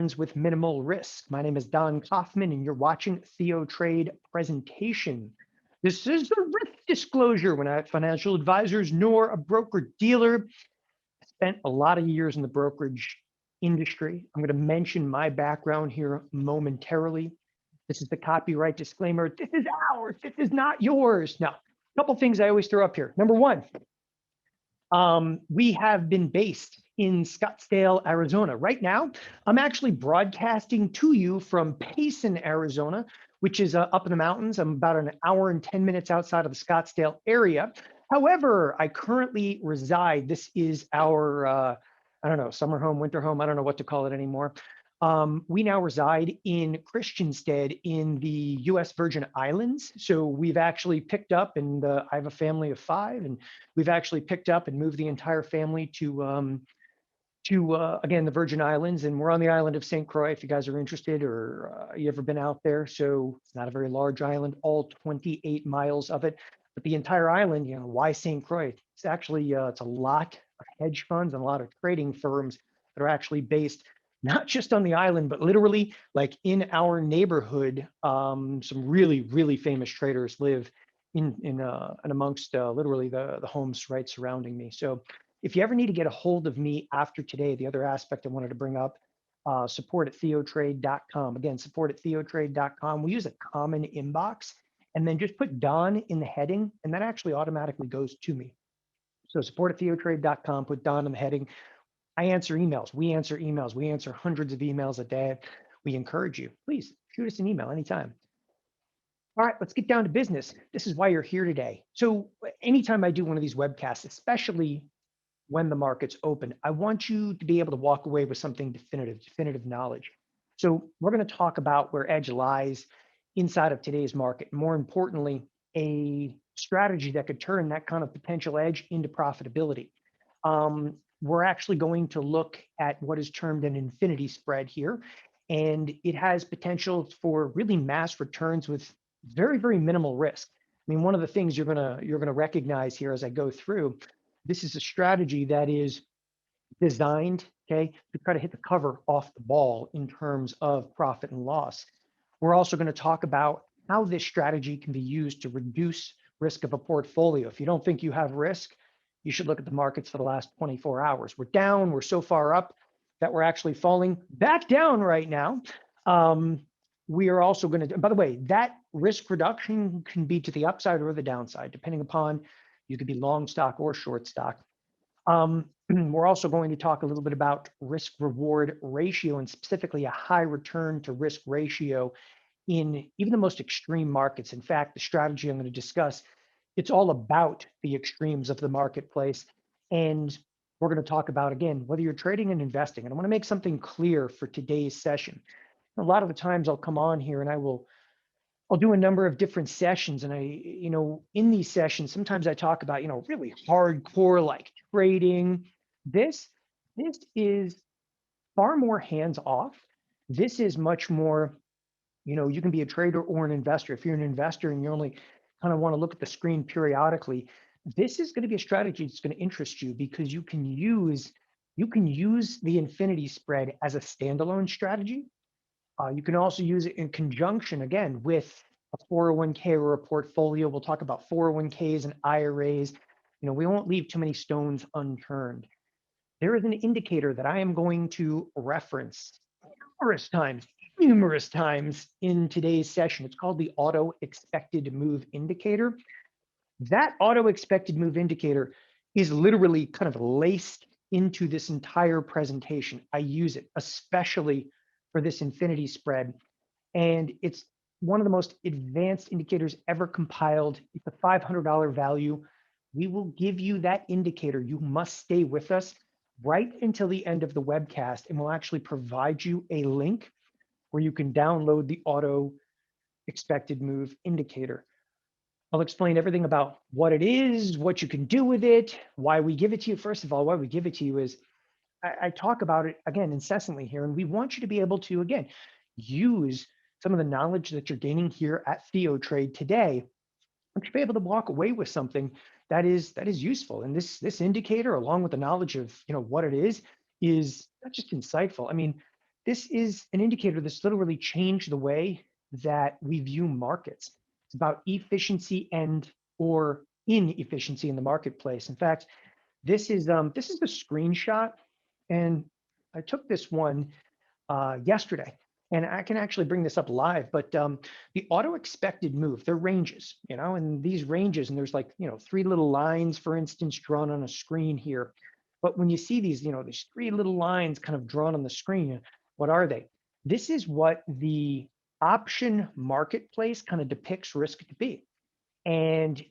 with minimal risk. My name is Don Kaufman, and you're watching TheoTrade presentation. This is a risk disclosure. We're not financial advisors nor a broker dealer. I spent a lot of years in the brokerage industry. I'm going to mention my background here momentarily. This is the copyright disclaimer. This is ours. This is not yours. Now, a couple things I always throw up here. Number one, we have been based in Scottsdale, Arizona. Right now, I'm actually broadcasting to you from Payson, Arizona, which is up in the mountains. I'm about an hour and 10 minutes outside of the Scottsdale area. However, I currently reside, this is our, I don't know, summer home, winter home, I don't know what to call it anymore. We now reside in Christiansted in the U.S. Virgin Islands. So we've actually picked up, and I have a family of 5, and we've actually picked up and moved the entire family to again, the Virgin Islands, and we're on the island of St. Croix if you guys are interested or you ever been out there. So it's not a very large island, all 28 miles of it, but the entire island, why St. Croix? It's actually, it's a lot of hedge funds and a lot of trading firms that are actually based not just on the island, but literally like in our neighborhood. Some really, really famous traders live in and amongst literally the homes right surrounding me. So if you ever need to get a hold of me after today, the other aspect I wanted to bring up, support at TheoTrade.com. Again, support at TheoTrade.com. We use a common inbox and then just put Don in the heading, and that actually automatically goes to me. So support at TheoTrade.com, put Don in the heading. I answer emails. We answer emails. We answer hundreds of emails a day. We encourage you. Please shoot us an email anytime. All right, let's get down to business. This is why you're here today. So anytime I do one of these webcasts, especially when the market's open, I want you to be able to walk away with something definitive knowledge. So we're going to talk about where edge lies inside of today's market. More importantly, a strategy that could turn that kind of potential edge into profitability. We're actually going to look at what is termed an infinity spread here, and it has potential for really mass returns with very, very minimal risk. I mean, one of the things you're gonna recognize here as I go through, this is a strategy that is designed, okay, to try to hit the cover off the ball in terms of profit and loss. We're also going to talk about how this strategy can be used to reduce risk of a portfolio. If you don't think you have risk, you should look at the markets for the last 24 hours. We're down, we're so far up that we're actually falling back down right now. We are also going to, by the way, that risk reduction can be to the upside or the downside, depending upon, you could be long stock or short stock. We're also going to talk a little bit about risk reward ratio, and specifically a high return to risk ratio in even the most extreme markets. In fact, the strategy I'm going to discuss, it's all about the extremes of the marketplace. And we're going to talk about, again, whether you're trading and investing. And I want to make something clear for today's session. A lot of the times I'll come on here and I'll do a number of different sessions. And in these sessions, sometimes I talk about, really hardcore like trading. This is far more hands-off. This is much more, you can be a trader or an investor. If you're an investor and you only kind of want to look at the screen periodically, this is going to be a strategy that's going to interest you, because you can use the infinity spread as a standalone strategy. You can also use it in conjunction, again, with a 401k or a portfolio. We'll talk about 401ks and IRAs. We won't leave too many stones unturned. There is an indicator that I am going to reference numerous times in today's session. It's called the auto expected move indicator. That auto expected move indicator is literally kind of laced into this entire presentation. I use it especially for this infinity spread, and it's one of the most advanced indicators ever compiled. It's a $500 value. We will give you that indicator. You must stay with us right until the end of the webcast, and we'll actually provide you a link where you can download the auto expected move indicator. I'll explain everything about what it is, what you can do with it, why we give it to you. First of all, why we give it to you is I talk about it, again, incessantly here, and we want you to be able to, again, use some of the knowledge that you're gaining here at TheoTrade today, and to be able to walk away with something that is useful. And this indicator, along with the knowledge of what it is not just insightful. I mean, this is an indicator that's literally changed the way that we view markets. It's about efficiency and or inefficiency in the marketplace. In fact, this is the screenshot, and I took this one yesterday, and I can actually bring this up live. But the auto expected move, they're ranges, and these ranges, and there's like 3 little lines, for instance, drawn on a screen here. But when you see these, these 3 little lines kind of drawn on the screen, what are they? This is what the option marketplace kind of depicts risk to be. And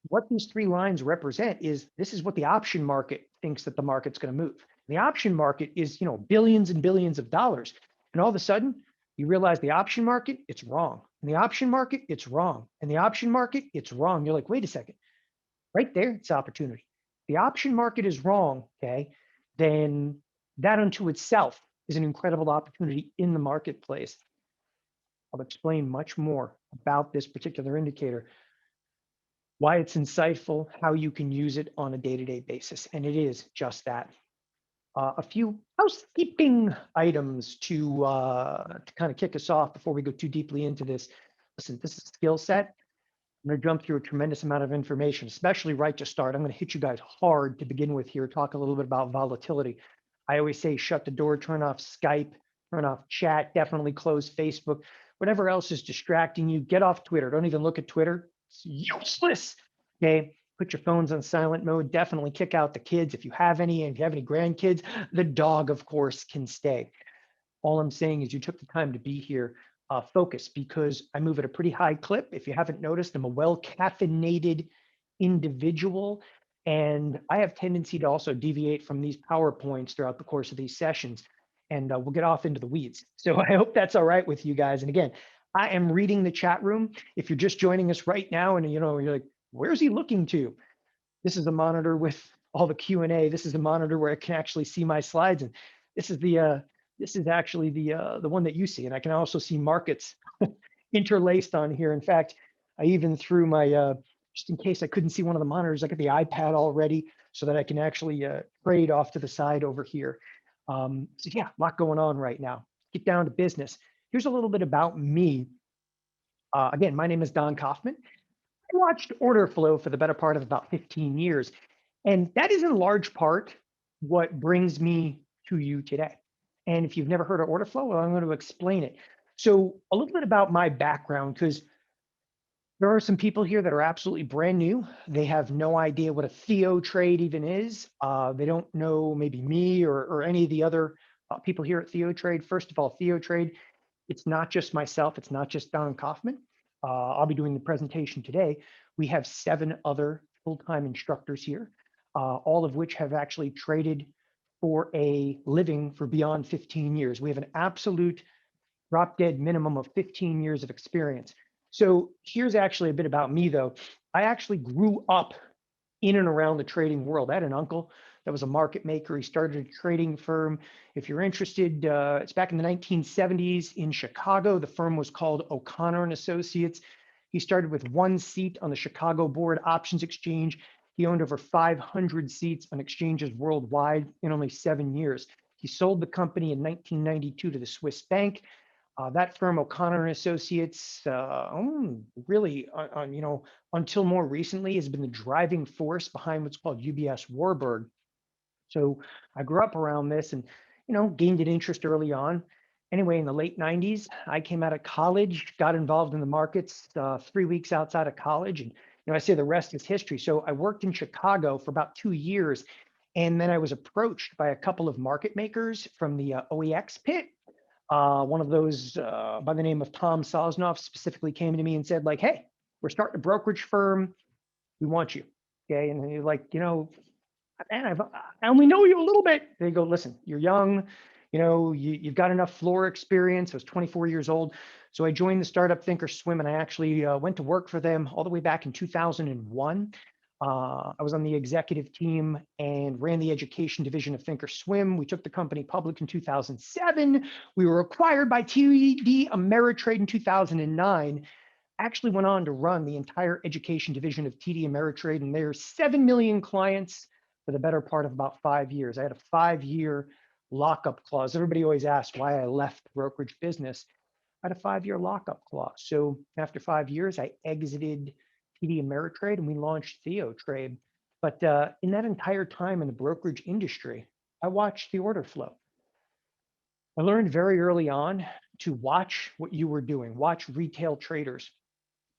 what these 3 lines represent is this is what the option market thinks that the market's going to move. The option market is, billions and billions of dollars. And all of a sudden, you realize the option market, it's wrong. And the option market, it's wrong. And the option market, it's wrong. You're like, wait a second. Right there, it's opportunity. The option market is wrong, okay? Then that unto itself is an incredible opportunity in the marketplace. I'll explain much more about this particular indicator, why it's insightful, how you can use it on a day-to-day basis. And it is just that. A few housekeeping items to kind of kick us off before we go too deeply into this. Listen, this is a skill set. I'm going to jump through a tremendous amount of information, especially right to start. I'm going to hit you guys hard to begin with here, talk a little bit about volatility. I always say shut the door, turn off Skype, turn off chat, definitely close Facebook. Whatever else is distracting you, get off Twitter. Don't even look at Twitter. It's useless. Okay. Put your phones on silent mode. Definitely kick out the kids if you have any. And if you have any grandkids, the dog, of course, can stay. All I'm saying is you took the time to be here. Focus, because I move at a pretty high clip. If you haven't noticed, I'm a well-caffeinated individual, and I have tendency to also deviate from these PowerPoints throughout the course of these sessions, and we'll get off into the weeds. So I hope that's all right with you guys. And again, I am reading the chat room. If you're just joining us right now and you're like, where's he looking to? This is a monitor with all the Q&A. This is a monitor where I can actually see my slides, and this is actually the one that you see, and I can also see markets interlaced on here. In fact, I even threw my just in case I couldn't see one of the monitors, I got the iPad already so that I can actually trade off to the side over here. So yeah, a lot going on right now. Get down to business. Here's a little bit about me. Again, my name is Don Kaufman. I watched order flow for the better part of about 15 years, and that is in large part what brings me to you today. And if you've never heard of order flow, well, I'm going to explain it. So a little bit about my background, because there are some people here that are absolutely brand new. They have no idea what a TheoTrade even is. They don't know maybe me or any of the other people here at TheoTrade. First of all, TheoTrade, it's not just myself. It's not just Don Kaufman. I'll be doing the presentation today. We have 7 other full-time instructors here, all of which have actually traded for a living for beyond 15 years. We have an absolute drop dead minimum of 15 years of experience. So here's actually a bit about me, though. I actually grew up in and around the trading world. I had an uncle that was a market maker. He started a trading firm. If you're interested, it's back in the 1970s in Chicago. The firm was called O'Connor and Associates. He started with 1 seat on the Chicago Board Options Exchange. He owned over 500 seats on exchanges worldwide in only 7 years. He sold the company in 1992 to the Swiss bank. That firm, O'Connor and Associates, really, until more recently, has been the driving force behind what's called UBS Warburg. So I grew up around this and, gained an interest early on. Anyway, in the late 90s, I came out of college, got involved in the markets 3 weeks outside of college. And, I say the rest is history. So I worked in Chicago for about 2 years. And then I was approached by a couple of market makers from the OEX pit. One of those by the name of Tom Sosnoff specifically came to me and said, like, hey, we're starting a brokerage firm. We want you. Okay. And you're like, man, I only know you a little bit. They go, listen, you're young, you've got enough floor experience. I was 24 years old. So I joined the startup Thinkorswim, and I actually went to work for them all the way back in 2001. I was on the executive team and ran the education division of Thinkorswim. We took the company public in 2007. We were acquired by TD Ameritrade in 2009. Actually went on to run the entire education division of TD Ameritrade, and there's 7 million clients for the better part of about 5 years. I had a 5-year lockup clause. Everybody always asks why I left the brokerage business. I had a 5-year lockup clause. So after 5 years, I exited TD Ameritrade and we launched TheoTrade. But in that entire time in the brokerage industry, I watched the order flow. I learned very early on to watch what you were doing, watch retail traders,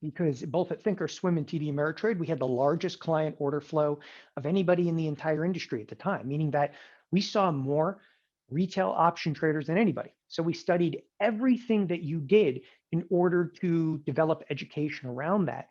because both at Thinkorswim and TD Ameritrade, we had the largest client order flow of anybody in the entire industry at the time, meaning that we saw more retail option traders than anybody. So we studied everything that you did in order to develop education around that.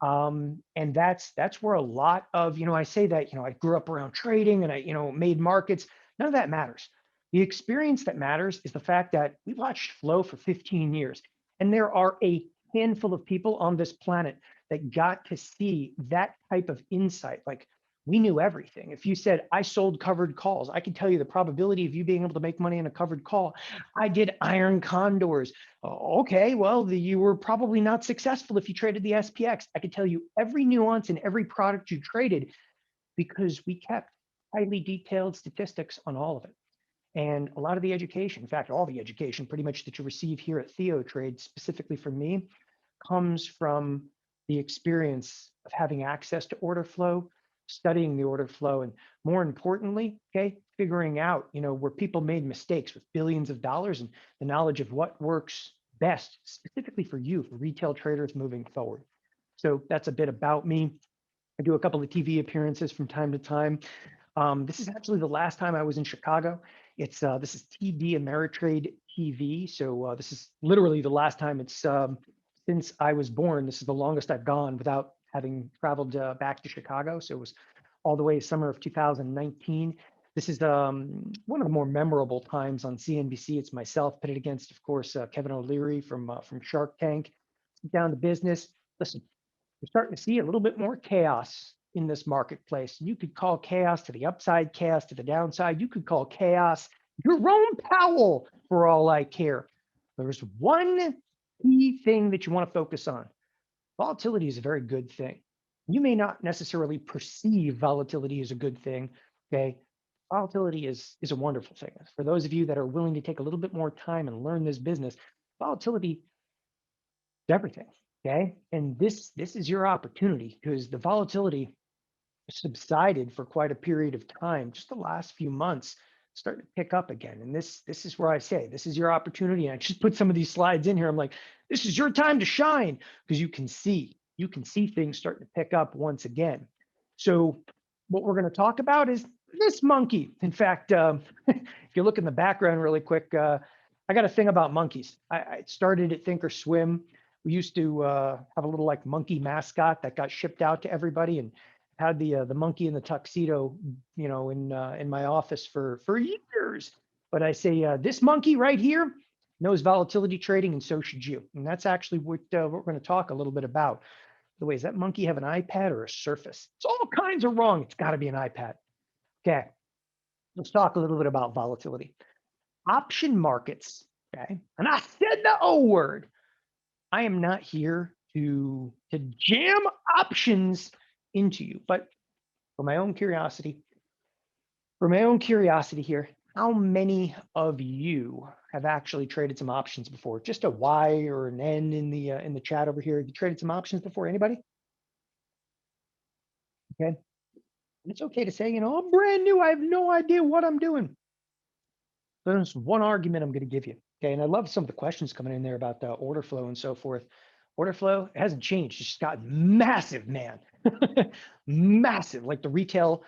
And that's where a lot of, I say that, I grew up around trading and I, made markets. None of that matters. The experience that matters is the fact that we watched flow for 15 years. And there are a handful of people on this planet that got to see that type of insight. Like, we knew everything. If you said, I sold covered calls, I can tell you the probability of you being able to make money in a covered call. I did iron condors. Okay, well, you were probably not successful if you traded the SPX. I could tell you every nuance in every product you traded because we kept highly detailed statistics on all of it. And a lot of the education, in fact, all the education pretty much that you receive here at TheoTrade, specifically from me, comes from the experience of having access to order flow, studying the order flow, and more importantly, okay, figuring out, where people made mistakes with billions of dollars and the knowledge of what works best, specifically for you, for retail traders moving forward. So that's a bit about me. I do a couple of TV appearances from time to time. This is actually the last time I was in Chicago. This is TD Ameritrade TV. So this is literally the last time. It's since I was born. This is the longest I've gone without having traveled back to Chicago. So it was all the way summer of 2019. This is one of the more memorable times on CNBC. It's myself pitted against, of course, Kevin O'Leary from Shark Tank. Down to business. Listen, we're starting to see a little bit more chaos in this marketplace. You could call chaos to the upside, chaos to the downside. You could call chaos Jerome Powell for all I care. There's one key thing that you want to focus on. Volatility is a very good thing. You may not necessarily perceive volatility as a good thing, okay? Volatility is a wonderful thing. For those of you that are willing to take a little bit more time and learn this business, volatility is everything, okay? And this is your opportunity because the volatility subsided for quite a period of time. Just the last few months starting to pick up again. And this is where I say, this is your opportunity. And I just put some of these slides in here. I'm like, this is your time to shine because you can see things starting to pick up once again. So what we're going to talk about is this monkey. In fact, if you look in the background really quick, I got a thing about monkeys. I started at Thinkorswim. We used to have a little like monkey mascot that got shipped out to everybody, and had the monkey in the tuxedo, in my office for years. But I say this monkey right here knows volatility trading, and so should you. And that's actually what we're going to talk a little bit about. By the way, does that monkey have an iPad or a Surface? It's all kinds of wrong. It's got to be an iPad. Okay, let's talk a little bit about volatility. Option markets. Okay, and I said the O word. I am not here to jam options into you, but for my own curiosity here, how many of you have actually traded some options before? Just a Y or an N in the chat over here. Have you traded some options before? Anybody? Okay, it's okay to say, I'm brand new. I have no idea what I'm doing. There's one argument I'm going to give you. Okay, and I love some of the questions coming in there about the order flow and so forth. Order flow, it hasn't changed. It's just gotten massive, man. Massive. Like the retail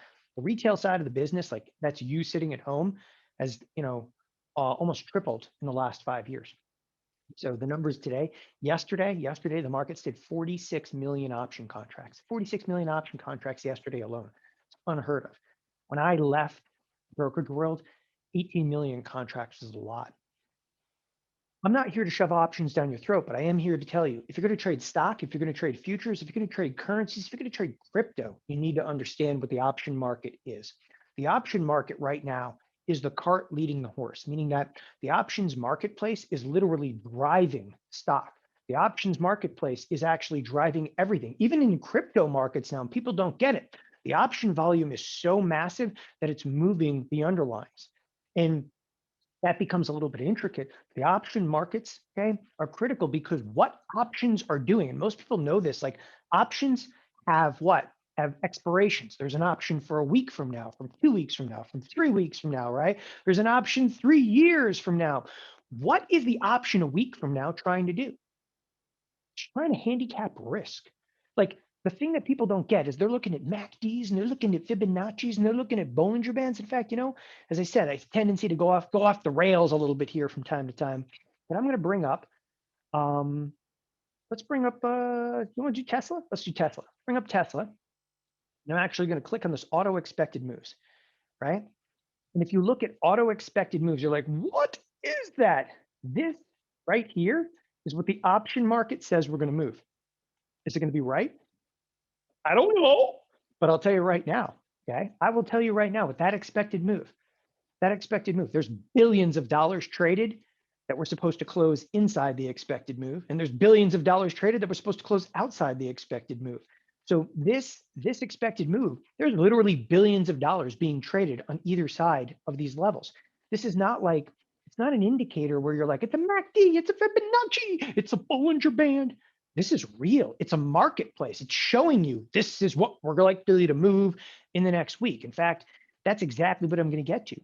side of the business, like that's you sitting at home, has almost tripled in the last 5 years. So the numbers today, yesterday the markets did 46 million option contracts. 46 million option contracts yesterday alone. It's unheard of. When I left brokerage world, 18 million contracts is a lot. I'm not here to shove options down your throat, but I am here to tell you, if you're going to trade stock, if you're going to trade futures, if you're going to trade currencies, if you're going to trade crypto, you need to understand what the option market is. The option market right now is the cart leading the horse, meaning that the options marketplace is literally driving stock. The options marketplace is actually driving everything. Even in crypto markets now, people don't get it. The option volume is so massive that it's moving the underlyings. And that becomes a little bit intricate. The option markets, okay, are critical because what options are doing, and most people know this, like options have what? Have expirations. There's an option for a week from now, from 2 weeks from now, from 3 weeks from now, right? There's an option 3 years from now. What is the option a week from now trying to do? It's trying to handicap risk. Like the thing that people don't get is they're looking at MACDs and they're looking at Fibonacci's and they're looking at Bollinger Bands. In fact, as I said, I have a tendency to go off the rails a little bit here from time to time. But I'm going to bring up, let's bring up, you want to do Tesla? Let's do Tesla. Bring up Tesla. And I'm actually going to click on this auto expected moves, right? And if you look at auto expected moves, you're like, what is that? This right here is what the option market says we're going to move. Is it going to be right? I don't know, but I'll tell you right now, okay? I will tell you right now with that expected move, there's billions of dollars traded that were supposed to close inside the expected move, and there's billions of dollars traded that were supposed to close outside the expected move. So this expected move, there's literally billions of dollars being traded on either side of these levels. This is not like, it's not an indicator where you're like, it's a MACD, it's a Fibonacci, it's a Bollinger Band. This is real. It's a marketplace. It's showing you this is what we're likely to move in the next week. In fact, that's exactly what I'm going to get to.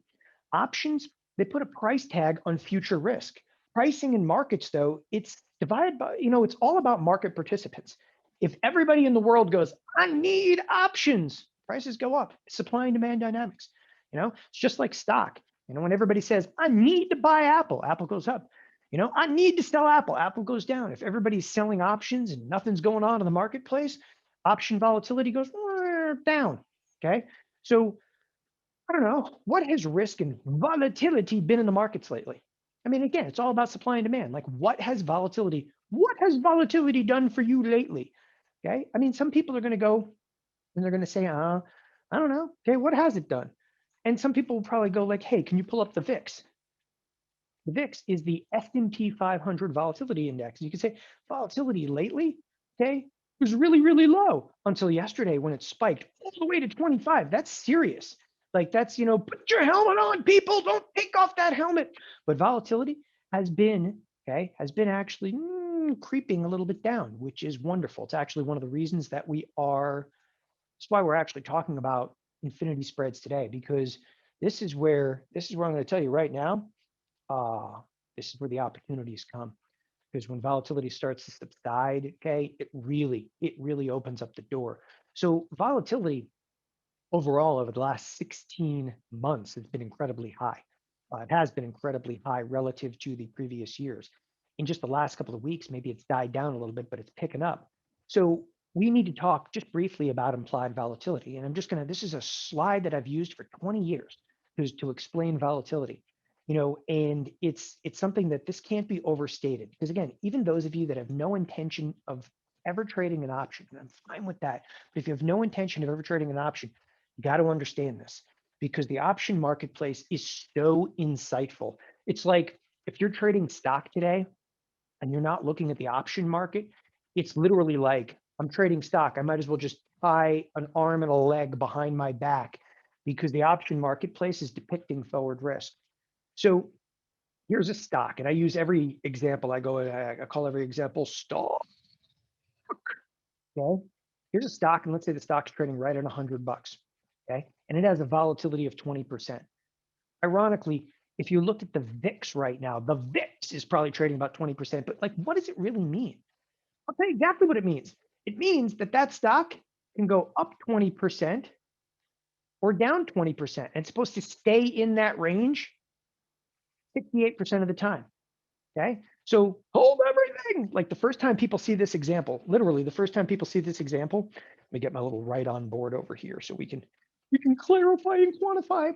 Options, they put a price tag on future risk. Pricing in markets, though, it's divided by, it's all about market participants. If everybody in the world goes, I need options, prices go up. Supply and demand dynamics. It's just like stock. When everybody says, I need to buy Apple, Apple goes up. I need to sell Apple, Apple goes down. If everybody's selling options and nothing's going on in the marketplace, option volatility goes down. Okay. So I don't know, what has risk and volatility been in the markets lately? I mean, again, it's all about supply and demand. Like what has volatility done for you lately? Okay. I mean, some people are going to go and they're going to say, I don't know. Okay. What has it done? And some people will probably go like, hey, can you pull up the VIX? The VIX is the S&P 500 volatility index. You can say volatility lately, okay, was really, really low until yesterday when it spiked all the way to 25. That's serious. Like that's, put your helmet on, people. Don't take off that helmet. But volatility has been actually creeping a little bit down, which is wonderful. It's actually one of the reasons that that's why we're actually talking about infinity spreads today, because this is where I'm going to tell you right now, this is where the opportunities come, because when volatility starts to subside, okay, it really opens up the door. So volatility overall over the last 16 months has been incredibly high. It has been incredibly high relative to the previous years. In just the last couple of weeks, maybe it's died down a little bit, but it's picking up. So we need to talk just briefly about implied volatility. And this is a slide that I've used for 20 years to explain volatility. And it's something that this can't be overstated, because again, even those of you that have no intention of ever trading an option, and I'm fine with that, but if you have no intention of ever trading an option, you got to understand this, because the option marketplace is so insightful. It's like if you're trading stock today and you're not looking at the option market, it's literally like, I'm trading stock, I might as well just tie an arm and a leg behind my back, because the option marketplace is depicting forward risk. So here's a stock, and I use every example. I call every example stock. Okay, here's a stock, and let's say the stock's trading right at $100. Okay, and it has a volatility of 20%. Ironically, if you looked at the VIX right now, the VIX is probably trading about 20%. But like, what does it really mean? I'll tell you exactly what it means. It means that stock can go up 20% or down 20%. And it's supposed to stay in that range 68% of the time. Okay. So hold everything. Like the first time people see this example, literally the first time people see this example, let me get my little right on board over here so we can clarify and quantify.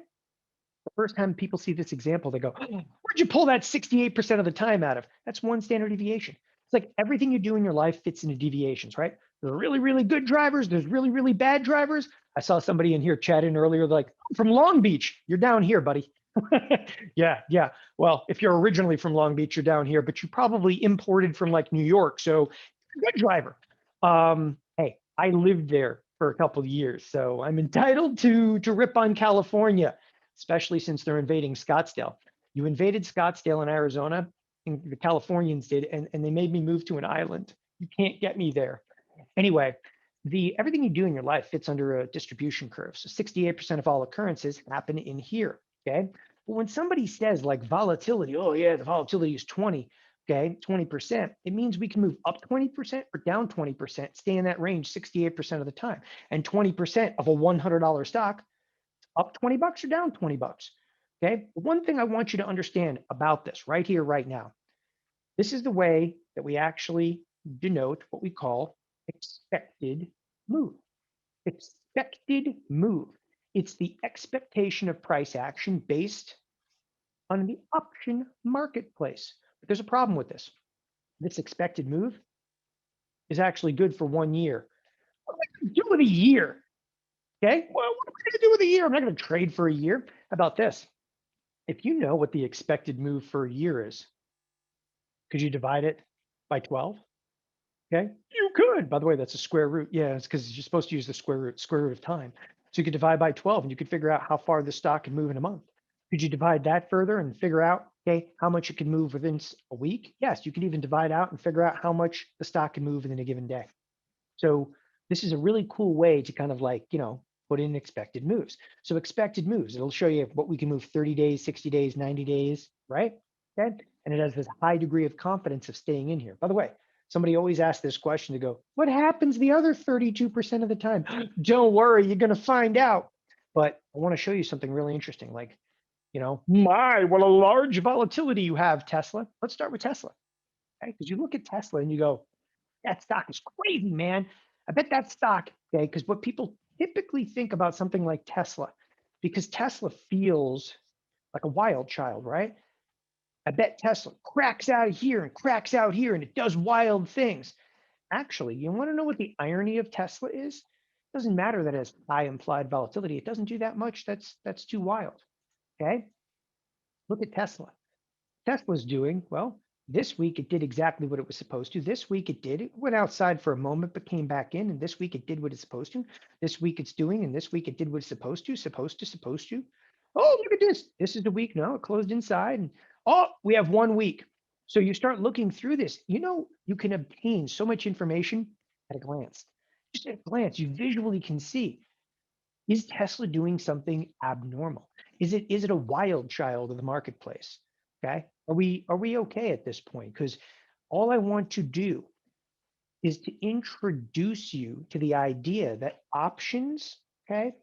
The first time people see this example, they go, oh, where'd you pull that 68% of the time out of? That's one standard deviation. It's like everything you do in your life fits into deviations, right? There's really, really good drivers. There's really, really bad drivers. I saw somebody in here chat in earlier, like, I'm from Long Beach. You're down here, buddy. Yeah. Well, if you're originally from Long Beach, you're down here, but you probably imported from like New York. So good driver. Hey, I lived there for a couple of years, so I'm entitled to rip on California, especially since they're invading Scottsdale. You invaded Scottsdale in Arizona, and the Californians did, and they made me move to an island. You can't get me there. Anyway, everything you do in your life fits under a distribution curve. So 68% of all occurrences happen in here. Okay. But when somebody says like volatility, oh yeah, the volatility is 20, okay, 20%, it means we can move up 20% or down 20%, stay in that range 68% of the time. And 20% of a $100 stock, up 20 bucks or down 20 bucks. Okay. But one thing I want you to understand about this right here, right now, this is the way that we actually denote what we call expected move. Expected move. It's the expectation of price action based on the option marketplace. But there's a problem with this. This expected move is actually good for 1 year. What am I going to do with a year? Okay, well, what am I going to do with a year? I'm not going to trade for a year. How about this? If you know what the expected move for a year is, could you divide it by 12? Okay, you could. By the way, that's a square root. Yeah, it's because you're supposed to use the square root of time. So you could divide by 12 and you could figure out how far the stock can move in a month. Could you divide that further and figure out, okay, how much it can move within a week? Yes, you could even divide out and figure out how much the stock can move within a given day. So this is a really cool way to kind of like, put in expected moves. So expected moves, it'll show you what we can move 30 days, 60 days, 90 days, right? Okay. And it has this high degree of confidence of staying in here. By the way, somebody always asks this question to go, what happens the other 32% of the time? Don't worry, you're going to find out. But I want to show you something really interesting. Like, what a large volatility you have, Tesla. Let's start with Tesla. Okay. Because you look at Tesla and you go, that stock is crazy, man. I bet that stock, okay, because what people typically think about something like Tesla, because Tesla feels like a wild child, right? I bet Tesla cracks out here and cracks out here and it does wild things. Actually, you want to know what the irony of Tesla is? It doesn't matter that it has high implied volatility. It doesn't do that much. That's too wild. Okay. Look at Tesla. Tesla's doing, well, this week it did exactly what it was supposed to. This week it did. It went outside for a moment, but came back in. And this week it did what it's supposed to. This week it's doing, and this week it did what it's supposed to. Oh, look at this. This is the week. No, it closed inside. And oh, we have 1 week. So you start looking through this. You can obtain so much information at a glance. Just at a glance, you visually can see, is Tesla doing something abnormal? Is it a wild child of the marketplace? Okay. Are we okay at this point? Because all I want to do is to introduce you to the idea that options, okay,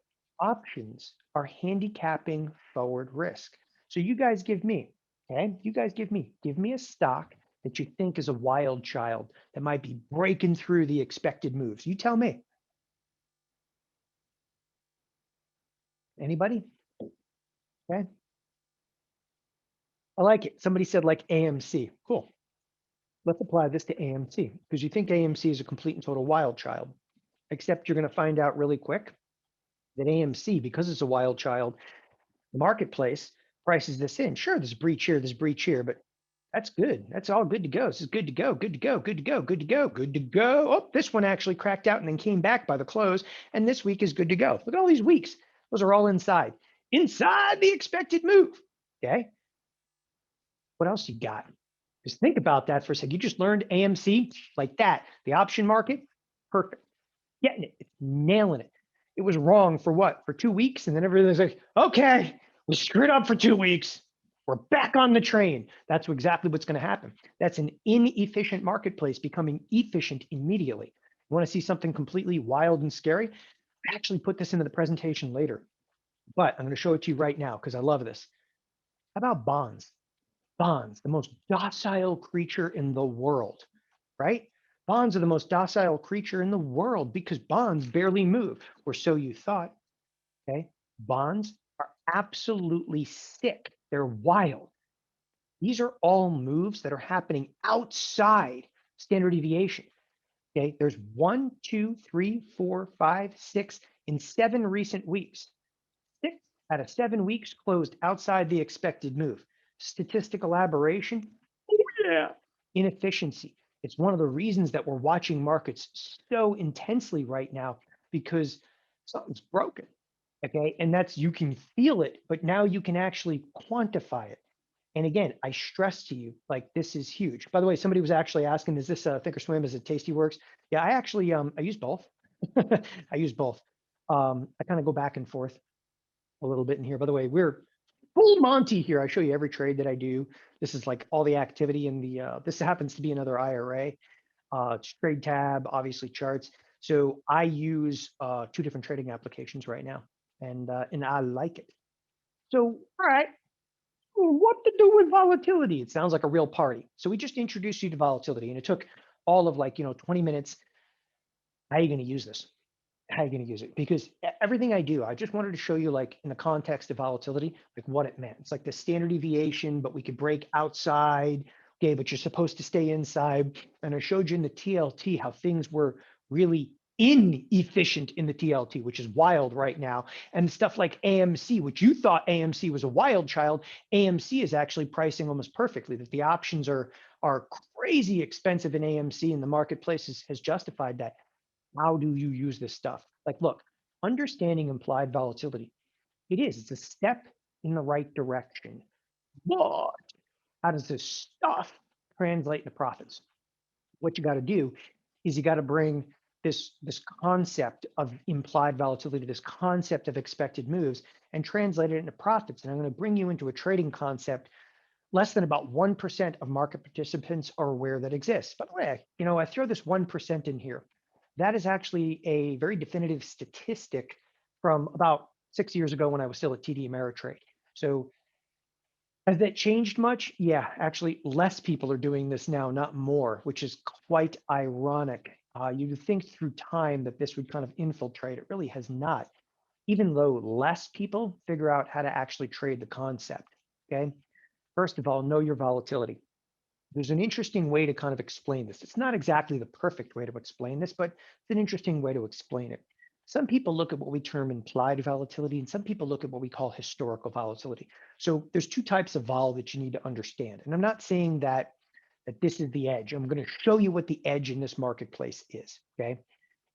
options are handicapping forward risk. So you guys give me, okay, give me a stock that you think is a wild child that might be breaking through the expected moves. You tell me. Anybody? Okay. I like it. Somebody said like AMC. Cool. Let's apply this to AMC because you think AMC is a complete and total wild child, except you're going to find out really quick that AMC, because it's a wild child, the marketplace prices this in. Sure, there's a breach here, but that's good. That's all good to go. This is good to go, good to go, good to go, good to go, good to go. Oh, this one actually cracked out and then came back by the close. And this week is good to go. Look at all these weeks. Those are all inside the expected move. Okay. What else you got? Just think about that for a second. You just learned AMC like that. The option market, perfect. Getting it. It's nailing it. It was wrong for what? For 2 weeks? And then everything's like, okay, we screwed up for 2 weeks. We're back on the train. That's exactly what's going to happen. That's an inefficient marketplace becoming efficient immediately. You want to see something completely wild and scary? I actually put this into the presentation later, but I'm going to show it to you right now because I love this. How about bonds? Bonds, the most docile creature in the world, right? Bonds are the most docile creature in the world because bonds barely move, or so you thought, okay? Bonds are absolutely sick. They're wild. These are all moves that are happening outside standard deviation, okay? There's 1, 2, 3, 4, 5, 6 in 7 recent weeks. 6 out of 7 weeks closed outside the expected move. Statistical aberration, oh yeah, inefficiency. It's one of the reasons that we're watching markets so intensely right now because something's broken, okay? And you can feel it, but now you can actually quantify it. And again, I stress to you, like this is huge. By the way, somebody was actually asking, is this a Thinkorswim? Is it Tastyworks? Yeah, I actually I use both. I use both. I kind of go back and forth a little bit in here. By the way, we're full Monty here. I show you every trade that I do. This is like all the activity in the this happens to be another IRA. It's trade tab, obviously charts. So I use two different trading applications right now, and I like it. So, all right, what to do with volatility? It sounds like a real party. So we just introduced you to volatility, and it took all of like 20 minutes. How are you going to use this? How are you going to use it? Because everything I do, I just wanted to show you like in the context of volatility, like what it meant. It's like the standard deviation, but we could break outside. Okay, but you're supposed to stay inside. And I showed you in the TLT how things were really inefficient in the TLT, which is wild right now. And stuff like AMC, which you thought AMC was a wild child, AMC is actually pricing almost perfectly. That the options are crazy expensive in AMC, and the marketplace has justified that. How do you use this stuff? Like, look, understanding implied volatility, it's a step in the right direction. But how does this stuff translate into profits? What you got to do is you got to bring this concept of implied volatility, this concept of expected moves, and translate it into profits. And I'm going to bring you into a trading concept less than about 1% of market participants are aware that exists. By the way, I throw this 1% in here. That is actually a very definitive statistic from about 6 years ago when I was still at TD Ameritrade. So has that changed much? Yeah, actually less people are doing this now, not more, which is quite ironic. You'd think through time that this would kind of infiltrate. It really has not, even though less people figure out how to actually trade the concept, okay? First of all, know your volatility. There's an interesting way to kind of explain this. It's not exactly the perfect way to explain this, but it's an interesting way to explain it. Some people look at what we term implied volatility, and some people look at what we call historical volatility. So there's two types of vol that you need to understand. And I'm not saying that this is the edge. I'm going to show you what the edge in this marketplace is, okay?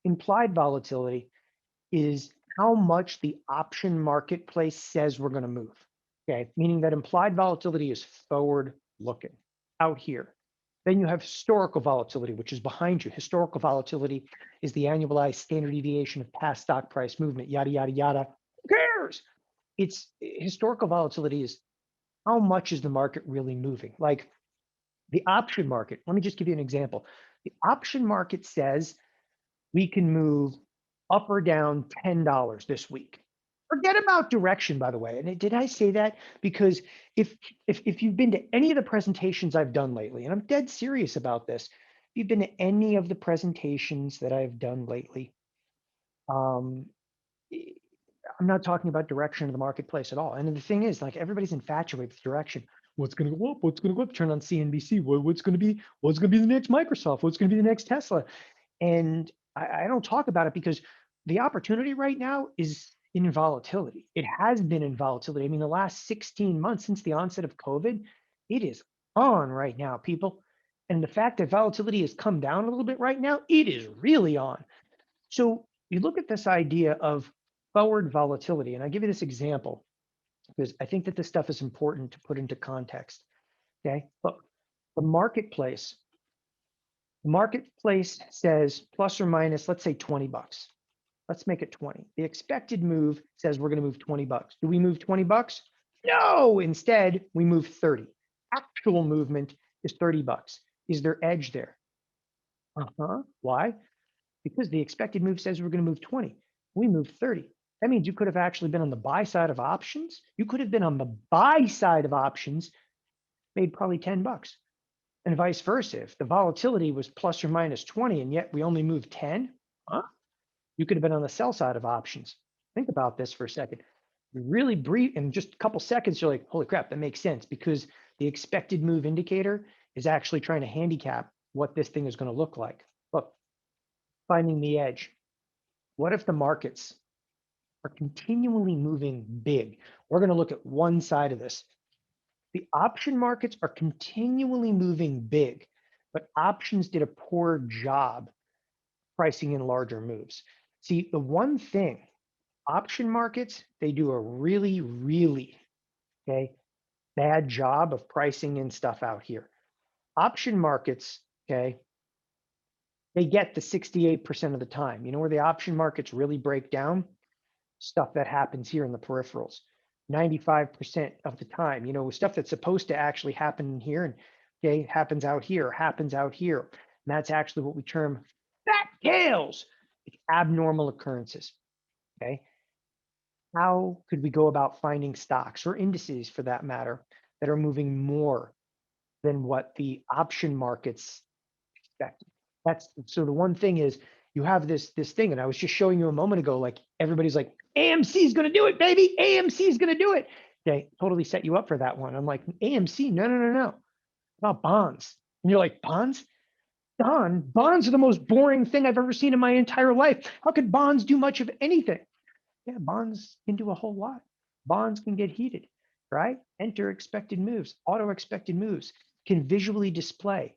Implied volatility is how much the option marketplace says we're going to move, okay? Meaning that implied volatility is forward looking out here. Then you have historical volatility, which is behind you. Historical volatility is the annualized standard deviation of past stock price movement, yada, yada, yada. Who cares? It's historical volatility is how much is the market really moving? Like the option market, let me just give you an example. The option market says we can move up or down $10 this week. Forget about direction, by the way. And did I say that? Because if you've been to any of the presentations I've done lately, and I'm dead serious about this, if you've been to any of the presentations that I've done lately, um, I'm not talking about direction of the marketplace at all. And the thing is, like everybody's infatuated with direction. What's going to go up? What's going to go up? Turn on CNBC. What's going to be? What's going to be the next Microsoft? What's going to be the next Tesla? And I don't talk about it because the opportunity right now is in volatility. It has been in volatility. I mean, the last 16 months since the onset of COVID, it is on right now, people. And the fact that volatility has come down a little bit right now, it is really on. So you look at this idea of forward volatility, and I give you this example because I think that this stuff is important to put into context. Okay, look, the marketplace says plus or minus, let's say 20 bucks. Let's make it 20. The expected move says we're going to move 20 bucks. Do we move 20 bucks? No, instead we move 30. Actual movement is 30 bucks. Is there edge there? Why? Because the expected move says we're going to move 20. We moved 30. That means you could have actually been on the buy side of options. You could have been on the buy side of options, made probably 10 bucks. And vice versa. If the volatility was plus or minus 20 and yet we only moved 10, you could have been on the sell side of options. Think about this for a second. You really brief in just a couple seconds, you're like, holy crap, that makes sense because the expected move indicator is actually trying to handicap what this thing is going to look like. Look, finding the edge. What if the markets are continually moving big? We're going to look at one side of this. The option markets are continually moving big, but options did a poor job pricing in larger moves. See, the one thing, option markets, they do a really, okay, bad job of pricing in stuff out here. Option markets, okay, they get the 68% of the time. You know where the option markets really break down? Stuff that happens here in the peripherals. 95% of the time, you know, stuff that's supposed to actually happen here and okay, happens out here, happens out here. And that's actually what we term fat tails. It's abnormal occurrences. Okay. How could we go about finding stocks or indices for that matter that are moving more than what the option markets expect? That's so the one thing is you have this thing, and I was just showing you a moment ago, like everybody's like, AMC is gonna do it, baby. AMC is gonna do it. They totally set you up for that one. I'm like, AMC, no. About bonds. And you're like, bonds? Don, bonds are the most boring thing I've ever seen in my entire life. How could bonds do much of anything? Yeah, bonds can do a whole lot. Bonds can get heated, right? Enter expected moves, auto expected moves, can visually display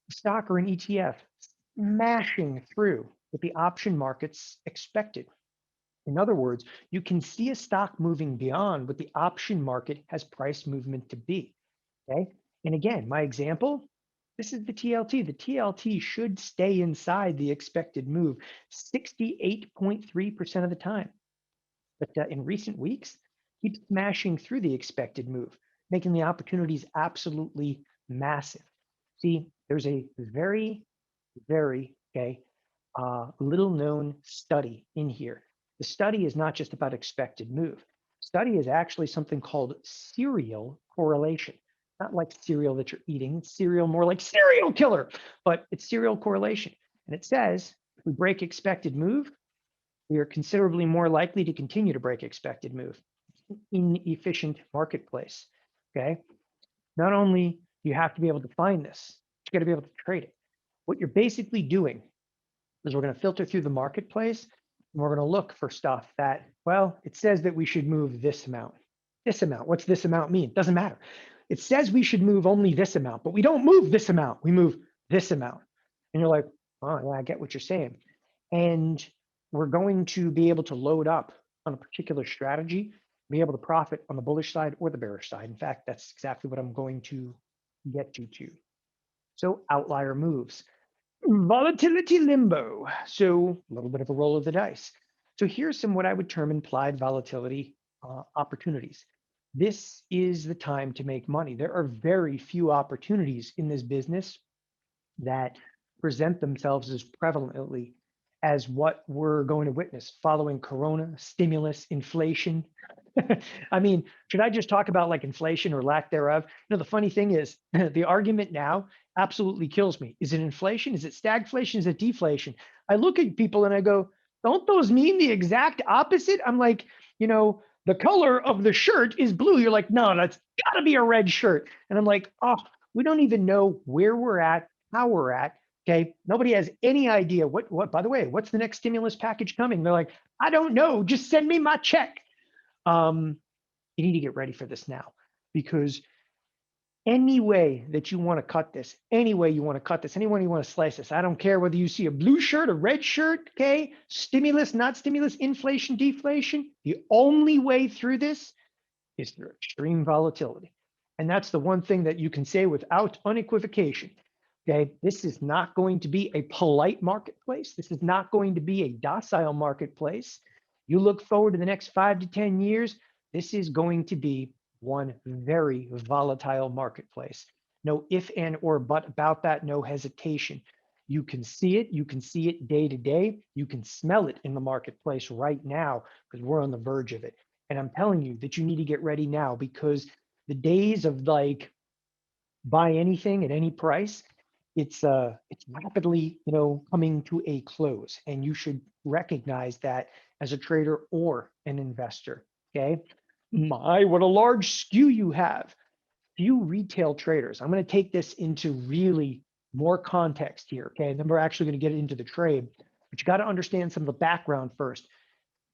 stock or an ETF smashing through what the option markets expected. In other words, you can see a stock moving beyond what the option market has price movement to be. Okay. And again, my example, this is the TLT. The TLT should stay inside the expected move 68.3% of the time. But in recent weeks, keeps smashing through the expected move, making the opportunities absolutely massive. See, there's a very little known study in here. The study is not just about expected move. Study is actually something called serial correlation. Not like cereal that you're eating, it's cereal more like serial killer, but it's serial correlation. And it says if we break expected move, we are considerably more likely to continue to break expected move. Inefficient marketplace. Okay. Not only do you have to be able to find this, you got to be able to trade it. What you're basically doing is we're going to filter through the marketplace and we're going to look for stuff that, well, it says that we should move this amount. This amount. What's this amount mean? Doesn't matter. It says we should move only this amount, but we don't move this amount. We move this amount. And you're like, oh, yeah, I get what you're saying. And we're going to be able to load up on a particular strategy, be able to profit on the bullish side or the bearish side. In fact, that's exactly what I'm going to get you to. So outlier moves. Volatility limbo. So a little bit of a roll of the dice. So here's some what I would term implied volatility opportunities. This is the time to make money. There are very few opportunities in this business that present themselves as prevalently as what we're going to witness following Corona, stimulus, inflation. I mean, should I just talk about like inflation or lack thereof? You know, the funny thing is the argument now absolutely kills me. Is it inflation? Is it stagflation? Is it deflation? I look at people and I go, don't those mean the exact opposite? I'm like, you know, the color of the shirt is blue. You're like, no, that's gotta be a red shirt. And I'm like, oh, we don't even know where we're at, how we're at. Okay. Nobody has any idea what, by the way, what's the next stimulus package coming? They're like, I don't know. Just send me my check. You need to get ready for this now because any way that you want to cut this, any way you want to cut this, any way you want to slice this, I don't care whether you see a blue shirt, a red shirt, okay, stimulus, not stimulus, inflation, deflation. The only way through this is through extreme volatility. And that's the one thing that you can say without unequivocation. Okay, this is not going to be a polite marketplace. This is not going to be a docile marketplace. You look forward to the next 5 to 10 years, this is going to be one very volatile marketplace. No if, and, or but about that, no hesitation. You can see it. You can see it day to day. You can smell it in the marketplace right now because we're on the verge of it. And I'm telling you that you need to get ready now because the days of like buy anything at any price, it's rapidly, you know, coming to a close, and you should recognize that as a trader or an investor. Okay, my what a large skew you have. Few retail traders. I'm going to take this into really more context here. Okay, and then we're actually going to get into the trade, but you got to understand some of the background first.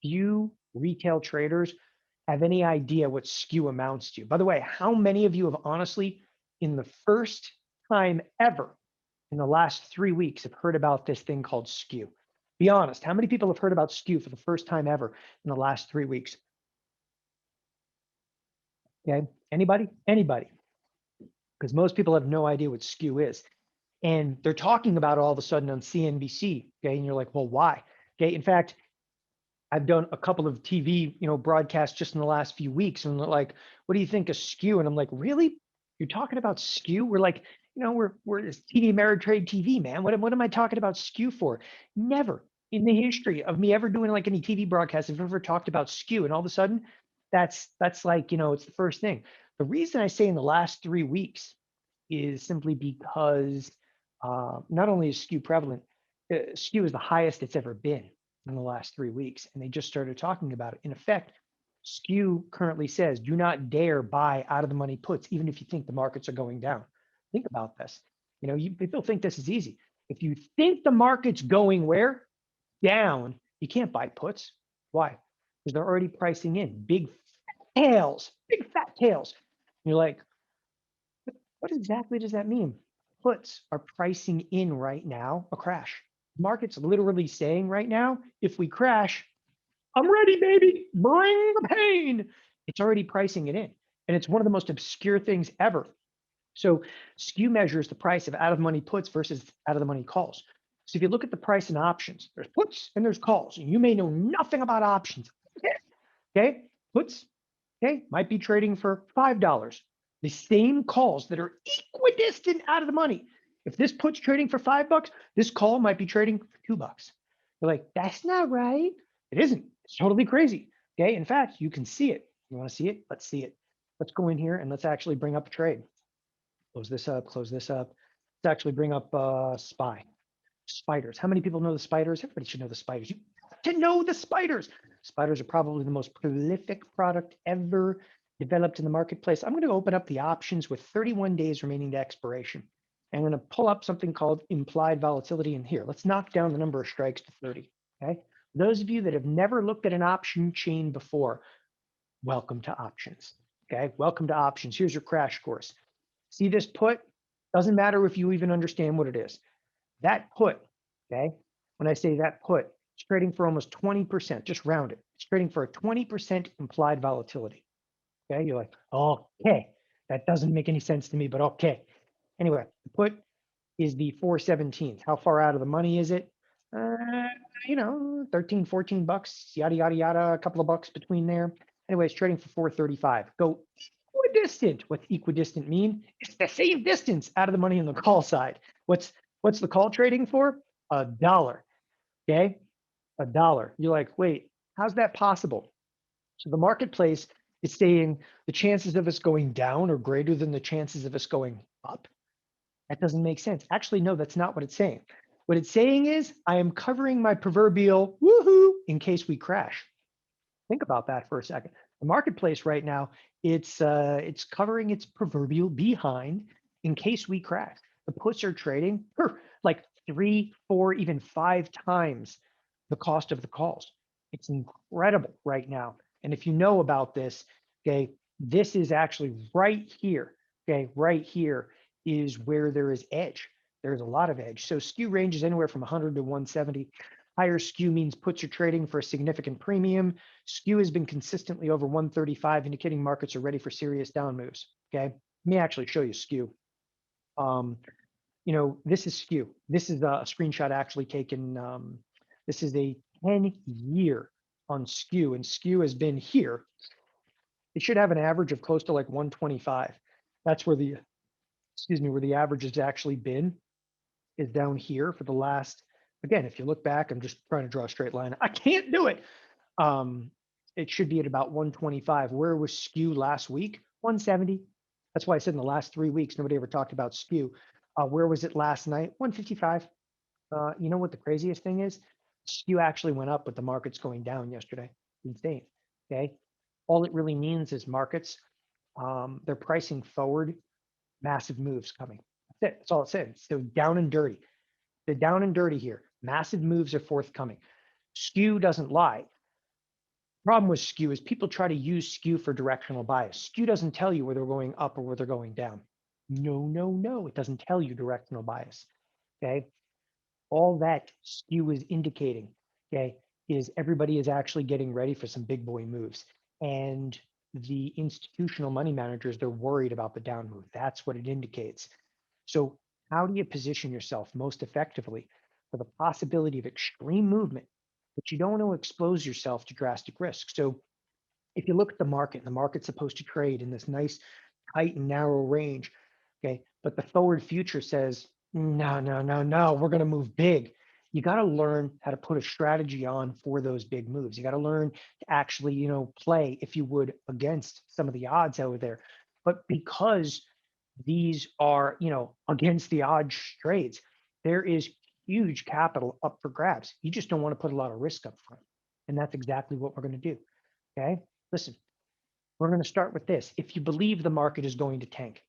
Few retail traders have any idea what skew amounts to. By the way, how many of you have honestly, in the first time ever in the last 3 weeks, have heard about this thing called skew? Be honest. How many people have heard about skew for the first time ever in the last 3 weeks? Okay. Anybody? Anybody? Because most people have no idea what skew is. And they're talking about it all of a sudden on CNBC. Okay. And you're like, well, why? Okay. In fact, I've done a couple of TV, broadcasts just in the last few weeks, and they're like, "What do you think of skew?" And I'm like, "Really? You're talking about skew?" We're like, we're this TD Ameritrade TV, man. What am I talking about skew for? Never in the history of me ever doing like any TV broadcast have I ever talked about skew. And all of a sudden, that's like, it's the first thing. The reason I say in the last 3 weeks is simply because not only is skew prevalent, skew is the highest it's ever been in the last 3 weeks, and they just started talking about it. In effect, skew currently says, do not dare buy out of the money puts, even if you think the markets are going down. Think about this. People think this is easy. If you think the market's going where? Down, you can't buy puts. Why? Because they're already pricing in big tails, big fat tails. And you're like, what exactly does that mean? Puts are pricing in right now a crash. Market's literally saying right now, if we crash, I'm ready, baby. Bring the pain. It's already pricing it in. And it's one of the most obscure things ever. So skew measures the price of out of money puts versus out of the money calls. So if you look at the price in options, there's puts and there's calls. And you may know nothing about options. Okay. Puts, okay, might be trading for $5. The same calls that are equidistant out of the money. If this put's trading for $5, this call might be trading for $2. You're like, that's not right. It isn't. It's totally crazy. Okay. In fact, you can see it. You want to see it? Let's see it. Let's go in here and let's actually bring up a trade. Close this up, close this up. Let's actually bring up SPY. Spiders. How many people know the spiders? Everybody should know the spiders. You have to know the spiders. Spiders are probably the most prolific product ever developed in the marketplace. I'm going to open up the options with 31 days remaining to expiration. I'm going to pull up something called implied volatility in here. Let's knock down the number of strikes to 30. Okay. Those of you that have never looked at an option chain before, welcome to options. Okay. Welcome to options. Here's your crash course. See this put? Doesn't matter if you even understand what it is. That put, okay, when I say that put, it's trading for almost 20%, just round it. It's trading for a 20% implied volatility. Okay, you're like, okay, that doesn't make any sense to me, but okay. Anyway, the put is the 417th. How far out of the money is it? 13, 14 bucks, yada, yada, yada, a couple of bucks between there. Anyway, it's trading for 435. Go equidistant. What's equidistant mean? It's the same distance out of the money on the call side. What's the call trading for? $1. Okay, $1. You're like, wait, how's that possible? So the marketplace is saying the chances of us going down are greater than the chances of us going up. That doesn't make sense. Actually, no, that's not what it's saying. What it's saying is I am covering my proverbial woohoo in case we crash. Think about that for a second. The marketplace right now, it's covering its proverbial behind in case we crash. The puts are trading like 3, 4, even 5 times the cost of the calls. It's incredible right now. And if you know about this, okay, this is actually right here. Okay, right here is where there is edge. There's a lot of edge. So skew range is anywhere from 100 to 170. Higher skew means puts are trading for a significant premium. Skew has been consistently over 135, indicating markets are ready for serious down moves. Okay, let me actually show you skew. This is skew. This is a screenshot actually taken. This is a 10-year on skew, and skew has been here. It should have an average of close to like 125. That's where where the average has actually been, is down here for the last, again, if you look back, I'm just trying to draw a straight line. I can't do it. It should be at about 125. Where was skew last week? 170. That's why I said in the last 3 weeks, nobody ever talked about skew. Where was it last night? 155. You know what the craziest thing is? Skew actually went up with the markets going down yesterday. Insane. Okay. All it really means is markets, they're pricing forward massive moves coming. That's it. That's all it said. So down and dirty. They're down and dirty here. Massive moves are forthcoming. Skew doesn't lie. Problem with skew is people try to use skew for directional bias. Skew doesn't tell you where they're going up or where they're going down. No. It doesn't tell you directional bias. Okay. All that skew is indicating, okay, is everybody is actually getting ready for some big boy moves. And the institutional money managers, they're worried about the down move. That's what it indicates. So how do you position yourself most effectively for the possibility of extreme movement, but you don't want to expose yourself to drastic risk? So if you look at the market, and the market's supposed to trade in this nice tight and narrow range, okay, but the forward future says, no, no, no, no, we're going to move big. You got to learn how to put a strategy on for those big moves. You got to learn to actually, play, if you would, against some of the odds out there. But because these are, against the odds trades, there is huge capital up for grabs. You just don't want to put a lot of risk up front. And that's exactly what we're going to do. Okay. Listen, we're going to start with this. If you believe the market is going to tank,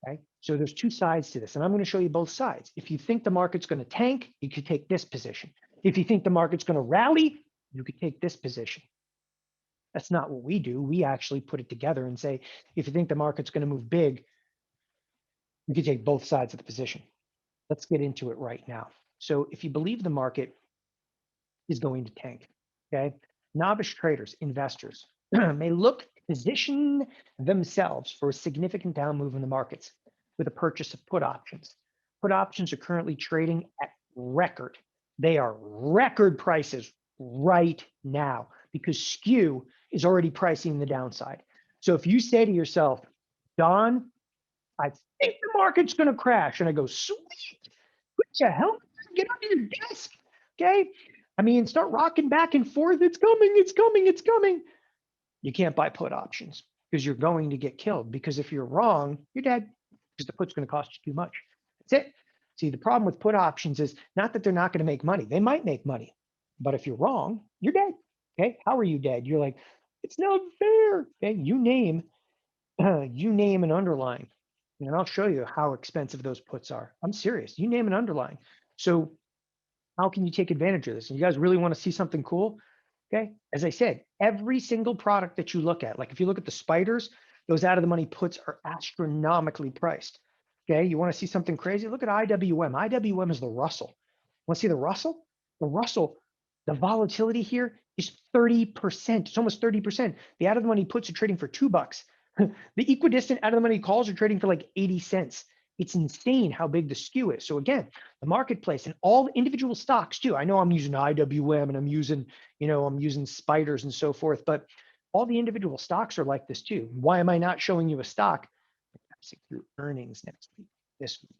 okay? So there's two sides to this, and I'm going to show you both sides. If you think the market's going to tank, you could take this position. If you think the market's going to rally, you could take this position. That's not what we do. We actually put it together and say, if you think the market's going to move big, you could take both sides of the position. Let's get into it right now. So if you believe the market is going to tank, okay? Novice traders, investors may look to position themselves for a significant down move in the markets with a purchase of put options. Put options are currently trading at record. They are record prices right now because skew is already pricing the downside. So if you say to yourself, Don, I think the market's going to crash, and I go, sweet, put your helmet on, get under your desk, okay? I mean, start rocking back and forth. It's coming, it's coming, it's coming. You can't buy put options because you're going to get killed. Because if you're wrong, you're dead because the put's going to cost you too much. That's it. See, the problem with put options is not that they're not going to make money. They might make money. But if you're wrong, you're dead. Okay. How are you dead? You're like, it's not fair. Okay. You name an underlying, and I'll show you how expensive those puts are. I'm serious. You name an underlying. So how can you take advantage of this? And you guys really want to see something cool? Okay. As I said, every single product that you look at, like if you look at the spiders, those out of the money puts are astronomically priced. Okay. You want to see something crazy? Look at IWM. IWM is the Russell. Want to see the Russell? The Russell, the volatility here is 30%. It's almost 30%. The out of the money puts are trading for $2. The equidistant out of the money calls are trading for like 80 cents. It's insane how big the skew is. So again, the marketplace and all individual stocks too. I know I'm using IWM and I'm using spiders and so forth, but all the individual stocks are like this too. Why am I not showing you a stock? Passing through earnings next week, this week,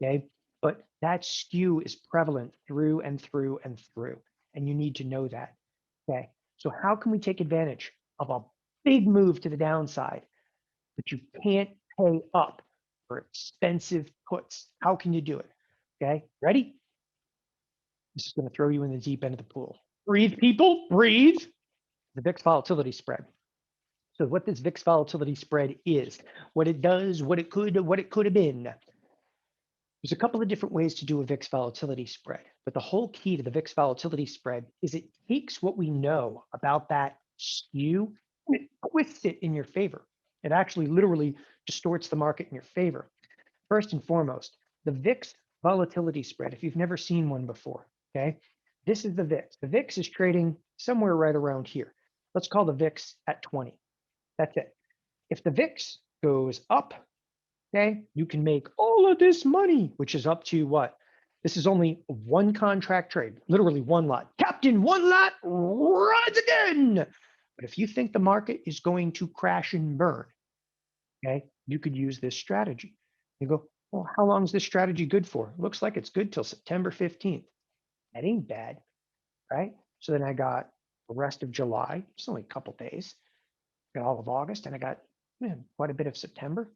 okay? But that skew is prevalent through and through and through, and you need to know that, okay? So how can we take advantage of a big move to the downside, but you can't pay up for expensive puts? How can you do it? Okay, ready? This is going to throw you in the deep end of the pool. Breathe, people, breathe. The Vix Volatility Spread. So what this Vix Volatility Spread is, what it does, what it could have been. There's a couple of different ways to do a Vix Volatility Spread, but the whole key to the Vix Volatility Spread is it takes what we know about that skew and it twists it in your favor. It actually literally distorts the market in your favor. First and foremost, the VIX volatility spread, if you've never seen one before, okay, this is the VIX. The VIX is trading somewhere right around here. Let's call the VIX at 20. That's it. If the VIX goes up, okay, you can make all of this money, which is up to what? This is only one contract trade, literally one lot. Captain, one lot, rides again. But if you think the market is going to crash and burn, okay, you could use this strategy. You go, well, how long is this strategy good for? Looks like it's good till September 15th. That ain't bad, right? So then I got the rest of July, it's only a couple days. Got all of August, and I got quite a bit of September.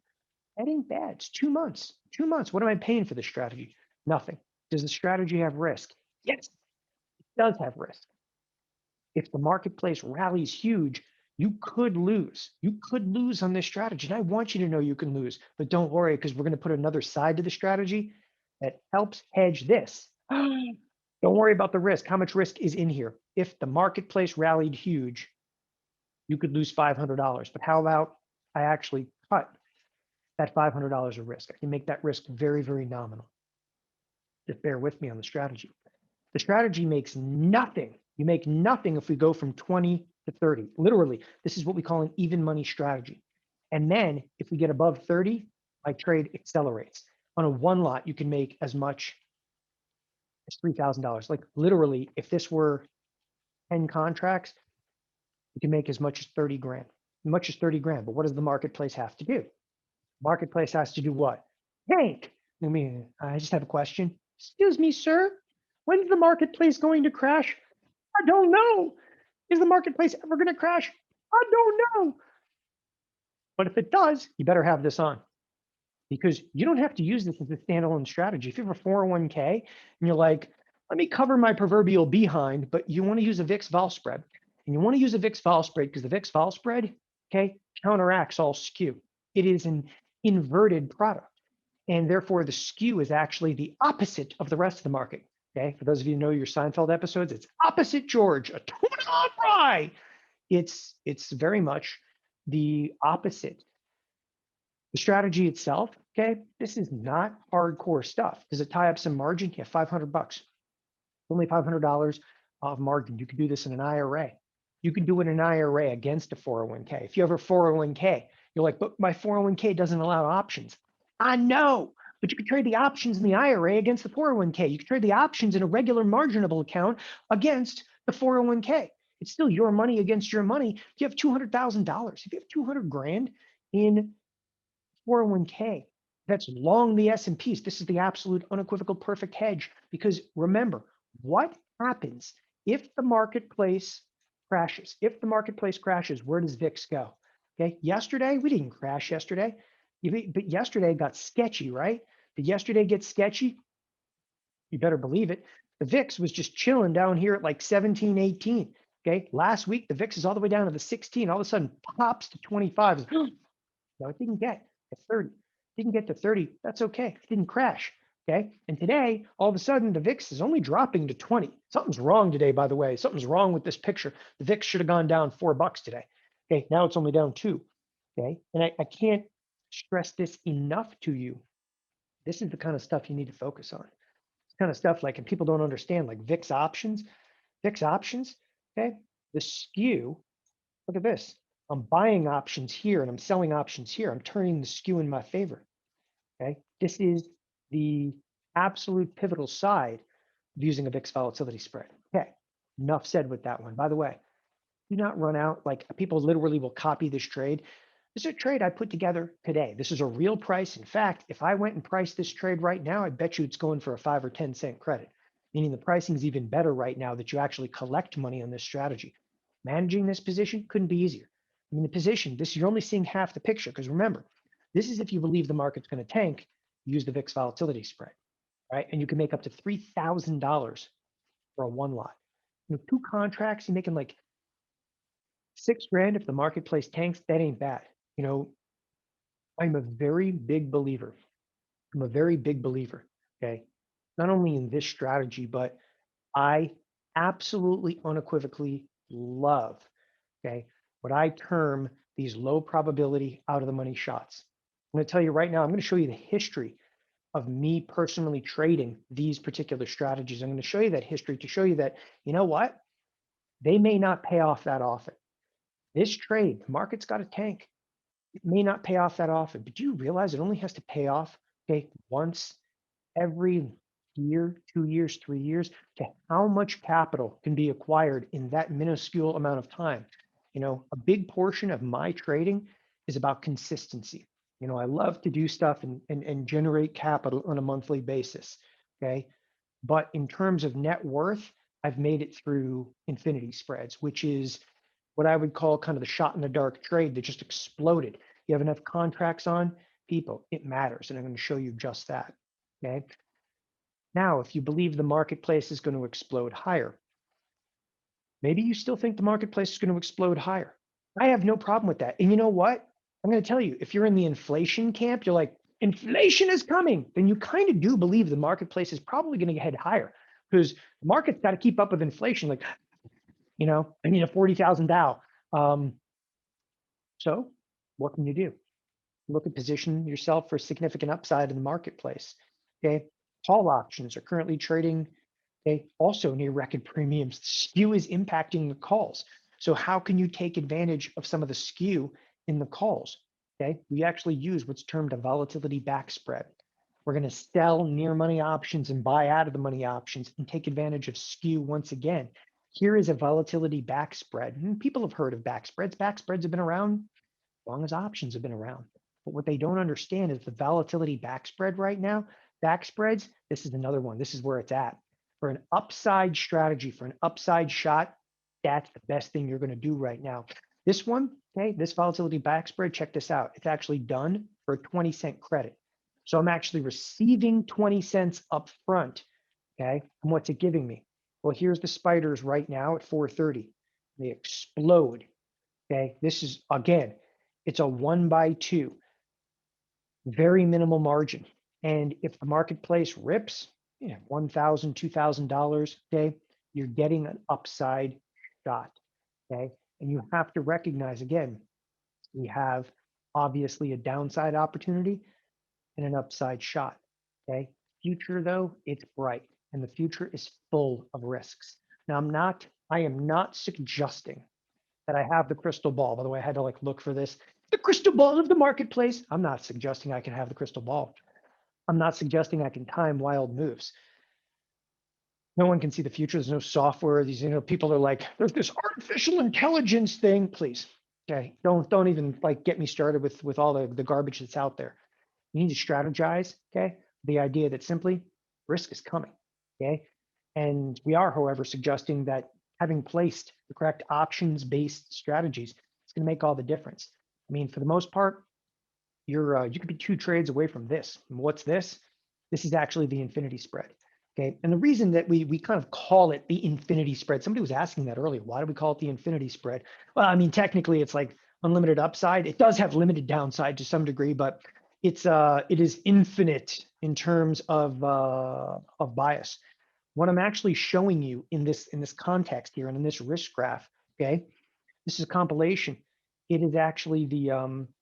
That ain't bad. It's 2 months. 2 months. What am I paying for this strategy? Nothing. Does the strategy have risk? Yes, it does have risk. If the marketplace rallies huge, you could lose. You could lose on this strategy. And I want you to know you can lose, but don't worry, because we're going to put another side to the strategy that helps hedge this. Don't worry about the risk. How much risk is in here? If the marketplace rallied huge, you could lose $500. But how about I actually cut that $500 of risk? I can make that risk very, very nominal. Just bear with me on the strategy. The strategy makes nothing. You make nothing if we go from 20 to 30. Literally, this is what we call an even money strategy. And then if we get above 30, my trade accelerates. On a one lot, you can make as much as $3,000. Like literally, if this were 10 contracts, you can make as much as 30 grand, much as 30 grand. But what does the marketplace have to do? Marketplace has to do what? Tank. I just have a question. Excuse me, sir. When's the marketplace going to crash? I don't know. Is the marketplace ever going to crash? I don't know. But if it does, you better have this on, because you don't have to use this as a standalone strategy. If you have a 401k and you're like, let me cover my proverbial behind, but you want to use a Vix Vol spread, and you want to use a Vix Vol spread because the Vix Vol spread, okay, counteracts all skew. It is an inverted product, and therefore the skew is actually the opposite of the rest of the market. Okay, for those of you who know your Seinfeld episodes, it's opposite George, a tuna on fry. It's very much the opposite. The strategy itself, okay, this is not hardcore stuff. Does it tie up some margin? Yeah, $500. Only $500 of margin. You can do this in an IRA. You can do it in an IRA against a 401k. If you have a 401k, you're like, but my 401k doesn't allow options. I know, but you can trade the options in the IRA against the 401k. You can trade the options in a regular marginable account against the 401k. It's still your money against your money. If you have $200,000, if you have 200 grand in 401k, that's long the S&Ps. This is the absolute unequivocal perfect hedge, because remember, what happens if the marketplace crashes? If the marketplace crashes, where does VIX go? Okay, yesterday, we didn't crash yesterday, but yesterday got sketchy, right? Did yesterday get sketchy? You better believe it. The VIX was just chilling down here at like 17, 18. Okay, last week, the VIX is all the way down to the 16, all of a sudden pops to 25. No, it didn't get to 30. Didn't get to 30. That's okay. It didn't crash. Okay. And today, all of a sudden, the VIX is only dropping to 20. Something's wrong today, by the way. Something's wrong with this picture. The VIX should have gone down $4 today. Okay. Now it's only down 2. Okay. And I can't stress this enough to you. This is the kind of stuff you need to focus on. It's kind of stuff like, and people don't understand, like VIX options. VIX options. Okay. The skew. Look at this. I'm buying options here and I'm selling options here. I'm turning the skew in my favor. Okay. This is the absolute pivotal side of using a Vix volatility spread. Okay. Enough said with that one. By the way, do not run out. Like, people literally will copy this trade. This is a trade I put together today. This is a real price. In fact, if I went and priced this trade right now, I bet you it's going for a 5 or 10 cent credit, meaning the pricing is even better right now that you actually collect money on this strategy. Managing this position couldn't be easier. I mean, the position, this, you're only seeing half the picture, because remember, this is if you believe the market's going to tank, use the VIX volatility spread, right? And you can make up to $3,000 for a one lot. 2 contracts, you're making like $6 grand if the marketplace tanks. That ain't bad. I'm a very big believer. Okay, not only in this strategy, but I absolutely unequivocally love, okay, what I term these low probability out of the money shots. I'm going to tell you right now, I'm going to show you the history of me personally trading these particular strategies. I'm going to show you that history to show you that, you know what? They may not pay off that often. This trade, the market's got a tank. It may not pay off that often, but do you realize it only has to pay off, okay, once every year, 2 years, 3 years, to how much capital can be acquired in that minuscule amount of time? A big portion of my trading is about consistency. I love to do stuff and generate capital on a monthly basis. Okay. But in terms of net worth, I've made it through infinity spreads, which is what I would call kind of the shot in the dark trade that just exploded. You have enough contracts on, people, it matters. And I'm going to show you just that. Okay. Now, if you believe the marketplace is going to explode higher, maybe you still think the marketplace is going to explode higher. I have no problem with that. And you know what? I'm going to tell you, if you're in the inflation camp, you're like, inflation is coming, then you kind of do believe the marketplace is probably going to head higher, because the market's got to keep up with inflation. Like, I need a 40,000 Dow. So what can you do? Look at position yourself for significant upside in the marketplace. Okay. Call options are currently trading, okay, also near record premiums. The skew is impacting the calls. So how can you take advantage of some of the skew in the calls? Okay, we actually use what's termed a volatility back spread. We're going to sell near money options and buy out of the money options and take advantage of skew once again. Here is a volatility back spread. And people have heard of back spreads. Back spreads have been around as long as options have been around. But what they don't understand is the volatility back spread right now. Back spreads, this is another one. This is where it's at. For an upside strategy, for an upside shot, that's the best thing you're going to do right now. This one, okay, this volatility back spread, check this out. It's actually done for a 20-cent credit. So I'm actually receiving 20 cents up front, okay? And what's it giving me? Well, here's the spiders right now at 430. They explode, okay? This is, again, it's a 1x2, very minimal margin. And if the marketplace rips, $1,000, $2,000, okay, you're getting an upside shot, okay? And you have to recognize, again, we have obviously a downside opportunity and an upside shot, okay? Future though, it's bright and the future is full of risks. Now I am not suggesting that I have the crystal ball. By the way, I had to like look for this. The crystal ball of the marketplace. I'm not suggesting I can have the crystal ball. I'm not suggesting I can time wild moves. No one can see the future. There's no software. These, people are like, there's this artificial intelligence thing. Please, okay, don't even like get me started with all the garbage that's out there. You need to strategize, okay? The idea that simply risk is coming, okay? And we are, however, suggesting that having placed the correct options-based strategies is going to make all the difference. I mean, for the most part, you could be 2 trades away from this. And what's this? This is actually the infinity spread, okay? And the reason that we kind of call it the infinity spread, somebody was asking that earlier. Why do we call it the infinity spread? Well, I mean, technically, it's like unlimited upside. It does have limited downside to some degree, but it is infinite in terms of bias. What I'm actually showing you in this context here and in this risk graph, okay, this is a compilation. It is actually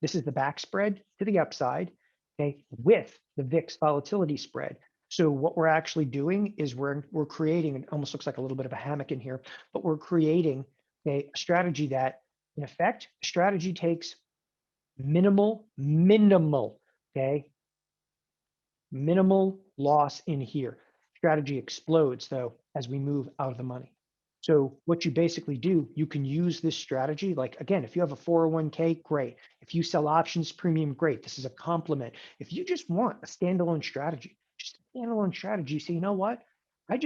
this is the back spread to the upside, okay, with the Vix volatility spread. So what we're actually doing is we're creating, it almost looks like a little bit of a hammock in here, but we're creating a strategy that, in effect, strategy takes minimal, okay, minimal loss in here. Strategy explodes though as we move out of the money. So what you basically do, you can use this strategy. Like again, if you have a 401k, great. If you sell options premium, great. This is a complement. If you just want a standalone strategy, just a standalone strategy, say, you know what? I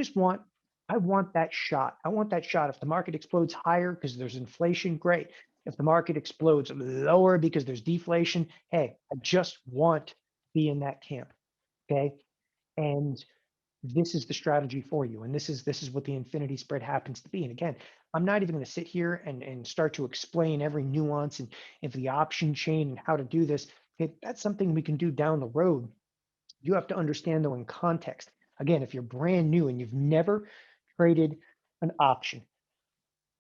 want that shot. I want that shot. If the market explodes higher because there's inflation, great. If the market explodes lower because there's deflation, hey, I just want to be in that camp. Okay. And this is the strategy for you. And this is what the infinity spread happens to be. And again, I'm not even going to sit here and start to explain every nuance and the option chain and how to do this. Okay, that's something we can do down the road. You have to understand though in context. Again, if you're brand new and you've never traded an option,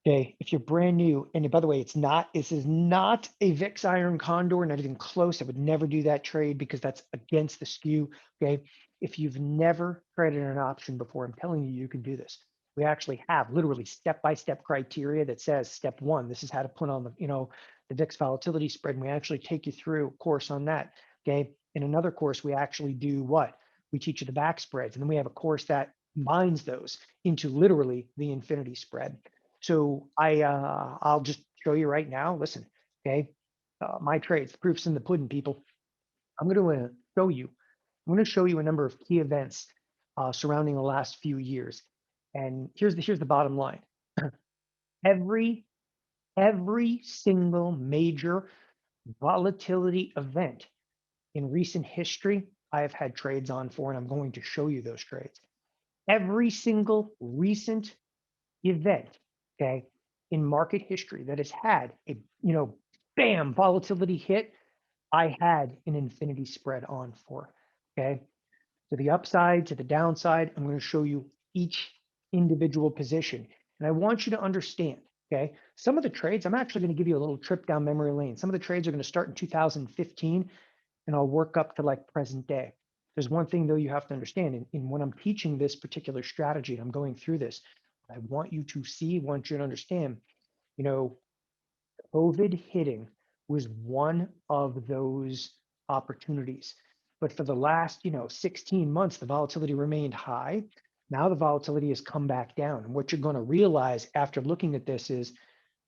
okay, if you're brand new, and by the way, this is not a VIX iron condor, not even close. I would never do that trade because that's against the skew. Okay. If you've never traded an option before, I'm telling you, you can do this. We actually have literally step-by-step criteria that says step 1, this is how to put on the VIX volatility spread. And we actually take you through a course on that. Okay. In another course, we actually do what? We teach you the back spreads. And then we have a course that combines those into literally the infinity spread. So I'll just show you right now. Listen, okay, my trades, the proof's in the pudding, people. I'm going to show you. I'm going to show you a number of key events surrounding the last few years. And here's the bottom line. Every single major volatility event in recent history, I have had trades on for, and I'm going to show you those trades. Every single recent event, okay, in market history that has had a, bam, volatility hit, I had an infinity spread on for, okay? To the upside, to the downside, I'm going to show you each individual position. And I want you to understand, okay, some of the trades, I'm actually going to give you a little trip down memory lane. Some of the trades are going to start in 2015 and I'll work up to like present day. There's one thing though you have to understand, in when I'm teaching this particular strategy, I'm going through this, I want you to see, want you to understand, You know, COVID hitting was one of those opportunities. But for the last, 16 months, the volatility remained high. Now the volatility has come back down. And what you're going to realize after looking at this is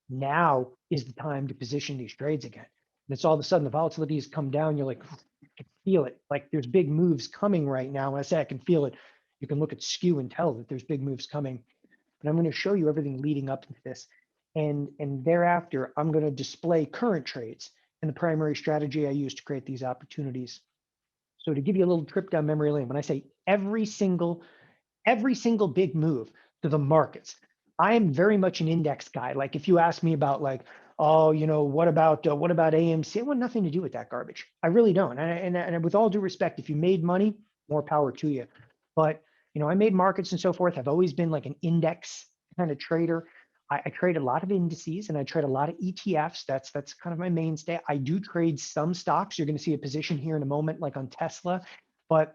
now is the time to position these trades again. And it's all of a sudden the volatility has come down. You're like, I can feel it. Like there's big moves coming right now. When I say I can feel it, you can look at skew and tell that there's big moves coming. But I'm going to show you everything leading up to this. And thereafter, I'm going to display current trades and the primary strategy I use to create these opportunities. So to give you a little trip down memory lane, when I say every single big move to the markets, I am very much an index guy. Like if you ask me about like, oh, what about AMC? I want nothing to do with that garbage. I really don't. And with all due respect, if you made money, more power to you. But I made markets and so forth. I've always been like an index kind of trader. I trade a lot of indices and I trade a lot of ETFs. That's kind of my mainstay. I do trade some stocks. You're going to see a position here in a moment, like on Tesla, but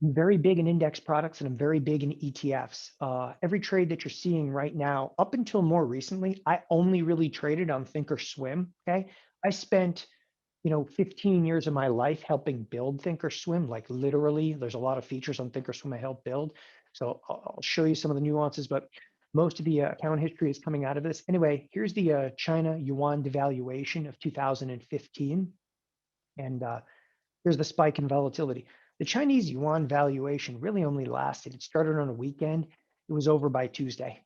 I'm very big in index products and I'm very big in ETFs. Every trade that you're seeing right now, up until more recently, I only really traded on Thinkorswim. Okay, I spent 15 years of my life helping build Thinkorswim. Like literally, there's a lot of features on Thinkorswim I helped build. So I'll show you some of the nuances, but most of the account history is coming out of this. Anyway, here's the China yuan devaluation of 2015, and here's the spike in volatility. The Chinese yuan valuation really only lasted. It started on a weekend. It was over by Tuesday.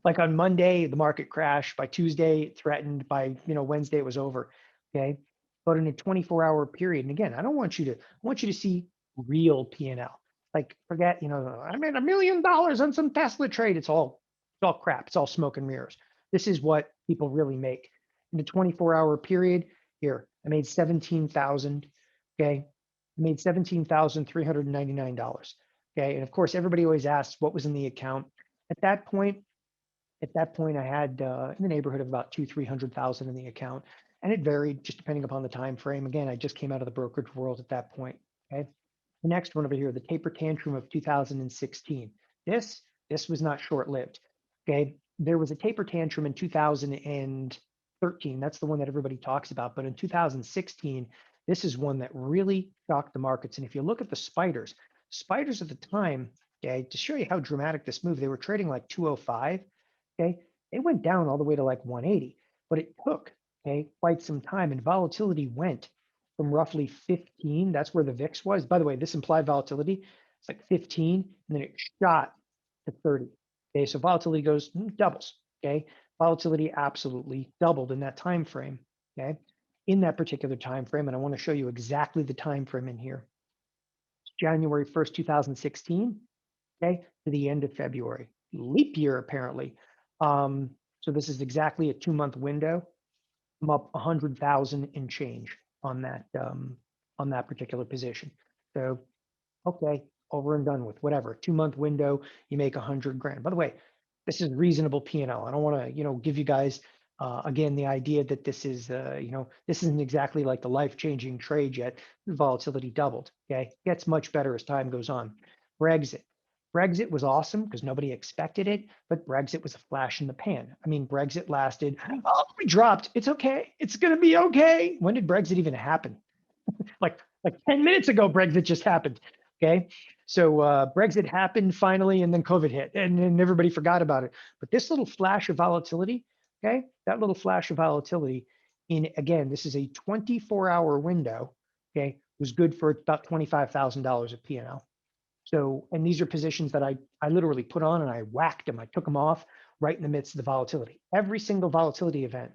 Like on Monday, the market crashed. By Tuesday, it threatened. By Wednesday, it was over. Okay, but in a 24-hour period, and again, I want you to see real P&L. Like forget, I made $1 million on some Tesla trade. It's all crap. It's all smoke and mirrors. This is what people really make in a 24-hour period. Here, I made 17,000. Okay, I made $17,399. Okay, and of course, everybody always asks what was in the account. At that point, I had in the neighborhood of about 300,000 in the account, and it varied just depending upon the time frame. Again, I just came out of the brokerage world at that point. Okay, the next one over here, the Taper Tantrum of 2016. This was not short-lived. Okay, there was a Taper Tantrum in 2013. That's the one that everybody talks about. But in 2016, this is one that really shocked the markets. And if you look at the spiders at the time, okay, to show you how dramatic this move, they were trading like 205. Okay, it went down all the way to like 180, but it took quite some time, and volatility went from roughly 15. That's where the VIX was. By the way, this implied volatility, it's like 15, and then it shot to 30. Okay, so volatility goes doubles. Okay, volatility absolutely doubled in that time frame. Okay, in that particular time frame, and I want to show you exactly the time frame in here. It's January 1st, 2016. Okay, to the end of February. Leap year, apparently. So this is exactly a 2-month window. I'm up 100,000 and change on that particular position. So, okay, over and done with. Whatever, 2-month window, you make 100 grand. By the way, this is reasonable P&L. I don't want to, give you guys again the idea that this is, this isn't exactly like the life-changing trade yet. Volatility doubled. Okay, gets much better as time goes on. Brexit was awesome because nobody expected it, but Brexit was a flash in the pan. I mean, Brexit lasted, oh, we dropped. It's okay. It's going to be okay. When did Brexit even happen? like 10 minutes ago, Brexit just happened. Okay. So Brexit happened finally, and then COVID hit, and then everybody forgot about it. But this little flash of volatility, okay, that little flash of volatility again, this is a 24-hour window, okay, was good for about $25,000 of P&L. So, and these are positions that I literally put on and I whacked them. I took them off right in the midst of the volatility. Every single volatility event.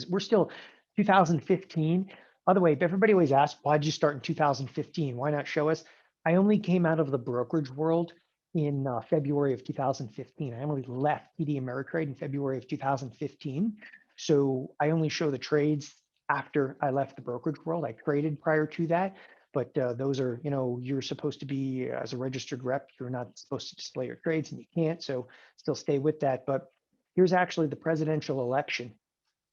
We're still 2015. By the way, everybody always asks, why did you start in 2015? Why not show us? I only came out of the brokerage world in February of 2015. I only left TD Ameritrade in February of 2015. So I only show the trades after I left the brokerage world. I traded prior to that. But those are, you're supposed to be as a registered rep, you're not supposed to display your trades and you can't. So still stay with that. But here's actually the presidential election,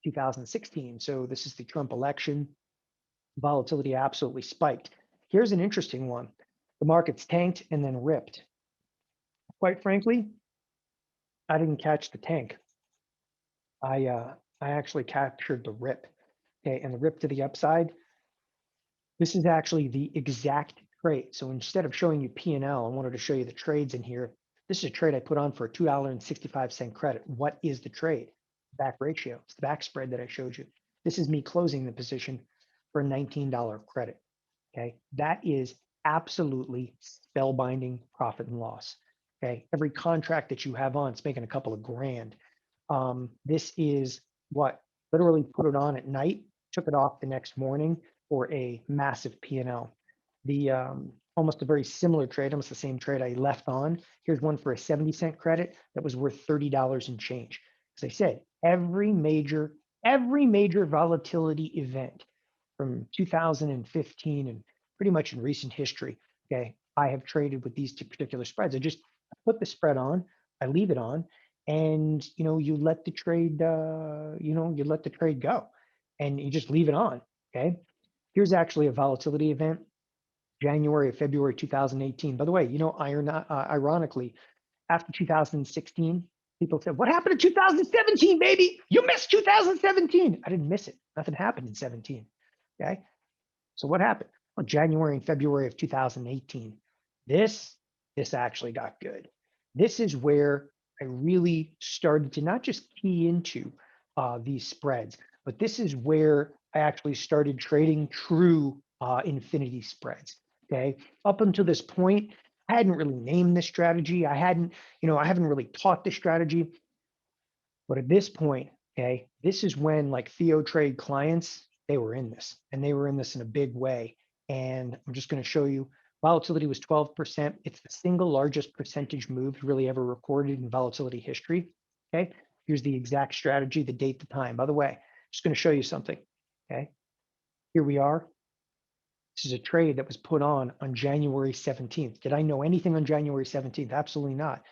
2016. So this is the Trump election. Volatility absolutely spiked. Here's an interesting one. The markets tanked and then ripped. Quite frankly, I didn't catch the tank. I actually captured the rip, okay, and the rip to the upside. This is actually the exact trade. So instead of showing you P&L, I wanted to show you the trades in here. This is a trade I put on for a $2.65 credit. What is the trade? Back ratio. It's the back spread that I showed you. This is me closing the position for a $19 credit. Okay, that is absolutely spellbinding profit and loss. Okay, every contract that you have on, it's making a couple of grand. This is what literally put it on at night, took it off the next morning for a massive P&L. The almost a very similar trade, almost the same trade I left on. Here's one for a 70-cent credit that was worth $30 and change. As I said, every major volatility event from 2015 and pretty much in recent history, okay, I have traded with these two particular spreads. I just put the spread on, I leave it on, and you let the trade you let the trade go, and you just leave it on. Okay, here's actually a volatility event, January or February 2018. By the way, ironically, after 2016, people said, what happened to 2017, baby? You missed 2017. I didn't miss it. Nothing happened in 17. Okay, so what happened? Well, January and February of 2018, this actually got good. This is where I really started to not just key into these spreads, but this is where I actually started trading true infinity spreads. Okay, up until this point, I hadn't really named this strategy. I haven't really taught this strategy. But at this point, okay, this is when like TheoTrade clients, they were in this, and they were in this in a big way. And I'm just going to show you volatility was 12%. It's the single largest percentage move really ever recorded in volatility history. Okay, here's the exact strategy, the date, the time. By the way, just going to show you something. Okay, here we are. This is a trade that was put on January 17th. Did I know anything on January 17th? Absolutely not.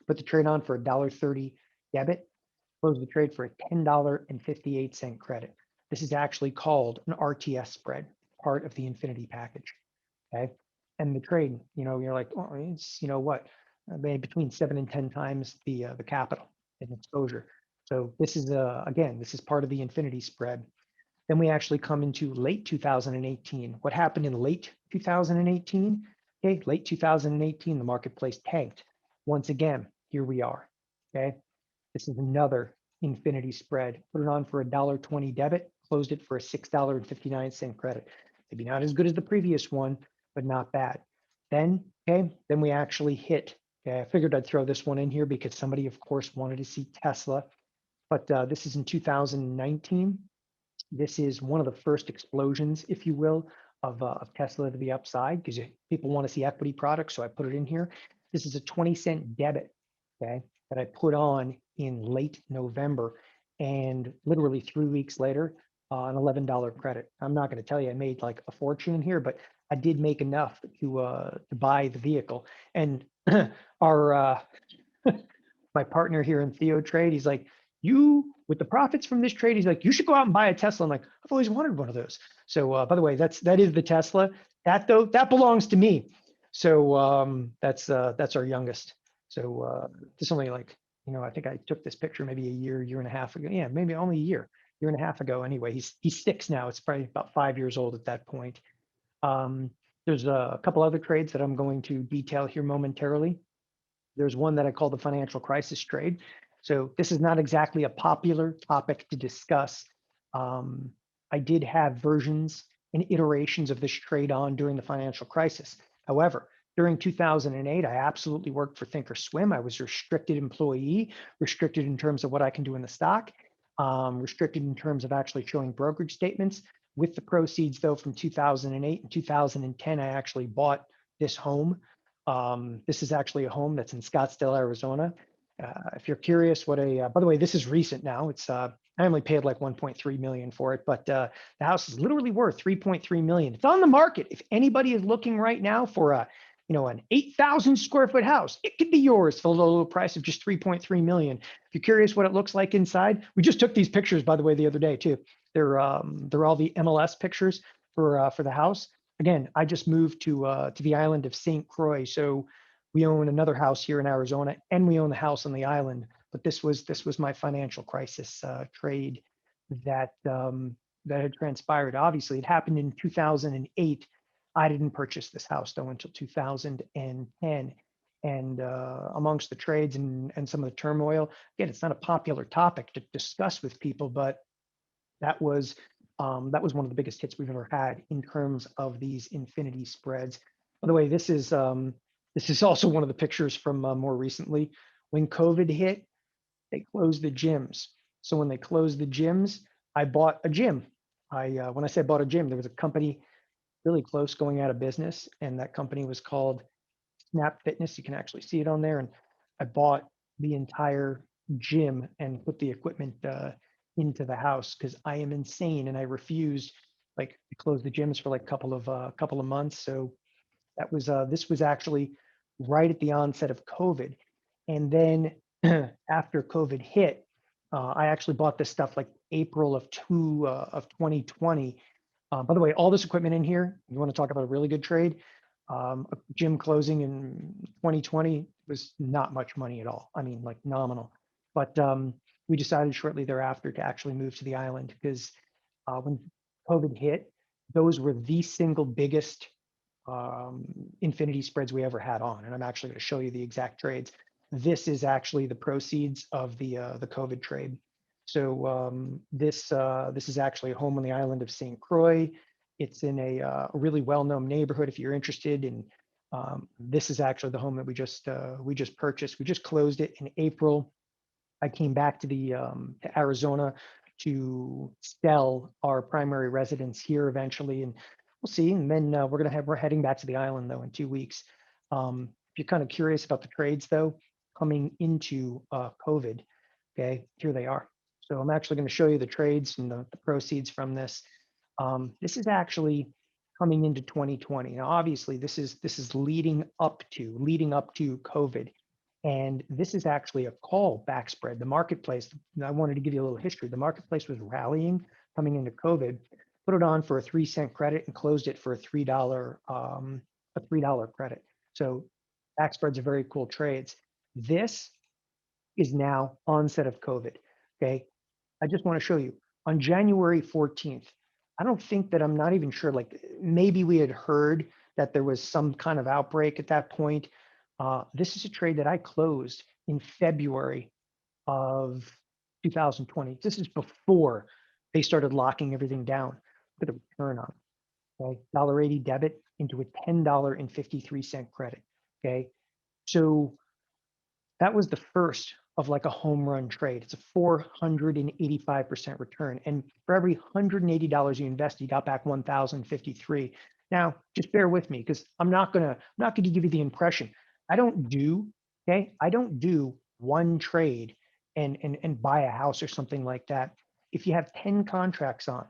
Put the trade on for $1.30 debit. Close the trade for a $10.58 credit. This is actually called an RTS spread, part of the infinity package. Okay. And the trade, you're like, oh, it's, what, maybe between 7 and 10 times the capital and exposure. So this is, again, this is part of the infinity spread. Then we actually come into late 2018. What happened in late 2018? Okay, late 2018, the marketplace tanked. Once again, here we are. Okay, this is another infinity spread. Put it on for $1.20 debit, closed it for a $6.59 credit. Maybe not as good as the previous one, but not bad. Then we actually hit. Okay, I figured I'd throw this one in here because somebody, of course, wanted to see Tesla. But this is in 2019. This is one of the first explosions, if you will, of Tesla to the upside, because people want to see equity products, so I put it in here. This is a 20-cent debit, okay, that I put on in late November, and literally 3 weeks later, an $11 credit. I'm not going to tell you I made like a fortune in here, but I did make enough to buy the vehicle. And our my partner here in TheoTrade, he's like, with the profits from this trade, he's like, you should go out and buy a Tesla. I'm like, I've always wanted one of those. So by the way, that is the Tesla. That belongs to me. So that's our youngest. So this only like, I think I took this picture maybe a year and a half ago. Yeah, maybe only a year and a half ago. Anyway, he's 6 now. It's probably about 5 years old at that point. There's a couple other trades that I'm going to detail here momentarily. There's one that I call the financial crisis trade. So this is not exactly a popular topic to discuss. I did have versions and iterations of this trade on during the financial crisis. However, during 2008, I absolutely worked for Thinkorswim. I was restricted employee, restricted in terms of what I can do in the stock, restricted in terms of actually showing brokerage statements. With the proceeds, though, from 2008 and 2010, I actually bought this home. This is actually a home that's in Scottsdale, Arizona. If you're curious what by the way, this is recent now. It's I only paid like 1.3 million for it, but the house is literally worth 3.3 million. It's on the market. If anybody is looking right now for an 8,000 square foot house, it could be yours for the low price of just 3.3 million. If you're curious what it looks like inside, we just took these pictures, by the way, the other day too. They're all the MLS pictures for the house. Again, I just moved to the island of St. Croix, so we own another house here in Arizona, and we own the house on the island. but this was my financial crisis trade that that had transpired. Obviously, it happened in 2008. I didn't purchase this house though until 2010. And amongst the trades and some of the turmoil, again, it's not a popular topic to discuss with people, but that was one of the biggest hits we've ever had in terms of these infinity spreads. By the way, this is also one of the pictures from more recently. When COVID hit, they closed the gyms. So when they closed the gyms, I bought a gym. When I say bought a gym, there was a company really close going out of business, and that company was called Snap Fitness. You can actually see it on there. And I bought the entire gym and put the equipment into the house because I am insane and I refused. Like, to close the gyms for like a couple of months. So that was this was actually right at the onset of COVID, and then after COVID hit, I actually bought this stuff like April of 2020. By the way, all this equipment in here, you want to talk about a really good trade? A gym closing in 2020 was not much money at all. I mean, like nominal. But we decided shortly thereafter to actually move to the island because when COVID hit, those were the single biggest infinity spreads we ever had on. And I'm actually going to show you the exact trades. This is actually the proceeds of the COVID trade. So this is actually a home on the island of St. Croix. It's in a really well-known neighborhood. If you're interested in, this is actually the home that we just purchased. We just closed it in April. I came back to to Arizona to sell our primary residence here eventually, and we'll see. And then we're heading back to the island though in 2 weeks. If you're kind of curious about the trades though, coming into COVID, okay, here they are. So I'm actually going to show you the trades and the proceeds from this. This is actually coming into 2020. Now, obviously, this is leading up to COVID, and this is actually a call back spread. The marketplace. I wanted to give you a little history. The marketplace was rallying coming into COVID. Put it on for a 3-cent credit and closed it for a $3 credit. So back spreads are very cool trades. This is now onset of COVID. Okay, I just want to show you on January 14th. I don't think that I'm not even sure, like maybe we had heard that there was some kind of outbreak at that point. This is a trade that I closed in February of 2020. This is before they started locking everything down. Look at the return on it. Okay, $1.80 debit into a $10.53 credit. Okay, so that was the first of like a home run trade. It's a 485% return. And for every $180 you invest, you got back 1,053. Now, just bear with me because I'm not gonna give you the impression. I don't do one trade and buy a house or something like that. If you have 10 contracts on,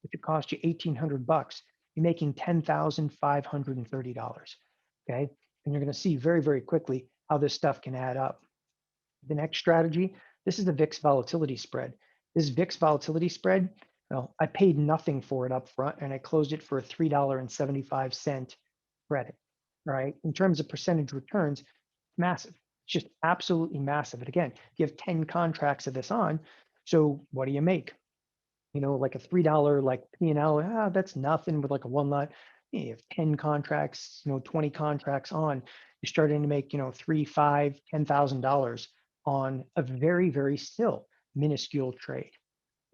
if it cost you $1,800, you're making $10,530. Okay. And you're going to see very, very quickly how this stuff can add up. The next strategy, this is the Vix Volatility Spread. This Vix Volatility Spread, well, I paid nothing for it up front and I closed it for a $3.75 credit, right? In terms of percentage returns, massive. It's just absolutely massive. And again, you have 10 contracts of this on, so what do you make? You know, like a $3 like P&L, that's nothing with like a one lot. You have 10 contracts, 20 contracts on, you're starting to make, $3, $5, $10,000 on a very, very still minuscule trade.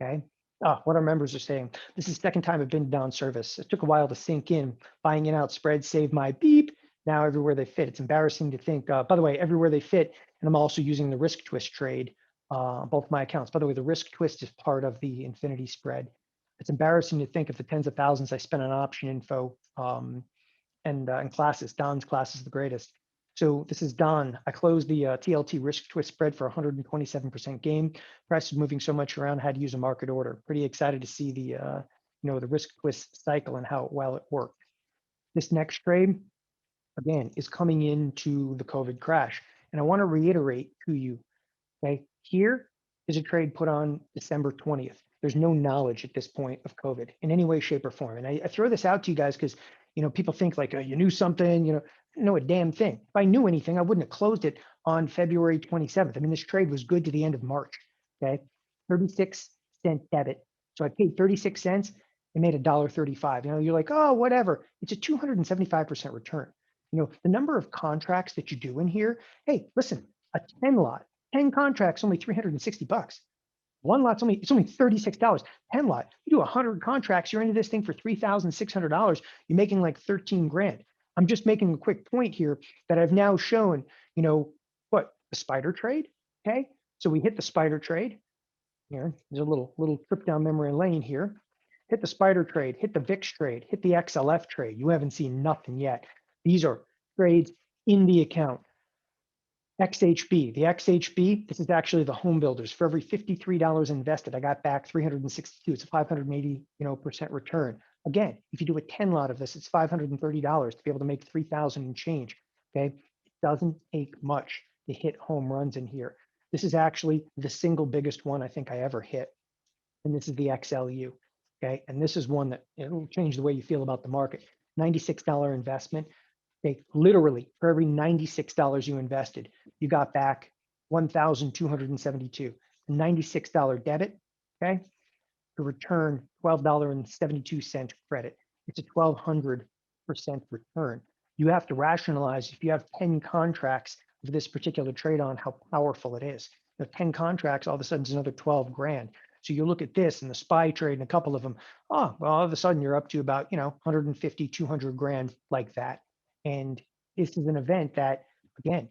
Okay. What our members are saying. This is the second time I've been down service. It took a while to sink in. Buying in out spreads saved my beep. Now everywhere they fit. It's embarrassing to think, by the way, everywhere they fit. And I'm also using the risk twist trade, both my accounts. By the way, the risk twist is part of the infinity spread. It's embarrassing to think of the tens of thousands I spent on option info and classes. Don's class is the greatest. So this is Don. I closed the TLT risk twist spread for 127% gain. Price is moving so much around, I had to use a market order. Pretty excited to see the the risk twist cycle and how well it worked. This next trade, again, is coming into the COVID crash. And I want to reiterate to you, okay, here is a trade put on December 20th. There's no knowledge at this point of COVID in any way, shape, or form. And I throw this out to you guys because, people think like you knew something, didn't know a damn thing. If I knew anything, I wouldn't have closed it on February 27th. I mean, this trade was good to the end of March. Okay, 36-cent debit. So I paid 36 cents and made $1.35. You know, you're like, oh, whatever. It's a 275% return. You know, the number of contracts that you do in here. Hey, listen, a 10 lot, 10 contracts, only $360. One lot's only $36. 10 lot, you do 100 contracts, you're into this thing for $3,600. You're making like 13 grand. I'm just making a quick point here that I've now shown, you know, what, the spider trade. Okay, so we hit the spider trade. Here, there's a little trip down memory lane here. Hit the spider trade, hit the VIX trade, hit the XLF trade. You haven't seen nothing yet. These are trades in the account. XHB, the XHB, this is actually the home builders. For every $53 invested, I got back 362. It's a 580% return. Again, if you do a 10 lot of this, it's $530 to be able to make 3,000 and change. Okay, it doesn't take much to hit home runs in here. This is actually the single biggest one I think I ever hit, and this is the XLU. Okay, and this is one that it'll change the way you feel about the market. $96 investment. Okay, literally for every $96 you invested, you got back 1,272. $96 debit, okay, to return $12.72 credit. It's a 1,200% return. You have to rationalize if you have 10 contracts of this particular trade on how powerful it is. You know, 10 contracts, all of a sudden it's another 12 grand. So you look at this and the SPY trade and a couple of them, oh, well, all of a sudden you're up to about, you know, 150, 200 grand like that. And this is an event that, again,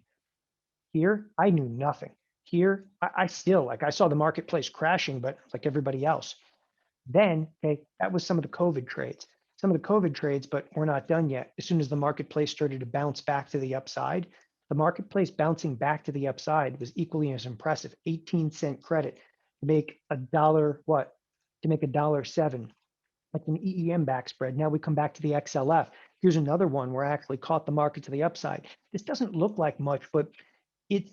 here, I knew nothing. Here, I still, like, I saw the marketplace crashing, but like everybody else. Then, okay, that was some of the COVID trades. Some of the COVID trades, but we're not done yet. As soon as the marketplace started to bounce back to the upside, the marketplace bouncing back to the upside was equally as impressive. 18-cent credit to make $1, to make $1.07. Like an EEM back spread. Now we come back to the XLF. Here's another one where I actually caught the market to the upside. This doesn't look like much, but the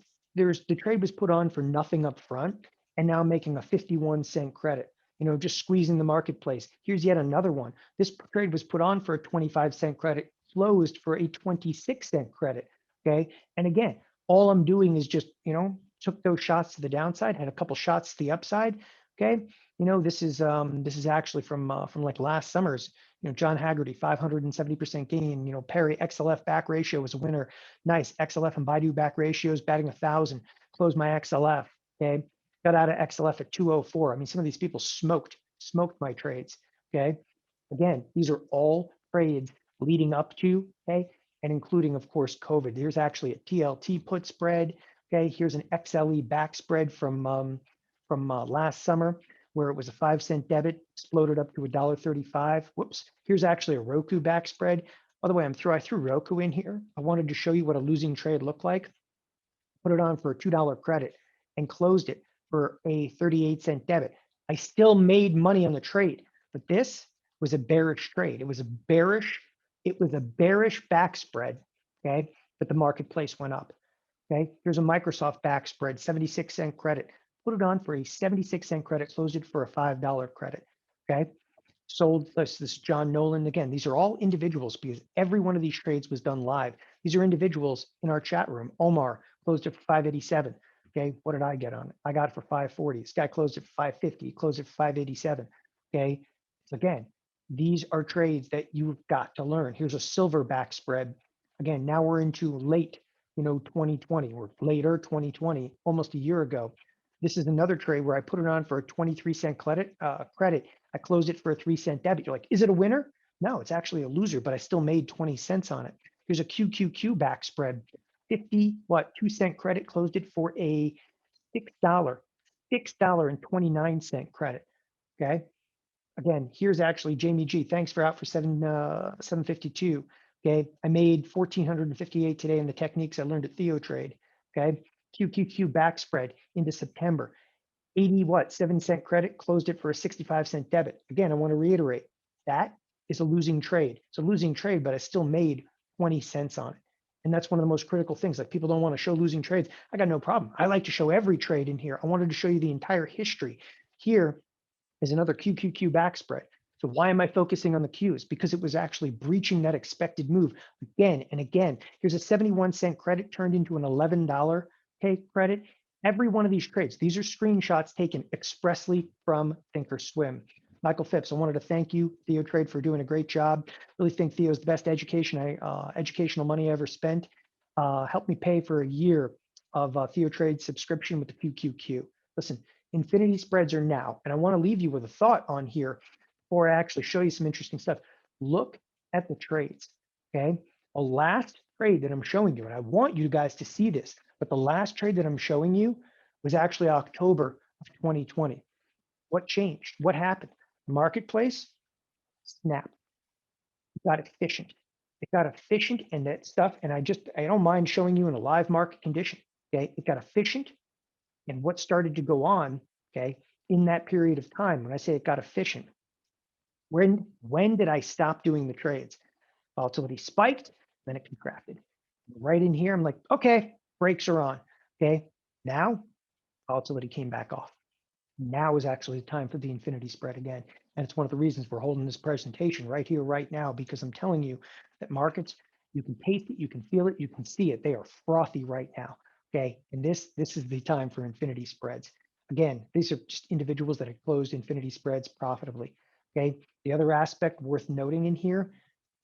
trade was put on for nothing up front, and now I'm making a 51-cent credit. You know, just squeezing the marketplace. Here's yet another one. This trade was put on for a 25-cent credit, closed for a 26-cent credit. Okay, and again, all I'm doing is just, you know, took those shots to the downside, had a couple shots to the upside. Okay, you know, this is actually from like last summer's, you know, John Haggerty, 570% gain. You know, Perry XLF back ratio was a winner. Nice. XLF and Baidu back ratios batting 1,000. Closed my XLF. Okay, got out of XLF at 204. I mean, some of these people smoked my trades. Okay, again, these are all trades leading up to, okay, and including, of course, COVID. Here's actually a TLT put spread. Okay, here's an XLE back spread from last summer, where it was a 5-cent debit, exploded up to $1.35. Whoops. Here's actually a Roku back spread. By the way, I threw Roku in here. I wanted to show you what a losing trade looked like. Put it on for a $2 credit and closed it for a 38-cent debit. I still made money on the trade, but this was a bearish trade. It was a bearish back spread, okay? But the marketplace went up. Okay, here's a Microsoft back spread, 76-cent credit. Put it on for a 76-cent credit, closed it for a $5 credit. Okay, sold this John Nolan. Again, these are all individuals because every one of these trades was done live. These are individuals in our chat room. Omar closed it for 587. Okay, what did I get on it? I got it for 540. This guy closed it for 550, closed it for 587. Okay, so again, these are trades that you've got to learn. Here's a silver back spread. Again, now we're into late, you know, 2020 or later 2020, almost a year ago. This is another trade where I put it on for a 23-cent credit. I closed it for a 3-cent debit. You're like, is it a winner? No, it's actually a loser, but I still made 20 cents on it. Here's a QQQ back spread, 2-cent credit, closed it for a $6.29 credit. Okay. Again, here's actually Jamie G. Thanks for out for 752. Okay, I made 1,458 today in the techniques I learned at TheoTrade. Okay, QQQ back spread into September. 7-cent credit, closed it for a 65-cent debit. Again, I want to reiterate, that is a losing trade. It's a losing trade, but I still made 20 cents on it. And that's one of the most critical things. Like, people don't want to show losing trades. I got no problem. I like to show every trade in here. I wanted to show you the entire history. Here is another QQQ back spread. So why am I focusing on the Qs? Because it was actually breaching that expected move again and again. Here's a 71-cent credit turned into an $11 credit. Every one of these trades, these are screenshots taken expressly from Thinkorswim. Michael Phipps, I wanted to thank you, TheoTrade, for doing a great job. Really think Theo's the best educational money I ever spent. Helped me pay for a year of TheoTrade subscription with the QQQ. Listen, infinity spreads are now, and I want to leave you with a thought on here before I actually show you some interesting stuff. Look at the trades, okay? The last trade that I'm showing you, and I want you guys to see this, but the last trade that I'm showing you was actually October of 2020. What changed? What happened? The marketplace snapped. It got efficient. It got efficient and that stuff, and I don't mind showing you in a live market condition, okay? It got efficient, and what started to go on, okay, in that period of time, when I say it got efficient, when did I stop doing the trades? Volatility spiked, then it contracted. Right in here, I'm like, okay, brakes are on. Okay, now volatility came back off. Now is actually the time for the infinity spread again. And it's one of the reasons we're holding this presentation right here, right now, because I'm telling you that markets, you can taste it, you can feel it, you can see it. They are frothy right now. Okay, and this is the time for infinity spreads. Again, these are just individuals that have closed infinity spreads profitably. Okay, the other aspect worth noting in here,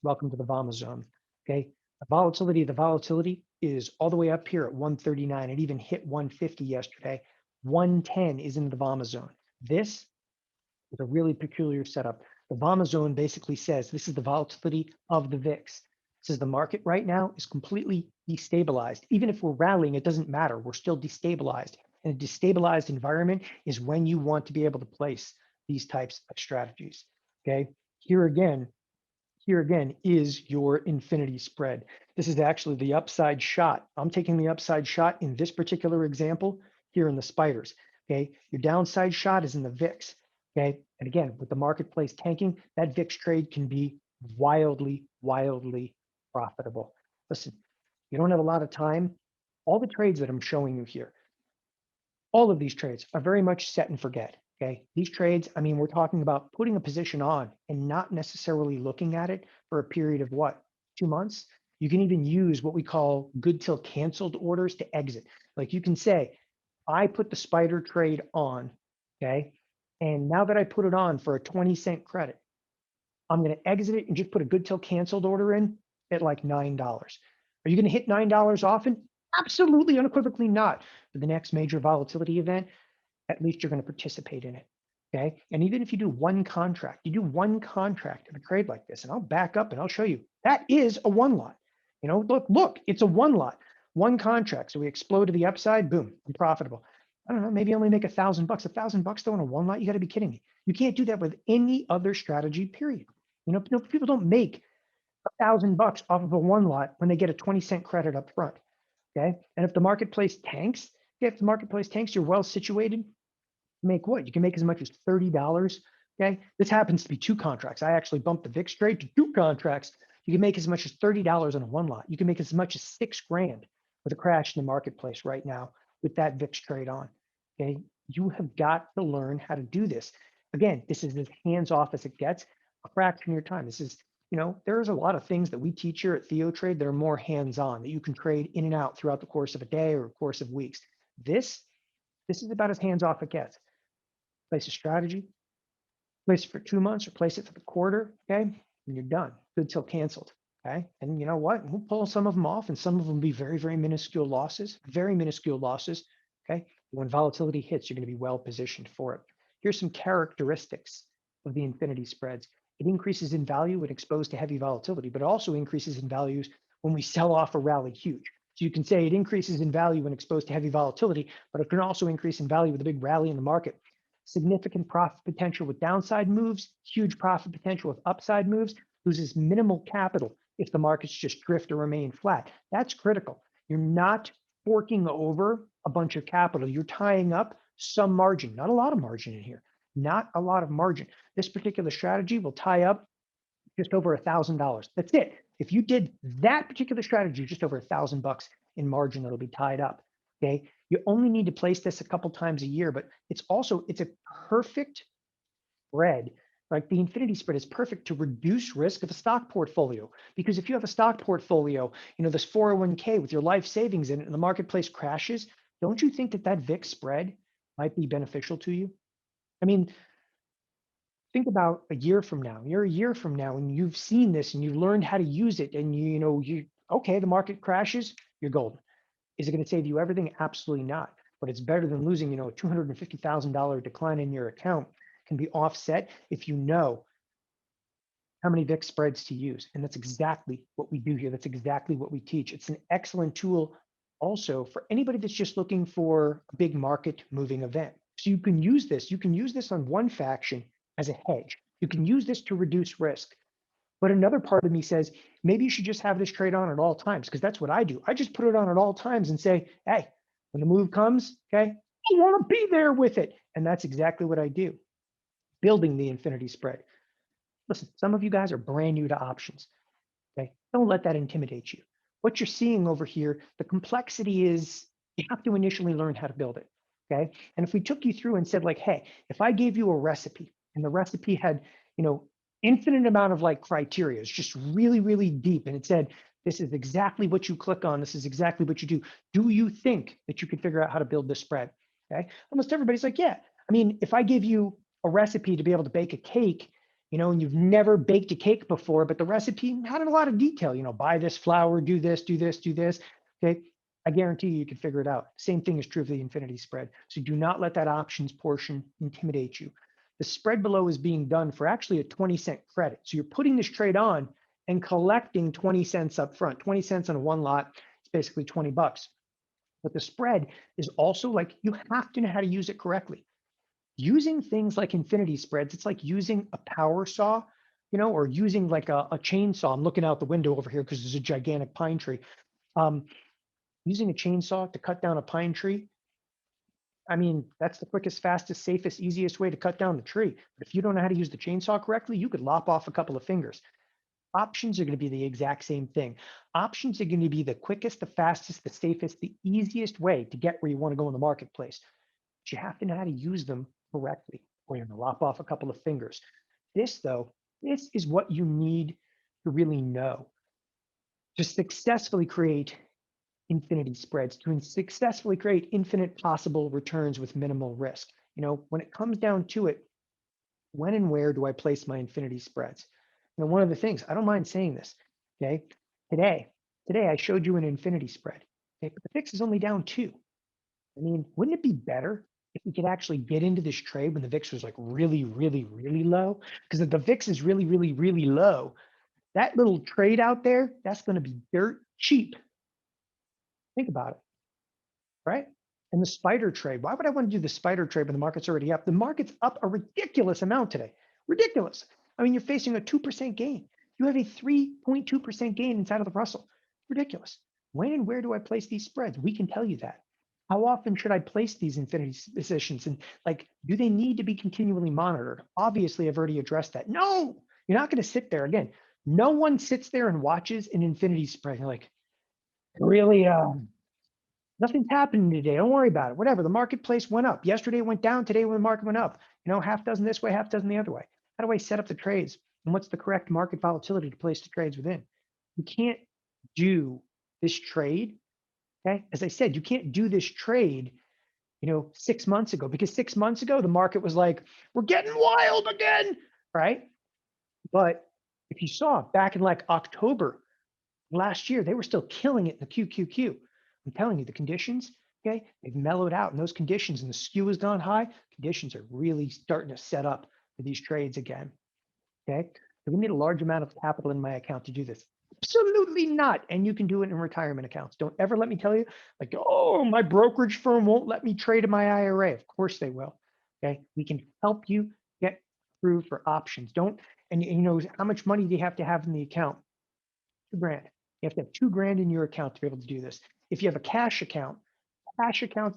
welcome to the VAMA zone. Okay, the volatility is all the way up here at 139. It even hit 150 yesterday. 110 is in the VAMA zone. This is a really peculiar setup. The VAMA zone basically says this is the volatility of the VIX. It says the market right now is completely destabilized. Even if we're rallying, it doesn't matter. We're still destabilized. And a destabilized environment is when you want to be able to place these types of strategies. Okay, here again is your infinity spread. This is actually the upside shot. I'm taking the upside shot in this particular example here in the spiders. Okay, your downside shot is in the VIX. Okay, and again, with the marketplace tanking, that VIX trade can be wildly profitable. Listen, you don't have a lot of time. All the trades that I'm showing you here, all of these trades are very much set and forget. Okay, these trades, I mean, we're talking about putting a position on and not necessarily looking at it for a period of what, 2 months? You can even use what we call good till canceled orders to exit. Like you can say, I put the spider trade on, okay? And now that I put it on for a 20-cent credit, I'm going to exit it and just put a good till canceled order in at like $9. Are you going to hit $9 often? Absolutely, unequivocally not. For the next major volatility event, at least you're going to participate in it. Okay. And even if you do one contract, you do one contract of a trade like this, and I'll back up and I'll show you that is a one lot. You know, look, it's a one lot, one contract. So we explode to the upside, boom, I'm profitable. I don't know, maybe only make $1,000. $1,000 though in a one lot, you got to be kidding me. You can't do that with any other strategy, period. You know, people don't make $1,000 off of a one lot when they get a 20-cent credit up front. Okay. And if the marketplace tanks, you're well situated. Make what? You can make as much as $30. Okay. This happens to be 2 contracts. I actually bumped the VIX trade to 2 contracts. You can make as much as $30 on a one lot. You can make as much as $6 grand with a crash in the marketplace right now with that VIX trade on. Okay. You have got to learn how to do this. Again, this is as hands off as it gets, a fraction of your time. This is, you know, there's a lot of things that we teach here at TheoTrade that are more hands-on, that you can trade in and out throughout the course of a day or a course of weeks. This is about as hands-off as it gets. Place a strategy, place it for 2 months or place it for the quarter, okay? And you're done, good till canceled, okay? And you know what? We'll pull some of them off and some of them will be very minuscule losses, okay? When volatility hits, you're gonna be well positioned for it. Here's some characteristics of the infinity spreads. It increases in value when exposed to heavy volatility, but it also increases in values when we sell off a rally huge. So you can say it increases in value when exposed to heavy volatility, but it can also increase in value with a big rally in the market. Significant profit potential with downside moves, huge profit potential with upside moves, loses minimal capital if the markets just drift or remain flat. That's critical. You're not forking over a bunch of capital. You're tying up some margin, not a lot of margin in here, not a lot of margin. This particular strategy will tie up just over $1,000. That's it. If you did that particular strategy, just over $1,000 in margin that'll be tied up. Okay. You only need to place this a couple times a year, but it's a perfect spread right? The infinity spread is perfect to reduce risk of a stock portfolio. Because if you have a stock portfolio, this 401k with your life savings in it and the marketplace crashes, don't you think that that VIX spread might be beneficial to you? I mean, think about a year from now. You're a year from now and you've seen this and you've learned how to use it and okay, the market crashes, you're golden. Is it going to save you everything? Absolutely not. But it's better than losing, a $250,000 decline in your account can be offset if you know how many VIX spreads to use. And that's exactly what we do here. That's exactly what we teach. It's an excellent tool also for anybody that's just looking for a big market moving event. So you can use this. You can use this on one faction as a hedge. You can use this to reduce risk. But another part of me says, maybe you should just have this trade on at all times, because that's what I do. I just put it on at all times and say, hey, when the move comes, okay, I want to be there with it. And that's exactly what I do, building the infinity spread. Listen, some of you guys are brand new to options, okay? Don't let that intimidate you. What you're seeing over here, the complexity is you have to initially learn how to build it, okay? And if we took you through and said like, hey, if I gave you a recipe and the recipe had, infinite amount of like criteria, it's just really, really deep. And it said, this is exactly what you click on. This is exactly what you do. Do you think that you can figure out how to build this spread? Okay. Almost everybody's like, yeah. I mean, if I give you a recipe to be able to bake a cake, and you've never baked a cake before, but the recipe had a lot of detail, buy this flour, do this, do this, do this. Okay. I guarantee you can figure it out. Same thing is true for the infinity spread. So do not let that options portion intimidate you. The spread below is being done for actually a 20-cent credit. So you're putting this trade on and collecting 20 cents up front. 20 cents on one lot, it's basically 20 bucks. But the spread is also like, you have to know how to use it correctly. Using things like infinity spreads, it's like using a power saw, or using like a chainsaw. I'm looking out the window over here because there's a gigantic pine tree. Using a chainsaw to cut down a pine tree, I mean, that's the quickest, fastest, safest, easiest way to cut down the tree. But if you don't know how to use the chainsaw correctly, you could lop off a couple of fingers. Options are going to be the exact same thing. Options are going to be the quickest, the fastest, the safest, the easiest way to get where you want to go in the marketplace. But you have to know how to use them correctly, or you're going to lop off a couple of fingers. This is what you need to really know to successfully create infinity spreads, to successfully create infinite possible returns with minimal risk. When it comes down to it, when and where do I place my infinity spreads? One of the things, I don't mind saying this, okay? Today I showed you an infinity spread, okay? But the VIX is only down 2. I mean, wouldn't it be better if we could actually get into this trade when the VIX was like really, really, really low? Because if the VIX is really, really, really low, that little trade out there, that's going to be dirt cheap. Think about it, right? And the spider trade, why would I want to do the spider trade when the market's already up? The market's up a ridiculous amount today. Ridiculous. I mean, you're facing a 2% gain. You have a 3.2% gain inside of the Russell. Ridiculous. When and where do I place these spreads? We can tell you that. How often should I place these infinity positions? And like, do they need to be continually monitored? Obviously, I've already addressed that. No, you're not going to sit there. Again, no one sits there and watches an infinity spread. You're like, really, nothing's happening today. Don't worry about it. Whatever. The marketplace went up. Yesterday it went down. Today when the market went up. Half dozen this way, half dozen the other way. How do I set up the trades? And what's the correct market volatility to place the trades within? You can't do this trade. Okay. As I said, you can't do this trade, 6 months ago, because 6 months ago, the market was like, we're getting wild again. Right. But if you saw back in like October last year, they were still killing it in the QQQ. I'm telling you, the conditions, okay, they've mellowed out in those conditions and the skew has gone high. Conditions are really starting to set up for these trades again, okay? Do we need a large amount of capital in my account to do this? Absolutely not. And you can do it in retirement accounts. Don't ever let me tell you, like, oh, my brokerage firm won't let me trade in my IRA. Of course they will, okay? We can help you get through for options. And how much money do you have to have in the account? $2,000. You have to have $2,000 in your account to be able to do this. If you have a cash accounts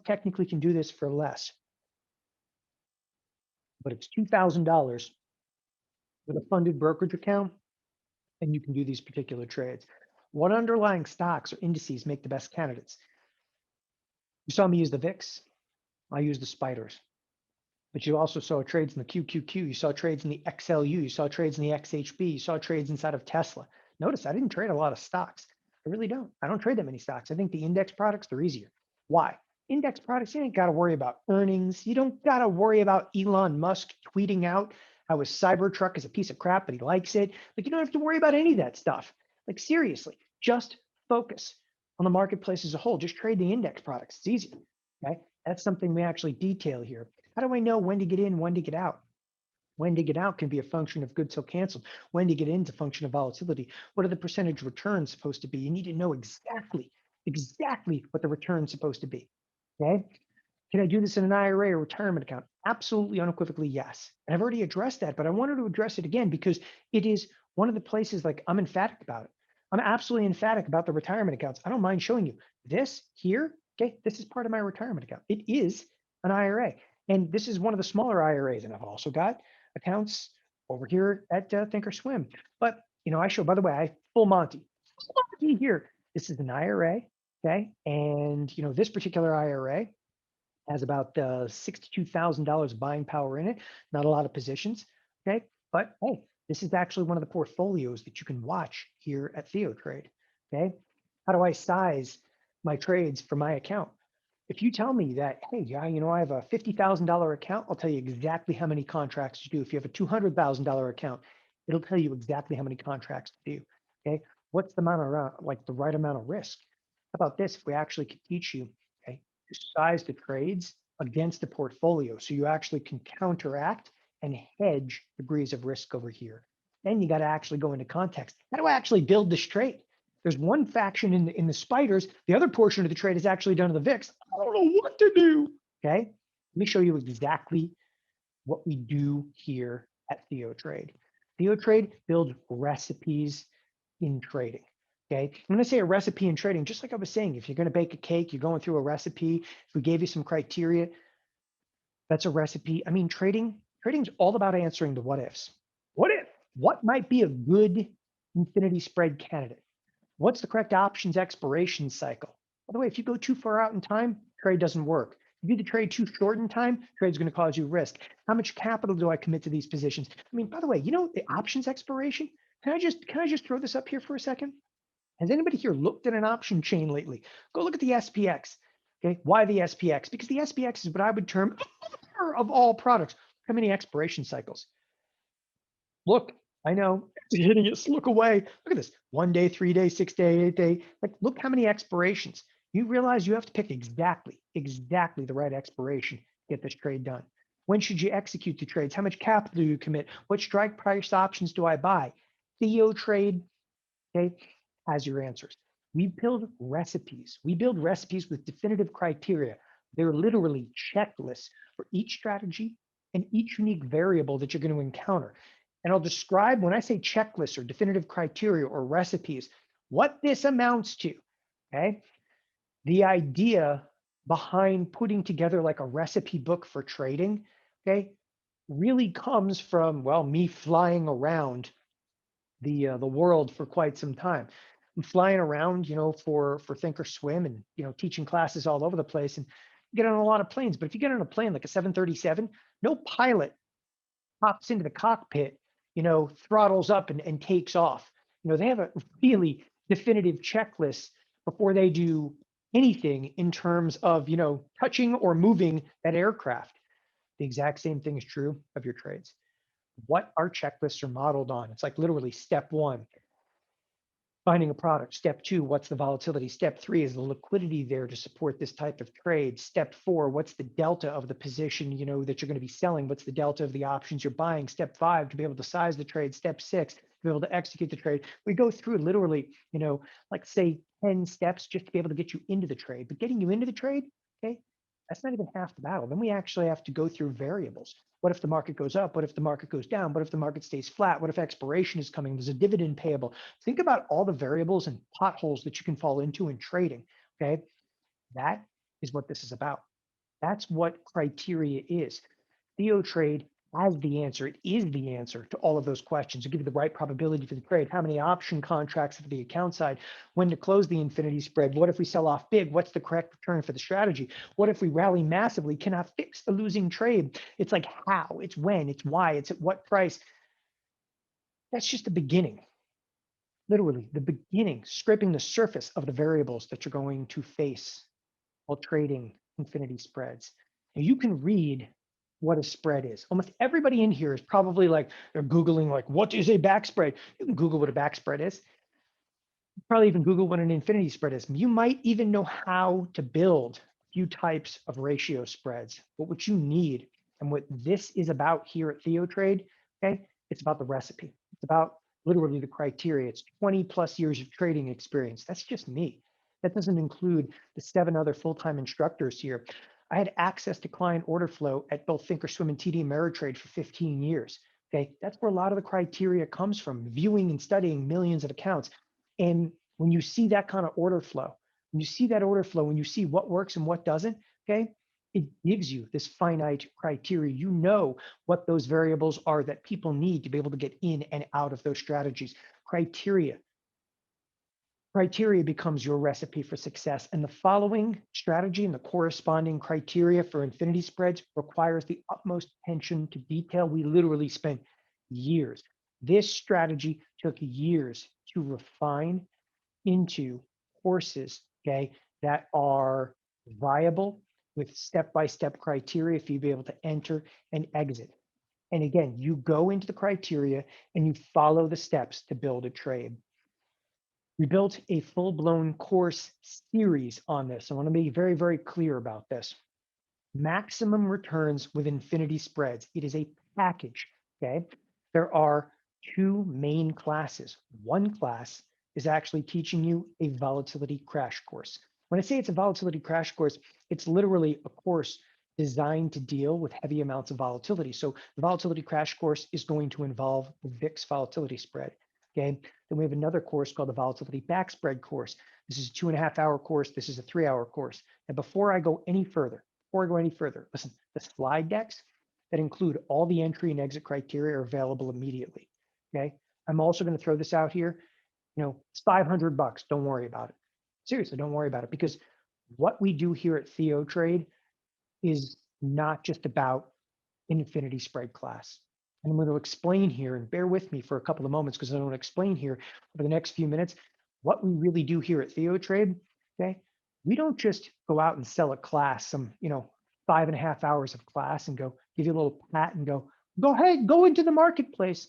technically can do this for less, but it's $2,000 with a funded brokerage account, and you can do these particular trades. What underlying stocks or indices make the best candidates? You saw me use the VIX. I use the spiders. But you also saw trades in the QQQ, you saw trades in the XLU, you saw trades in the XHB, you saw trades inside of Tesla. Notice I didn't trade a lot of stocks. I really don't. I don't trade that many stocks. I think the index products, they're easier. Why? Index products, you ain't got to worry about earnings. You don't got to worry about Elon Musk tweeting out how his Cybertruck is a piece of crap, but he likes it. Like, you don't have to worry about any of that stuff. Like, seriously, just focus on the marketplace as a whole. Just trade the index products. It's easy. Okay. That's something we actually detail here. How do I know when to get in, when to get out? When to get out can be a function of good till canceled. When to get in is a function of volatility. What are the percentage returns supposed to be? You need to know exactly what the return is supposed to be. Okay. Can I do this in an IRA or retirement account? Absolutely, unequivocally, yes. And I've already addressed that, but I wanted to address it again because it is one of the places like I'm emphatic about it. I'm absolutely emphatic about the retirement accounts. I don't mind showing you this here. Okay. This is part of my retirement account. It is an IRA. And this is one of the smaller IRAs. And I've also got accounts over here at Thinkorswim. But, I show, by the way, I full Monty. Full Monty here. This is an IRA. Okay. And, this particular IRA has about $62,000 of buying power in it. Not a lot of positions. Okay. But hey, this is actually one of the portfolios that you can watch here at TheoTrade. Okay. How do I size my trades for my account? If you tell me that, hey, yeah, I have a $50,000 account, I'll tell you exactly how many contracts to do. If you have a $200,000 account, it'll tell you exactly how many contracts to do. Okay. What's the amount of, like the right amount of risk? How about this? If we actually could teach you, okay, to size the trades against the portfolio so you actually can counteract and hedge degrees of risk over here. Then you got to actually go into context. How do I actually build this trade? There's one faction in the spiders. The other portion of the trade is actually done to the VIX. I don't know what to do. Okay. Let me show you exactly what we do here at TheoTrade. TheoTrade builds recipes in trading. Okay. I'm going to say a recipe in trading, just like I was saying, if you're going to bake a cake, you're going through a recipe. If we gave you some criteria, that's a recipe. I mean, trading's all about answering the what ifs. What if? What might be a good infinity spread candidate? What's the correct options expiration cycle? By the way, if you go too far out in time, trade doesn't work. If you do the trade too short in time, trade's going to cause you risk. How much capital do I commit to these positions? I mean, by the way, the options expiration. Can I just throw this up here for a second? Has anybody here looked at an option chain lately? Go look at the SPX. Okay, why the SPX? Because the SPX is what I would term of all products. How many expiration cycles? Look, I know it's hideous. Look away. Look at this. 1 day, 3 day, 6 day, 8 day. Like, look how many expirations. You realize you have to pick exactly the right expiration to get this trade done. When should you execute the trades? How much capital do you commit? What strike price options do I buy? TheoTrade, okay, has your answers. We build recipes. We build recipes with definitive criteria. They're literally checklists for each strategy and each unique variable that you're going to encounter. And I'll describe when I say checklists or definitive criteria or recipes, what this amounts to, okay? The idea behind putting together like a recipe book for trading, okay, really comes from, well, me flying around the world for quite some time. I'm flying around, for Thinkorswim and, teaching classes all over the place and get on a lot of planes. But if you get on a plane like a 737, no pilot pops into the cockpit, throttles up and takes off. They have a really definitive checklist before they do anything in terms of, touching or moving that aircraft. The exact same thing is true of your trades. What our checklists are modeled on. It's like literally step 1, finding a product. Step 2, what's the volatility? Step 3, is the liquidity there to support this type of trade? Step 4, what's the delta of the position, that you're going to be selling? What's the delta of the options you're buying? Step 5, to be able to size the trade. Step 6, to be able to execute the trade. We go through literally, like say 10 steps just to be able to get you into the trade. But getting you into the trade, okay, that's not even half the battle. Then we actually have to go through variables. What if the market goes up? What if the market goes down? What if the market stays flat? What if expiration is coming? There's a dividend payable. Think about all the variables and potholes that you can fall into in trading, okay? That is what this is about. That's what criteria is. TheoTrade as the answer. It is the answer to all of those questions. It'll give you the right probability for the trade. How many option contracts for the account side? When to close the infinity spread? What if we sell off big? What's the correct return for the strategy? What if we rally massively? Can I fix the losing trade? It's like how, it's when, it's why, it's at what price. That's just the beginning. Literally the beginning, scraping the surface of the variables that you're going to face while trading infinity spreads. Now you can read what a spread is. Almost everybody in here is probably like, they're Googling like, what is a back spread? You can Google what a back spread is. Probably even Google what an infinity spread is. You might even know how to build a few types of ratio spreads. But what you need, and what this is about here at TheoTrade, okay, it's about the recipe. It's about literally the criteria. It's 20 plus years of trading experience. That's just me. That doesn't include the 7 other full-time instructors here. I had access to client order flow at both Thinkorswim and TD Ameritrade for 15 years. Okay, that's where a lot of the criteria comes from, viewing and studying millions of accounts. And when you see that kind of order flow, when you see what works and what doesn't, okay, it gives you this finite criteria. You know what those variables are that people need to be able to get in and out of those strategies. Criteria becomes your recipe for success. And the following strategy and the corresponding criteria for infinity spreads requires the utmost attention to detail. We literally spent years. This strategy took years to refine into courses, okay, that are viable with step-by-step criteria for you to be able to enter and exit. And again, you go into the criteria and you follow the steps to build a trade. We built a full-blown course series on this. I want to be very, very clear about this. Maximum returns with infinity spreads. It is a package, okay? There are 2 main classes. One class is actually teaching you a volatility crash course. When I say it's a volatility crash course, it's literally a course designed to deal with heavy amounts of volatility. So the volatility crash course is going to involve the Vix Volatility Spread. Okay. Then we have another course called the Volatility Back Spread course. This is a 2.5-hour course. This is a 3-hour course. And before I go any further, listen, the slide decks that include all the entry and exit criteria are available immediately. Okay. I'm also going to throw this out here. It's $500. Don't worry about it. Seriously, don't worry about it, because what we do here at TheoTrade is not just about an infinity spread class. And I'm going to explain here, and bear with me for a couple of moments because I'm going to explain here over the next few minutes what we really do here at TheoTrade. Okay, we don't just go out and sell a class, some 5.5 hours of class, and go give you a little pat and go ahead, go into the marketplace.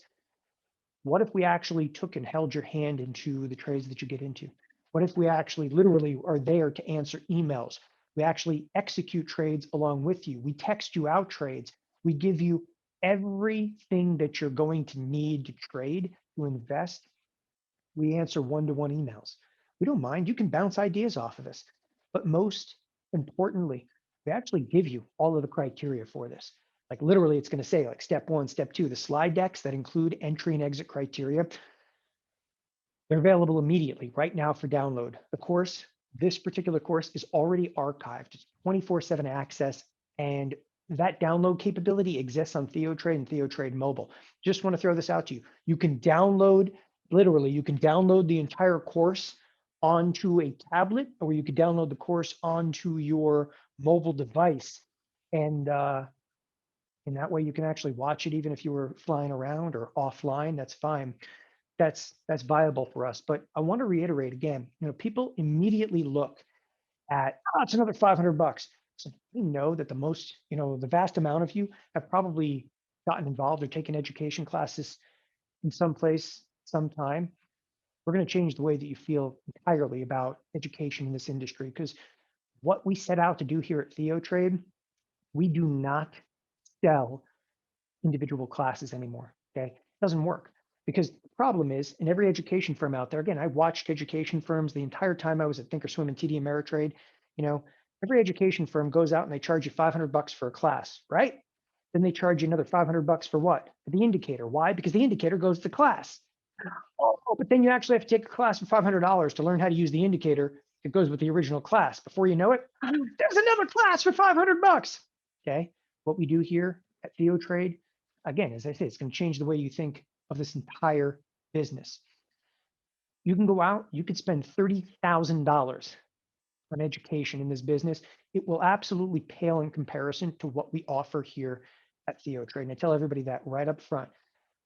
What if we actually took and held your hand into the trades that you get into? What if we actually literally are there to answer emails? We actually execute trades along with you. We text you out trades. We give you everything that you're going to need to trade, to invest. We answer one-to-one emails. We don't mind. You can bounce ideas off of us. But most importantly, we actually give you all of the criteria for this. Like literally, it's going to say like step 1, step 2, the slide decks that include entry and exit criteria. They're available immediately right now for download. The course, this particular course, is already archived. It's 24/7 access, and that download capability exists on TheoTrade and TheoTrade Mobile. Just want to throw this out to you. You can download, literally, you can download the entire course onto a tablet, or you could download the course onto your mobile device. And that way you can actually watch it even if you were flying around or offline. That's fine. That's viable for us. But I want to reiterate again, people immediately look at, it's another $500. So we know that the vast amount of you have probably gotten involved or taken education classes in some place, sometime. We're going to change the way that you feel entirely about education in this industry, because what we set out to do here at TheoTrade, we do not sell individual classes anymore. Okay, it doesn't work, because the problem is, in every education firm out there, again, I watched education firms the entire time I was at Thinkorswim and TD Ameritrade. Every education firm goes out and they charge you $500 for a class, right? Then they charge you another $500 for what? For the indicator. Why? Because the indicator goes to class. Oh, but then you actually have to take a class for $500 to learn how to use the indicator that goes with the original class. Before you know it, there's another class for $500. Okay, what we do here at TheoTrade, again, as I say, it's going to change the way you think of this entire business. You can go out, you could spend $30,000 on education in this business. It will absolutely pale in comparison to what we offer here at TheoTrade. And I tell everybody that right up front.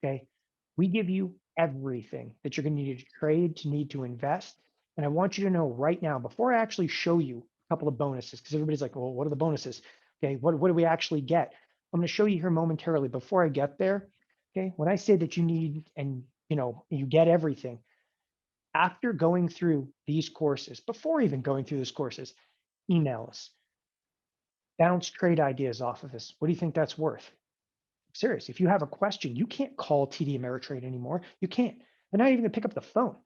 Okay. We give you everything that you're going to need to trade, to need to invest. And I want you to know right now, before I actually show you a couple of bonuses, because everybody's like, well, what are the bonuses? Okay. What do we actually get? I'm going to show you here momentarily. Before I get there, okay, when I say that you need and you get everything, after going through these courses, before even going through these courses, email us, bounce trade ideas off of us. What do you think that's worth? Serious. If you have a question, you can't call TD Ameritrade anymore. You can't. They're not even going to pick up the phone.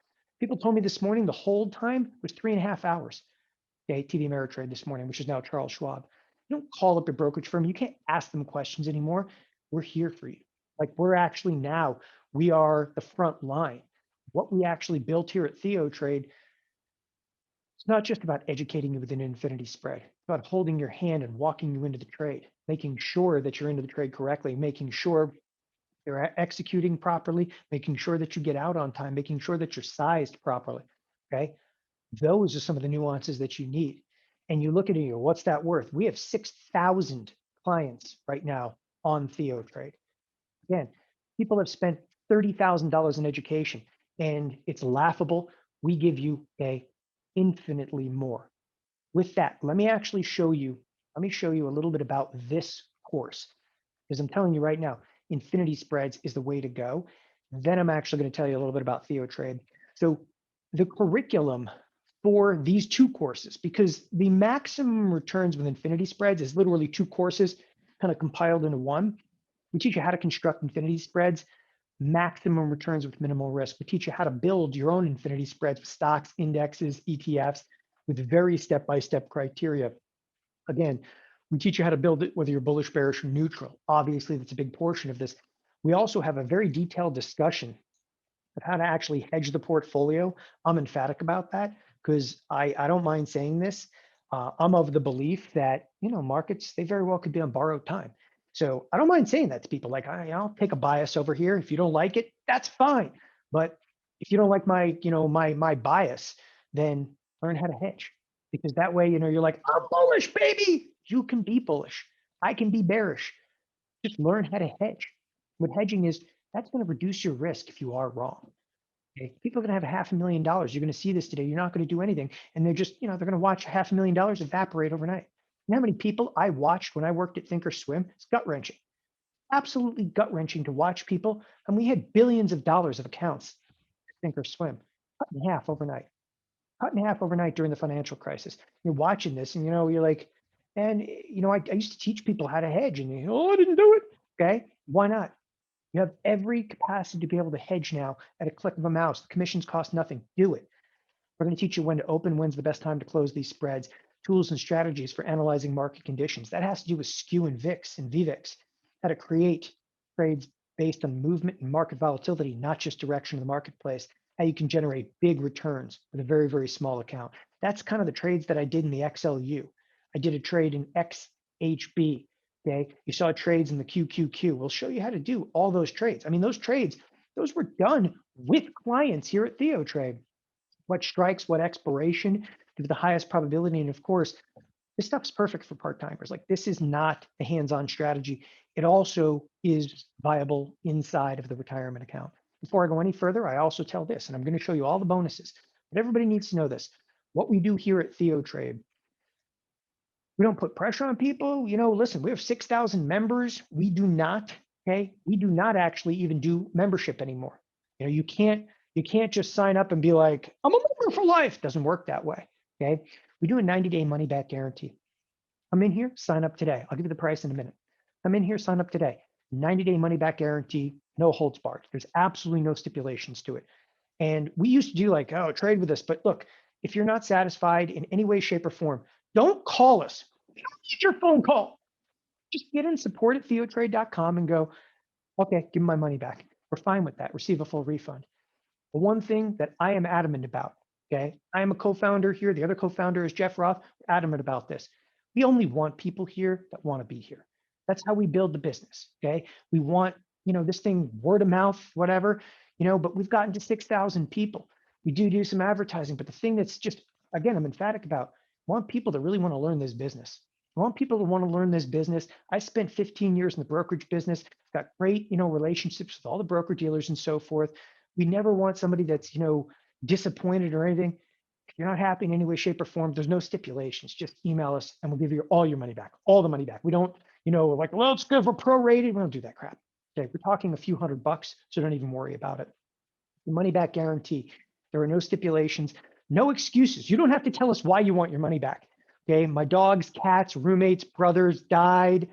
People told me this morning the hold time was 3.5 hours. Okay, TD Ameritrade this morning, which is now Charles Schwab. You don't call up your brokerage firm. You can't ask them questions anymore. We're here for you. Like we're actually now, we are the front line. What we actually built here at TheoTrade, it's not just about educating you with an infinity spread. It's about holding your hand and walking you into the trade, making sure that you're into the trade correctly, making sure you're executing properly, making sure that you get out on time, making sure that you're sized properly. Okay. Those are some of the nuances that you need. And you look at it, what's that worth? We have 6,000 clients right now on TheoTrade. Again, people have spent $30,000 in education, and it's laughable. We give you infinitely more. With that, let me actually show you. Let me show you a little bit about this course, because I'm telling you right now, infinity spreads is the way to go. Then I'm actually going to tell you a little bit about TheoTrade. So the curriculum for these two courses, because the maximum returns with infinity spreads is literally two courses kind of compiled into one. We teach you how to construct infinity spreads, maximum returns with minimal risk. We teach you how to build your own infinity spreads with stocks, indexes, ETFs, with very step-by-step criteria. Again, we teach you how to build it, whether you're bullish, bearish, or neutral. Obviously, that's a big portion of this. We also have a very detailed discussion of how to actually hedge the portfolio. I'm emphatic about that because I don't mind saying this. I'm of the belief that, markets, they very well could be on borrowed time. So I don't mind saying that to people. Like, I'll take a bias over here. If you don't like it, that's fine. But if you don't like my, my bias, then learn how to hedge. Because that way, you're like, I'm bullish, baby. You can be bullish. I can be bearish. Just learn how to hedge. What hedging is, that's going to reduce your risk if you are wrong. Okay? People are going to have $500,000. You're going to see this today. You're not going to do anything. And they're just, they're going to watch $500,000 evaporate overnight. You know how many people I watched when I worked at Thinkorswim? It's gut wrenching. Absolutely gut wrenching to watch people. And we had billions of dollars of accounts at Thinkorswim, cut in half overnight. Cut in half overnight during the financial crisis. You're watching this and, you're like, and, I used to teach people how to hedge and, I didn't do it. Okay. Why not? You have every capacity to be able to hedge now at a click of a mouse. The commissions cost nothing. Do it. We're going to teach you when to open, when's the best time to close these spreads, tools and strategies for analyzing market conditions. That has to do with skew and VIX and VVIX, how to create trades based on movement and market volatility, not just direction of the marketplace, how you can generate big returns with a very, very small account. That's kind of the trades that I did in the XLU. I did a trade in XHB. Okay, you saw trades in the QQQ. We'll show you how to do all those trades. I mean, those trades, those were done with clients here at TheoTrade. What strikes, what expiration, give the highest probability. And of course, this stuff's perfect for part-timers. Like this is not a hands-on strategy. It also is viable inside of the retirement account. Before I go any further, I also tell this, and I'm going to show you all the bonuses, but everybody needs to know this. What we do here at TheoTrade, we don't put pressure on people. Listen, we have 6,000 members. We do not, we do not actually even do membership anymore. You can't just sign up and be like, I'm a member for life. It doesn't work that way, okay? We do a 90-day money-back guarantee. Come in here, sign up today. I'll give you the price in a minute. Come in here, sign up today. 90-day money-back guarantee, no holds barred. There's absolutely no stipulations to it. And we used to do like, trade with us. But look, if you're not satisfied in any way, shape, or form, don't call us. We don't need your phone call. Just get in support at TheoTrade.com and go, okay, give me my money back. We're fine with that. Receive a full refund. The one thing that I am adamant about, okay, I am a co-founder here. The other co-founder is Jeff Roth. We're adamant about this. We only want people here that want to be here. That's how we build the business, okay? We want this thing word of mouth, whatever, but we've gotten to 6,000 people. We do some advertising, but the thing that's just, again, I'm emphatic about, I want people that really want to learn this business. I want people to want to learn this business. I spent 15 years in the brokerage business, got great, relationships with all the broker dealers and so forth. We never want somebody that's, disappointed or anything. If you're not happy in any way, shape, or form, there's no stipulations. Just email us and we'll give you all your money back, all the money back. We don't, like, well, it's good for prorated. We don't do that crap. Okay, we're talking a few $100, so don't even worry about it. The money back guarantee. There are no stipulations, no excuses. You don't have to tell us why you want your money back. Okay, my dogs, cats, roommates, brothers died.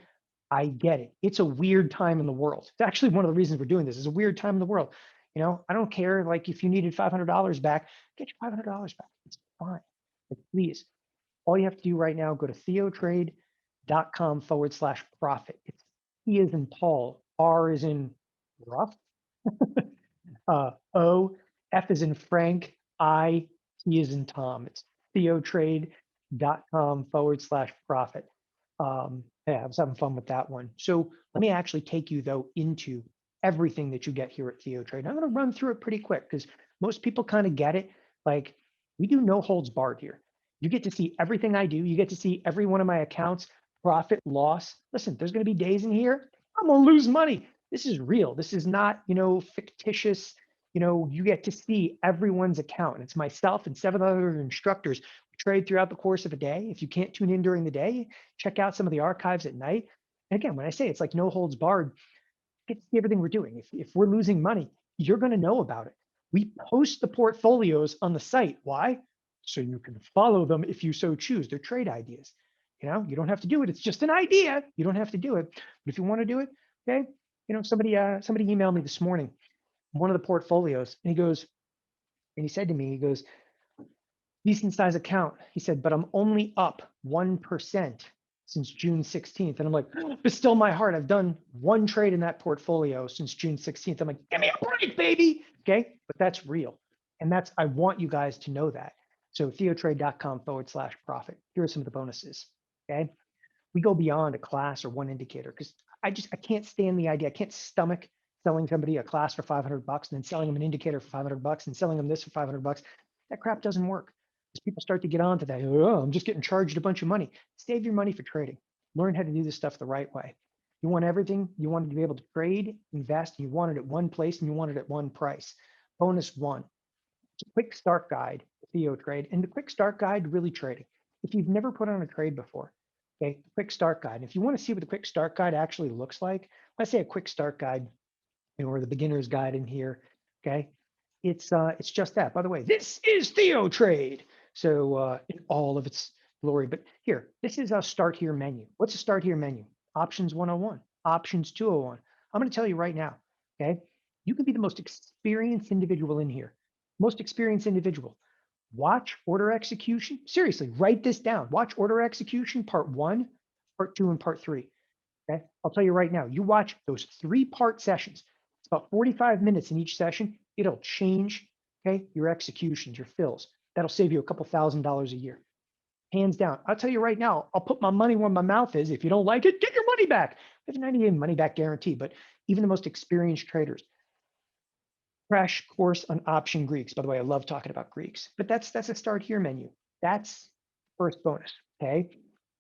I get it. It's a weird time in the world. It's actually one of the reasons we're doing this. It's a weird time in the world. I don't care. Like if you needed $500 back, get your $500 back. It's fine. But please, all you have to do right now, go to TheoTrade.com/profit. It's T is in Paul, R is in rough, O, F is in Frank, I, T is in Tom. It's TheoTrade.com/profit. Yeah, I was having fun with that one. So let me actually take you though into everything that you get here at TheoTrade. I'm going to run through it pretty quick because most people kind of get it. Like we do no holds barred here. You get to see everything I do. You get to see every one of my accounts, profit, loss. Listen, there's going to be days in here I'm going to lose money. This is real. This is not, fictitious. You get to see everyone's account. And it's myself and 7 other instructors who trade throughout the course of a day. If you can't tune in during the day, check out some of the archives at night. And again, when I say it's like no holds barred, get to see everything we're doing. If we're losing money, you're going to know about it. We post the portfolios on the site. Why? So you can follow them if you so choose. They're trade ideas. You don't have to do it. It's just an idea. You don't have to do it. But if you want to do it, okay. Somebody emailed me this morning, one of the portfolios, and he said to me, he goes, decent size account. He said, but I'm only up 1% since June 16th. And I'm like, but still my heart. I've done one trade in that portfolio since June 16th. I'm like, give me a break, baby. Okay. But that's real. And I want you guys to know that. So TheoTrade.com/profit. Here are some of the bonuses. Okay. We go beyond a class or one indicator because I can't stand the idea. I can't stomach selling somebody a class for $500 and then selling them an indicator for $500 and selling them this for $500. That crap doesn't work. As people start to get onto that, oh, I'm just getting charged a bunch of money. Save your money for trading. Learn how to do this stuff the right way. You want everything. You want to be able to trade, invest. You want it at one place and you want it at one price. Bonus one. It's a quick start guide, TheoTrade, and the quick start guide, really trading. If you've never put on a trade before, okay, quick start guide. If you want to see what the quick start guide actually looks like, let's say a quick start guide, or the beginner's guide in here, okay, it's just that. By the way, this is TheoTrade, so in all of its glory. But here, this is a start here menu. What's a start here menu? Options 101, options 201. I'm going to tell you right now, okay, you can be the most experienced individual in here. Most experienced individual. Watch order execution. Seriously, write this down. Watch order execution, part 1, part 2, and part 3. Okay. I'll tell you right now, you watch those 3-part sessions. It's about 45 minutes in each session. It'll change, okay, your executions, your fills. That'll save you a couple $1,000s a year. Hands down. I'll tell you right now, I'll put my money where my mouth is. If you don't like it, get your money back. We have a 90-day money back guarantee, but even the most experienced traders, crash course on option Greeks. By the way, I love talking about Greeks, but that's a start here menu. That's first bonus, okay?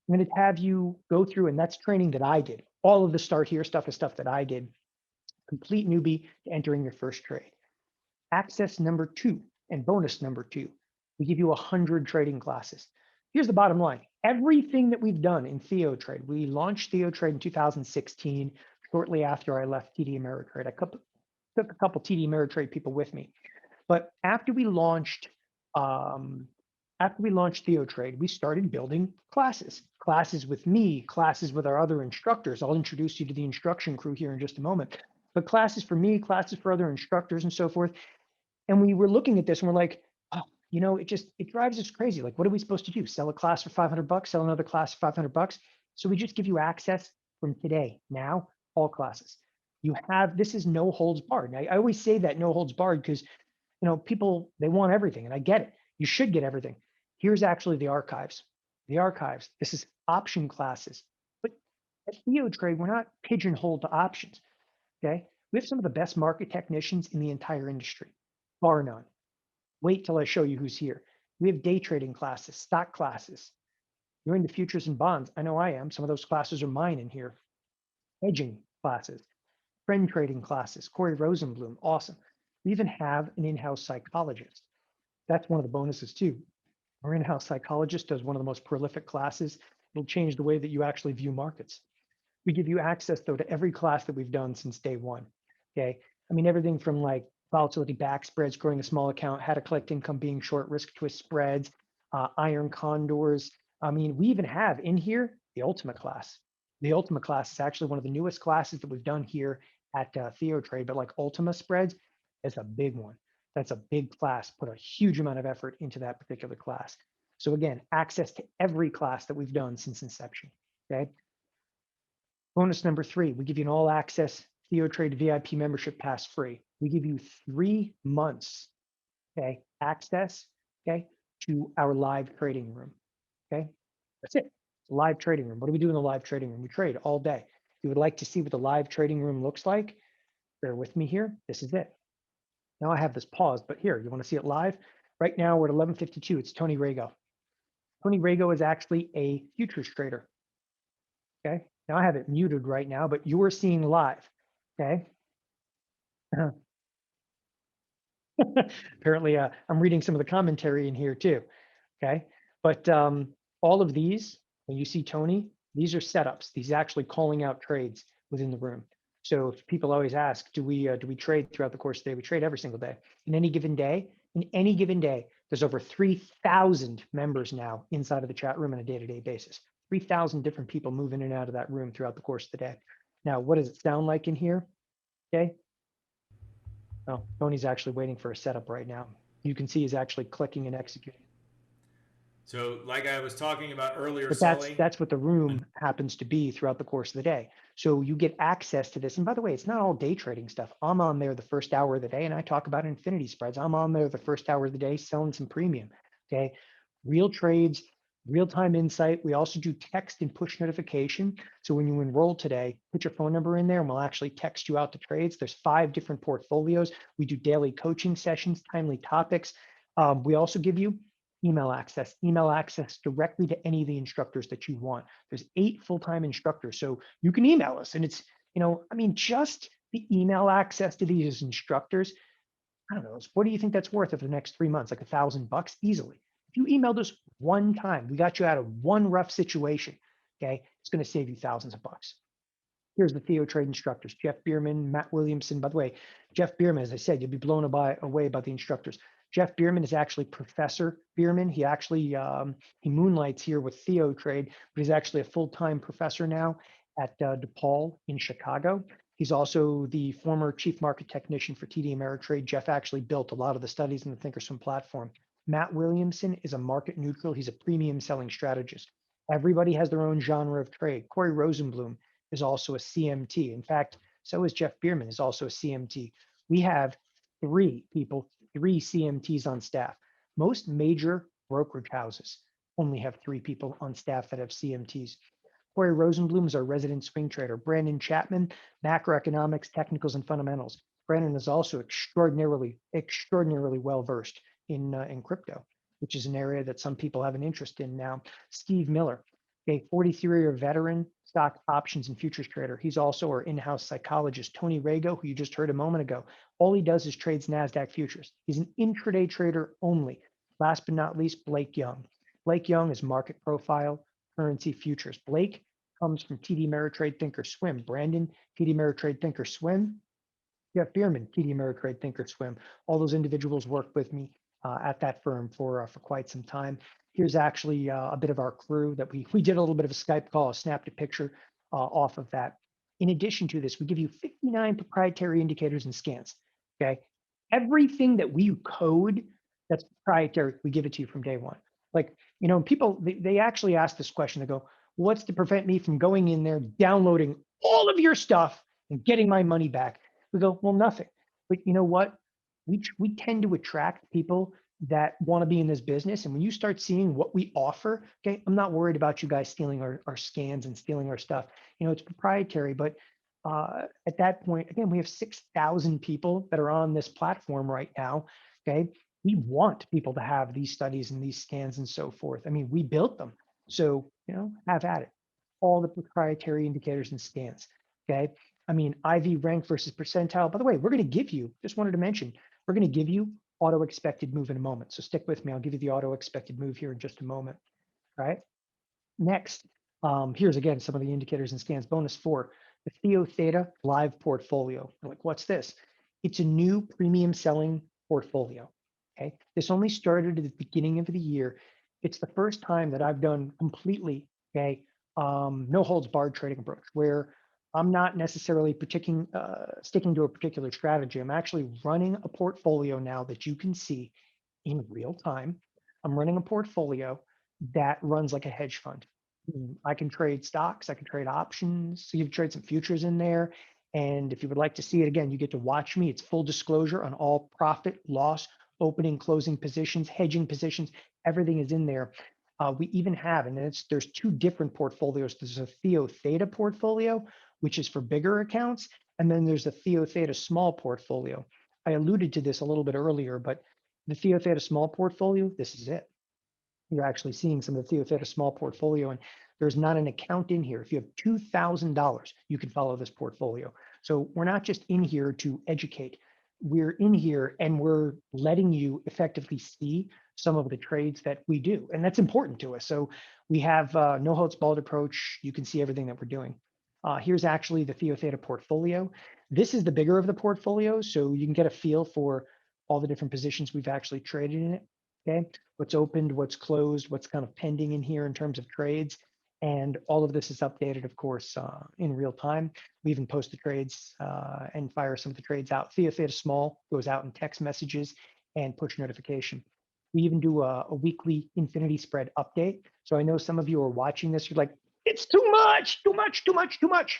I'm going to have you go through, and that's training that I did. All of the start here stuff is stuff that I did. Complete newbie to entering your first trade. Access number 2 and bonus number 2. We give you 100 trading classes. Here's the bottom line. Everything that we've done in TheoTrade, we launched TheoTrade in 2016, shortly after I left TD Ameritrade. I took a couple TD Ameritrade people with me. But after we launched TheoTrade, we started building classes with me, classes with our other instructors. I'll introduce you to the instruction crew here in just a moment. But classes for me, classes for other instructors and so forth. And we were looking at this and we're like, oh, it drives us crazy. Like, what are we supposed to do? Sell a class for $500, sell another class for $500? So we just give you access from today, now, all classes. This is no holds barred. Now, I always say that no holds barred because, people, they want everything, and I get it. You should get everything. Here's actually the archives. This is option classes. But at TheoTrade, we're not pigeonholed to options, okay? We have some of the best market technicians in the entire industry, bar none. Wait till I show you who's here. We have day trading classes, stock classes. You're into futures and bonds. I know I am. Some of those classes are mine in here. Hedging classes, trend trading classes, Corey Rosenblum, awesome. We even have an in-house psychologist. That's one of the bonuses too. Our in-house psychologist does one of the most prolific classes. It'll change the way that you actually view markets. We give you access though to every class that we've done since day one. Okay. I mean, everything from like volatility back spreads, growing a small account, how to collect income, being short, risk twist spreads, iron condors. I mean, we even have in here the ultimate class. The ultimate class is actually one of the newest classes that we've done here at TheoTrade, but like Ultima spreads is a big one. That's a big class. Put a huge amount of effort into that particular class. So again, access to every class that we've done since inception. Okay. Bonus number 3, we give you an all access TheoTrade VIP membership pass free. We give you 3 months, okay, access, okay, to our live trading room. Okay, that's it. It's a live trading room. What do we do in the live trading room? We trade all day. If you would like to see what the live trading room looks like, bear with me here. This is it. Now I have this paused, but here, you want to see it live? Right now we're at 11:52. It's Tony Rago. Tony Rago is actually a futures trader. Okay. Now I have it muted right now, but you are seeing live. Okay. Apparently, I'm reading some of the commentary in here too. Okay. But all of these, when you see Tony, these are setups. These actually calling out trades within the room. So if people always ask, do we trade throughout the course of the day? We trade every single day. In any given day, there's over 3,000 members now inside of the chat room on a day-to-day basis. 3,000 different people move in and out of that room throughout the course of the day. Now, what does it sound like in here? Okay. Oh, Tony's actually waiting for a setup right now. You can see he's actually clicking and executing. So like I was talking about earlier, But Sully. that's what the room happens to be throughout the course of the day. So you get access to this. And by the way, it's not all day trading stuff. I'm on there the first hour of the day and I talk about infinity spreads. I'm on there the first hour of the day selling some premium. Okay. Real trades, real-time insight. We also do text and push notification. So when you enroll today, put your phone number in there and we'll actually text you out the trades. There's 5 different portfolios. We do daily coaching sessions, timely topics. We also give you email access directly to any of the instructors that you want. There's 8 full-time instructors. So you can email us and it's, I mean, just the email access to these instructors, I don't know, what do you think that's worth over the next 3 months? Like $1,000 easily. If you emailed us one time, we got you out of one rough situation, okay? It's going to save you thousands of bucks. Here's the TheoTrade instructors, Jeff Bierman, Matt Williamson. By the way, Jeff Bierman, as I said, you'll be blown away by the instructors. Jeff Bierman is actually Professor Bierman. He actually, he moonlights here with TheoTrade, but he's actually a full-time professor now at DePaul in Chicago. He's also the former chief market technician for TD Ameritrade. Jeff actually built a lot of the studies in the Thinkorswim platform. Matt Williamson is a market neutral. He's a premium selling strategist. Everybody has their own genre of trade. Corey Rosenblum is also a CMT. In fact, so is Jeff Bierman is also a CMT. We have 3 people, 3 CMTs on staff. Most major brokerage houses only have 3 people on staff that have CMTs. Corey Rosenblum is our resident swing trader. Brandon Chapman, macroeconomics, technicals, and fundamentals. Brandon is also extraordinarily well versed in crypto, which is an area that some people have an interest in now. Steve Miller, a 43-year veteran stock options and futures trader. He's also our in-house psychologist. Tony Rago, who you just heard a moment ago, all he does is trades NASDAQ futures. He's an intraday trader only. Last but not least, Blake Young. Blake Young is market profile, currency futures. Blake comes from TD Ameritrade Thinkorswim. Brandon, TD Ameritrade Thinkorswim. Jeff Bierman, TD Ameritrade Thinkorswim. All those individuals worked with me at that firm for quite some time. Here's actually a bit of our crew that we did a little bit of a Skype call, snapped a picture off of that. In addition to this, we give you 59 proprietary indicators and scans. Okay, everything that we code that's proprietary, we give it to you from day one. Like, people they actually ask this question. They go, "What's to prevent me from going in there, downloading all of your stuff and getting my money back?" We go, "Well, nothing." But you know what? We tend to attract people that want to be in this business. And when you start seeing what we offer, okay, I'm not worried about you guys stealing our scans and stealing our stuff. It's proprietary, but At that point, again, we have 6,000 people that are on this platform right now. Okay. We want people to have these studies and these scans and so forth. I mean, we built them. So, have at it. All the proprietary indicators and scans. Okay. I mean, IV rank versus percentile. By the way, we're going to give you, just wanted to mention, we're going to give you auto expected move in a moment. So stick with me. I'll give you the auto expected move here in just a moment. All right. Next, here's again some of the indicators and scans. Bonus 4, the Theo Theta live portfolio. You're like, what's this? It's a new premium selling portfolio. Okay, this only started at the beginning of the year. It's the first time that I've done completely no holds barred trading approach where I'm not necessarily sticking to a particular strategy. I'm actually running a portfolio now that you can see in real time. I'm running a portfolio that runs like a hedge fund. I can trade stocks, I can trade options, so you can trade some futures in there. And if you would like to see it again, you get to watch me. It's full disclosure on all profit, loss, opening, closing positions, hedging positions, everything is in there. We even have, and there's 2 different portfolios. There's a Theo Theta portfolio, which is for bigger accounts, and then there's a Theo Theta small portfolio. I alluded to this a little bit earlier, but the Theo Theta small portfolio, this is it. You're actually seeing some of the Theo Theta small portfolio, and there's not an account in here. If you have $2,000, you can follow this portfolio. So we're not just in here to educate. We're in here and we're letting you effectively see some of the trades that we do. And that's important to us. So we have no holds barred approach. You can see everything that we're doing. Here's actually the Theo Theta portfolio. This is the bigger of the portfolio. So you can get a feel for all the different positions we've actually traded in it. Okay, what's opened, what's closed, what's kind of pending in here in terms of trades. And all of this is updated, of course, in real time. We even post the trades and fire some of the trades out. Theo Theta Small goes out in text messages and push notification. We even do a weekly infinity spread update. So I know some of you are watching this. You're like, it's too much, too much, too much, too much.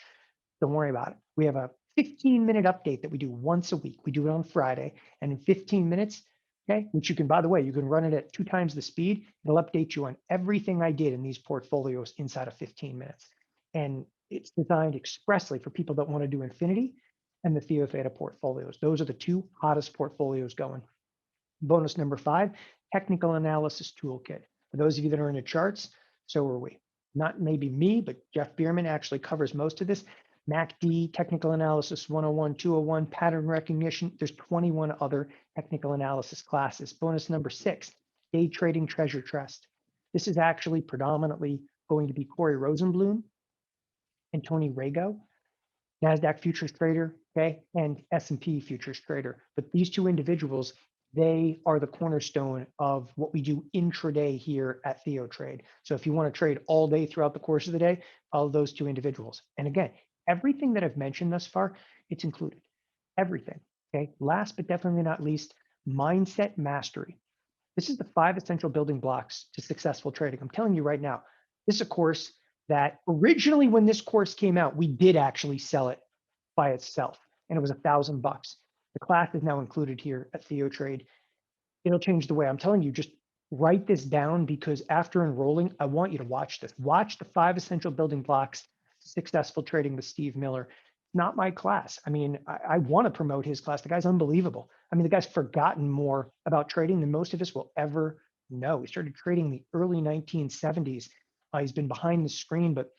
Don't worry about it. We have a 15-minute update that we do once a week. We do it on Friday. And in 15 minutes, okay, which you can, by the way, you can run it at 2 times the speed. It'll update you on everything I did in these portfolios inside of 15 minutes. And it's designed expressly for people that want to do infinity and the Theo Theta portfolios. Those are the 2 hottest portfolios going. Bonus number 5, technical analysis toolkit. For those of you that are into charts, so are we. Not maybe me, but Jeff Bierman actually covers most of this. MACD, Technical Analysis 101, 201, Pattern Recognition. There's 21 other technical analysis classes. Bonus number 6, Day Trading Treasure Trust. This is actually predominantly going to be Corey Rosenblum and Tony Rago, NASDAQ futures trader, okay, and S&P futures trader. But these 2 individuals, they are the cornerstone of what we do intraday here at TheoTrade. So if you want to trade all day throughout the course of the day, follow those 2 individuals. And again, everything that I've mentioned thus far, it's included. Everything. Okay. Last but definitely not least, mindset mastery. This is the 5 essential building blocks to successful trading. I'm telling you right now, this is a course that originally, when this course came out, we did actually sell it by itself, and it was $1,000. The class is now included here at TheoTrade. It'll change the way. I'm telling you, just write this down, because after enrolling, I want you to watch this. Watch the 5 essential building blocks to successful trading with Steve Miller. Not my class. I mean, I want to promote his class. The guy's unbelievable. I mean, the guy's forgotten more about trading than most of us will ever know. He started trading in the early 1970s. He's been behind the screen, but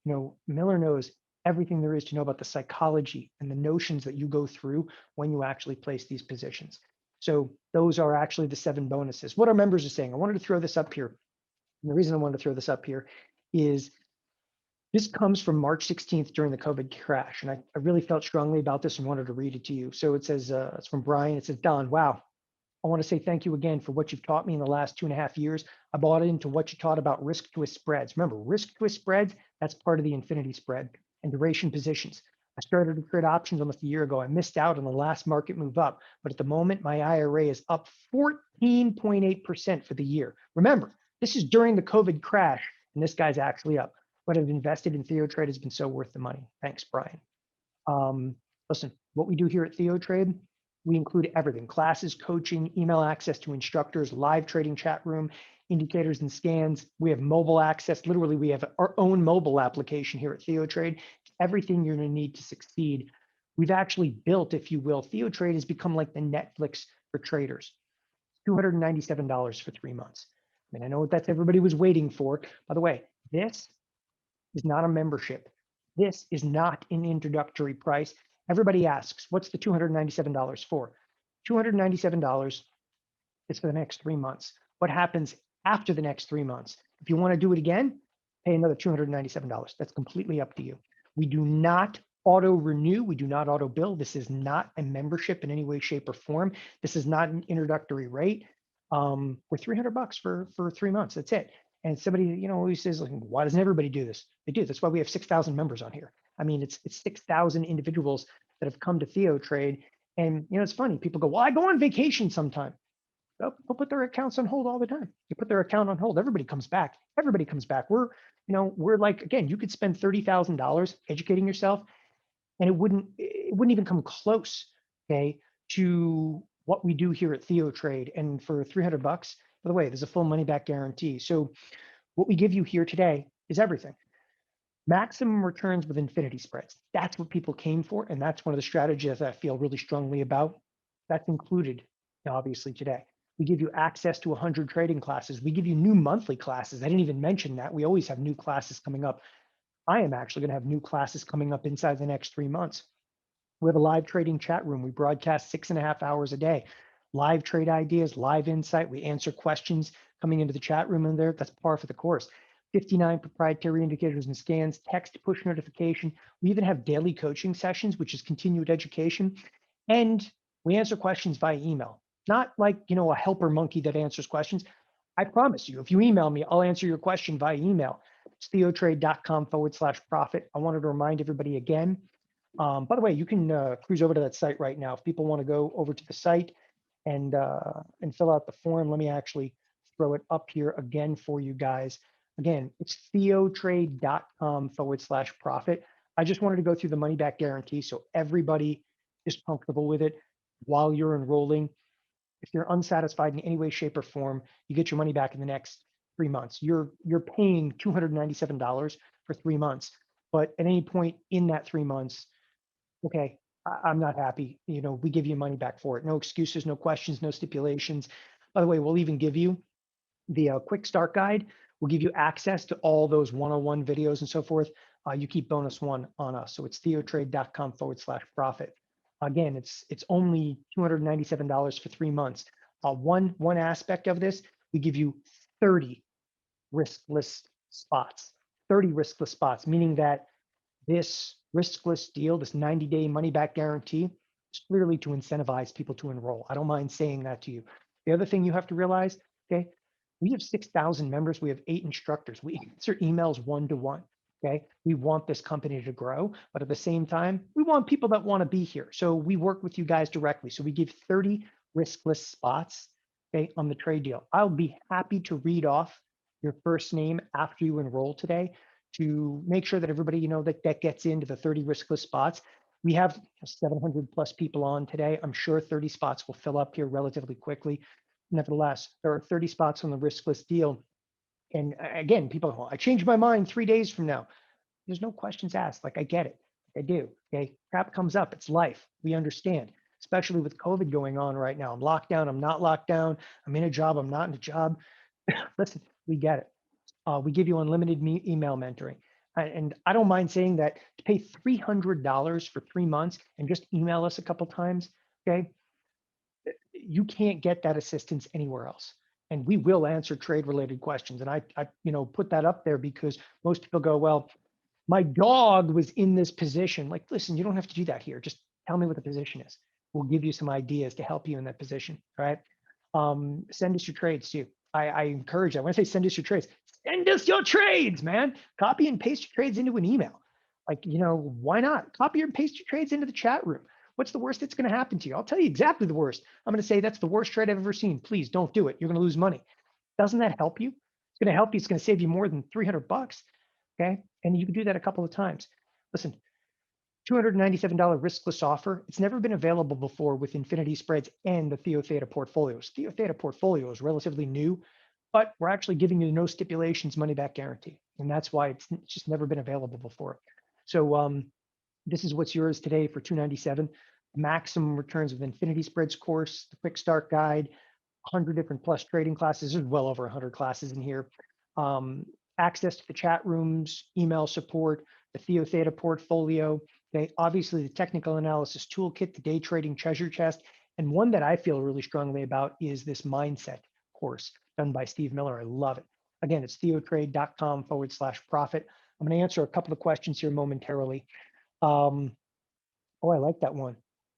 Miller knows everything there is to know about the psychology and the notions that you go through when you actually place these positions. So those are actually the 7 bonuses. What our members are saying, I wanted to throw this up here. And the reason I wanted to throw this up here is this comes from March 16th during the COVID crash. And I really felt strongly about this and wanted to read it to you. So it says, it's from Brian. It says, Don, wow. I want to say thank you again for what you've taught me in the last 2.5 years. I bought into what you taught about risk twist spreads. Remember, risk twist spreads, that's part of the infinity spread, and duration positions. I started to trade options almost a year ago. I missed out on the last market move up, but at the moment, my IRA is up 14.8% for the year. Remember, this is during the COVID crash, and this guy's actually up. What I've invested in TheoTrade has been so worth the money. Thanks, Brian. Listen, what we do here at TheoTrade, we include everything: classes, coaching, email access to instructors, live trading chat room, indicators and scans. We have mobile access. Literally, we have our own mobile application here at TheoTrade. Everything you're going to need to succeed. We've actually built, if you will, TheoTrade has become like the Netflix for traders. $297 for 3 months. I mean, I know what that's everybody was waiting for. By the way, this is not a membership. This is not an introductory price. Everybody asks, what's the $297 for? $297 is for the next 3 months. What happens after the next 3 months? If you want to do it again, pay another $297. That's completely up to you. We do not auto renew. We do not auto bill. This is not a membership in any way, shape, or form. This is not an introductory rate. We're $300 for 3 months. That's it. And somebody, always says, like, why doesn't everybody do this? They do. That's why we have 6,000 members on here. I mean, it's 6,000 individuals that have come to TheoTrade. And it's funny. People go, well, I go on vacation sometime. They'll put their accounts on hold all the time. You put their account on hold, everybody comes back. Everybody comes back. We're like, again, you could spend $30,000 educating yourself, and it wouldn't even come close, okay, to what we do here at TheoTrade. And for $300, by the way, there's a full money back guarantee. So what we give you here today is everything. Maximum returns with infinity spreads. That's what people came for, and that's one of the strategies I feel really strongly about. That's included, obviously, today. We give you access to 100 trading classes. We give you new monthly classes. I didn't even mention that. We always have new classes coming up. I am actually going to have new classes coming up inside the next 3 months. We have a live trading chat room. We broadcast 6.5 hours a day. Live trade ideas, live insight. We answer questions coming into the chat room in there. That's par for the course. 59 proprietary indicators and scans, text push notification. We even have daily coaching sessions, which is continued education. And we answer questions via email. Not like, a helper monkey that answers questions. I promise you, if you email me, I'll answer your question via email. It's theotrade.com/profit. I wanted to remind everybody again. By the way, you can cruise over to that site right now. If people want to go over to the site and fill out the form, let me actually throw it up here again for you guys. Again, it's theotrade.com/profit. I just wanted to go through the money back guarantee so everybody is comfortable with it while you're enrolling. If you're unsatisfied in any way, shape, or form, you get your money back in the next 3 months. You're paying $297 for 3 months, but at any point in that 3 months, okay, I'm not happy. We give you money back for it. No excuses, no questions, no stipulations. By the way, we'll even give you the quick start guide. We'll give you access to all those 101 videos and so forth. You keep bonus one on us. So it's theotrade.com/profit. Again, it's only $297 for 3 months. One aspect of this, we give you 30 riskless spots. 30 riskless spots, meaning that this riskless deal, this 90-day money-back guarantee, is clearly to incentivize people to enroll. I don't mind saying that to you. The other thing you have to realize, okay, we have 6,000 members. We have 8 instructors. We answer emails one-to-one. Okay, we want this company to grow, but at the same time, we want people that want to be here. So we work with you guys directly. So we give 30 riskless spots, okay, on the trade deal. I'll be happy to read off your first name after you enroll today to make sure that everybody, that gets into the 30 riskless spots. We have 700 plus people on today. I'm sure 30 spots will fill up here relatively quickly. Nevertheless, there are 30 spots on the riskless deal. And again, people go, I changed my mind 3 days from now. There's no questions asked. Like, I get it. I do. Okay. Crap comes up. It's life. We understand, especially with COVID going on right now. I'm locked down. I'm not locked down. I'm in a job. I'm not in a job. Listen, we get it. We give you unlimited email mentoring. And I don't mind saying that to pay $300 for 3 months and just email us a couple times, okay, you can't get that assistance anywhere else. And we will answer trade related questions. And I put that up there because most people go, well, my dog was in this position. Like, listen, you don't have to do that here. Just tell me what the position is. We'll give you some ideas to help you in that position. All right. Send us your trades too. I encourage that. When I say send us your trades, send us your trades, man. Copy and paste your trades into an email. Like, why not? Copy and paste your trades into the chat room. What's the worst that's going to happen to you? I'll tell you exactly the worst. I'm going to say that's the worst trade I've ever seen. Please don't do it. You're going to lose money. Doesn't that help you? It's going to help you. It's going to save you more than $300. Okay. And you can do that a couple of times. Listen, $297 riskless offer. It's never been available before with infinity spreads and the Theo Theta portfolios. Theo Theta portfolio is relatively new. but we're actually giving you no stipulations money back guarantee. And that's why it's just never been available before. So this is what's yours today for $297. Maximum returns with infinity spreads course, the quick start guide, 100 different plus trading classes. There's well over 100 classes in here. Access to the chat rooms, email support, the TheoTrade portfolio. Okay, obviously the technical analysis toolkit, the day trading treasure chest, and one that I feel really strongly about is this mindset course done by Steve Miller. I love it. Again, it's theotrade.com/profit. I'm going to answer a couple of questions here momentarily. Oh, I like that one.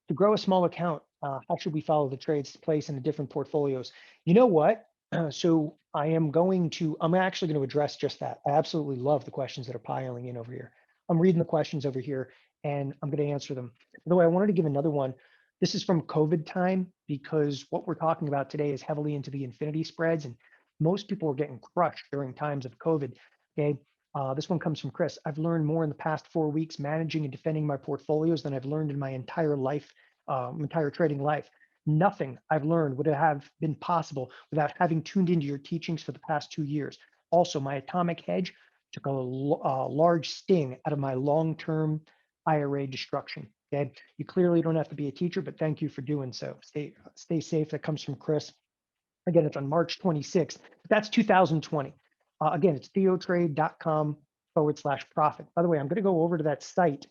To grow a small account, how should we follow the trades to place in the different portfolios? You know what? So I'm actually going to address just that. I absolutely love the questions that are piling in over here. I'm reading the questions over here and I'm going to answer them. By the way, I wanted to give another one. This is from COVID time because what we're talking about today is heavily into the infinity spreads, and most people are getting crushed during times of COVID. Okay. This one comes from Chris. I've learned more in the past 4 weeks managing and defending my portfolios than I've learned in my entire life, entire trading life. Nothing I've learned would have been possible without having tuned into your teachings for the past 2 years. Also, my atomic hedge took a large sting out of my long-term IRA destruction. Okay, you clearly don't have to be a teacher, but thank you for doing so. Stay safe. That comes from Chris. Again, it's on March 26th. That's 2020. Again, it's theotrade.com/profit. By the way, I'm going to go over to that site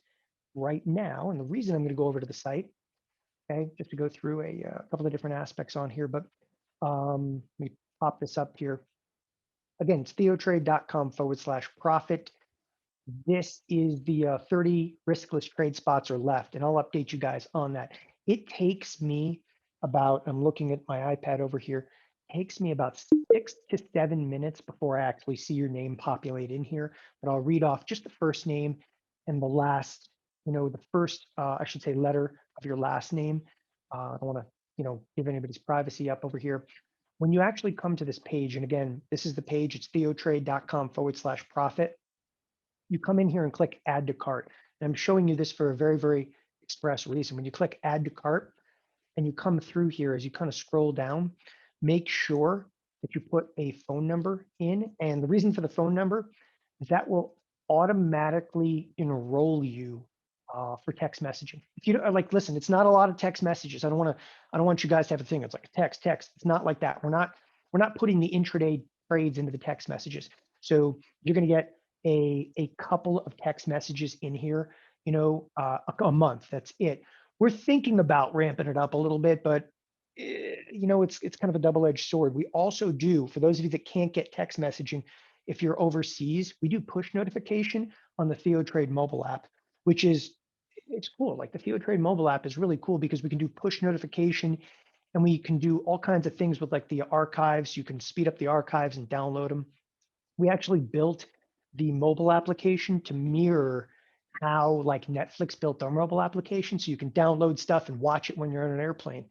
right now. And the reason I'm going to go over to the site, okay, just to go through a couple of different aspects on here, but let me pop this up here. Again, it's theotrade.com/profit. This is the 30 riskless trade spots are left, and I'll update you guys on that. It takes me about, I'm looking at my iPad over here, takes me about 6 to 7 minutes before I actually see your name populate in here. But I'll read off just the first name and the last, the first, I should say, letter of your last name. I don't want to, give anybody's privacy up over here. When you actually come to this page, and again, this is the page, it's theotrade.com/profit. You come in here and click add to cart. And I'm showing you this for a very, very express reason. When you click add to cart and you come through here, as you kind of scroll down, make sure that you put a phone number in. And the reason for the phone number is that will automatically enroll you for text messaging. If you don't listen, it's not a lot of text messages. I don't want you guys to have a thing. It's like text. It's not like that. We're not putting the intraday trades into the text messages. So you're going to get a couple of text messages in here, a month. That's it. We're thinking about ramping it up a little bit, but it's kind of a double-edged sword. We also do, for those of you that can't get text messaging, if you're overseas, we do push notification on the TheoTrade mobile app, which it's cool. Like the TheoTrade mobile app is really cool because we can do push notification and we can do all kinds of things with like the archives. You can speed up the archives and download them. We actually built the mobile application to mirror how like Netflix built their mobile application, so you can download stuff and watch it when you're on an airplane.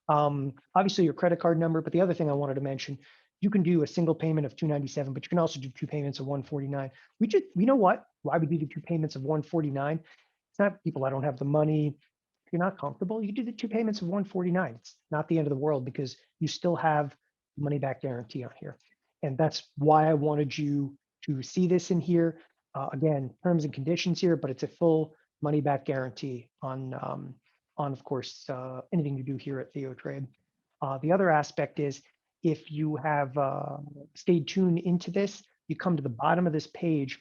Obviously your credit card number, but the other thing I wanted to mention, you can do a single payment of $297, but you can also do 2 payments of $149. You know what? Why would we do 2 payments of $149? It's not people I don't have the money. If you're not comfortable, you do the 2 payments of $149. It's not the end of the world because you still have money back guarantee on here. And that's why I wanted you to see this in here. Again, terms and conditions here, but it's a full money back guarantee on of course, anything you do here at TheoTrade. The other aspect is if you have stayed tuned into this, you come to the bottom of this page.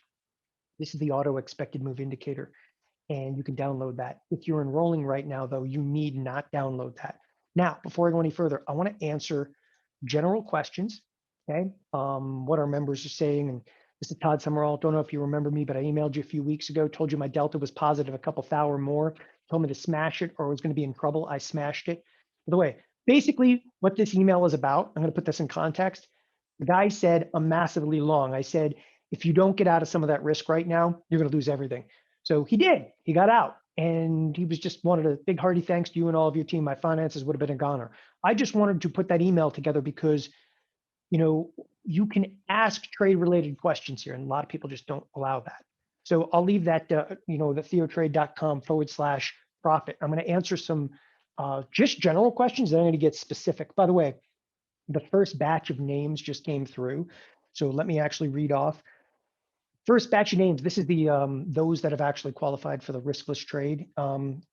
This is the auto expected move indicator, and you can download that. If you're enrolling right now, though, you need not download that. Now, before I go any further, I want to answer general questions, okay? What our members are saying. And this is Todd Summerall. Don't know if you remember me, but I emailed you a few weeks ago, told you my delta was positive a couple thou or more, told me to smash it or I was going to be in trouble. I smashed it. By the way, basically what this email is about, I'm going to put this in context. The guy said, I'm massively long. I said, if you don't get out of some of that risk right now, you're going to lose everything. So he did. He got out. And he was just wanted a big hearty thanks to you and all of your team. My finances would have been a goner. I just wanted to put that email together because, you can ask trade related questions here. And a lot of people just don't allow that. So I'll leave that, the theotrade.com/profit. I'm going to answer some just general questions. Then I'm going to get specific. By the way, The first batch of names just came through. So let me actually read off. First batch of names, this is the those that have actually qualified for the riskless trade.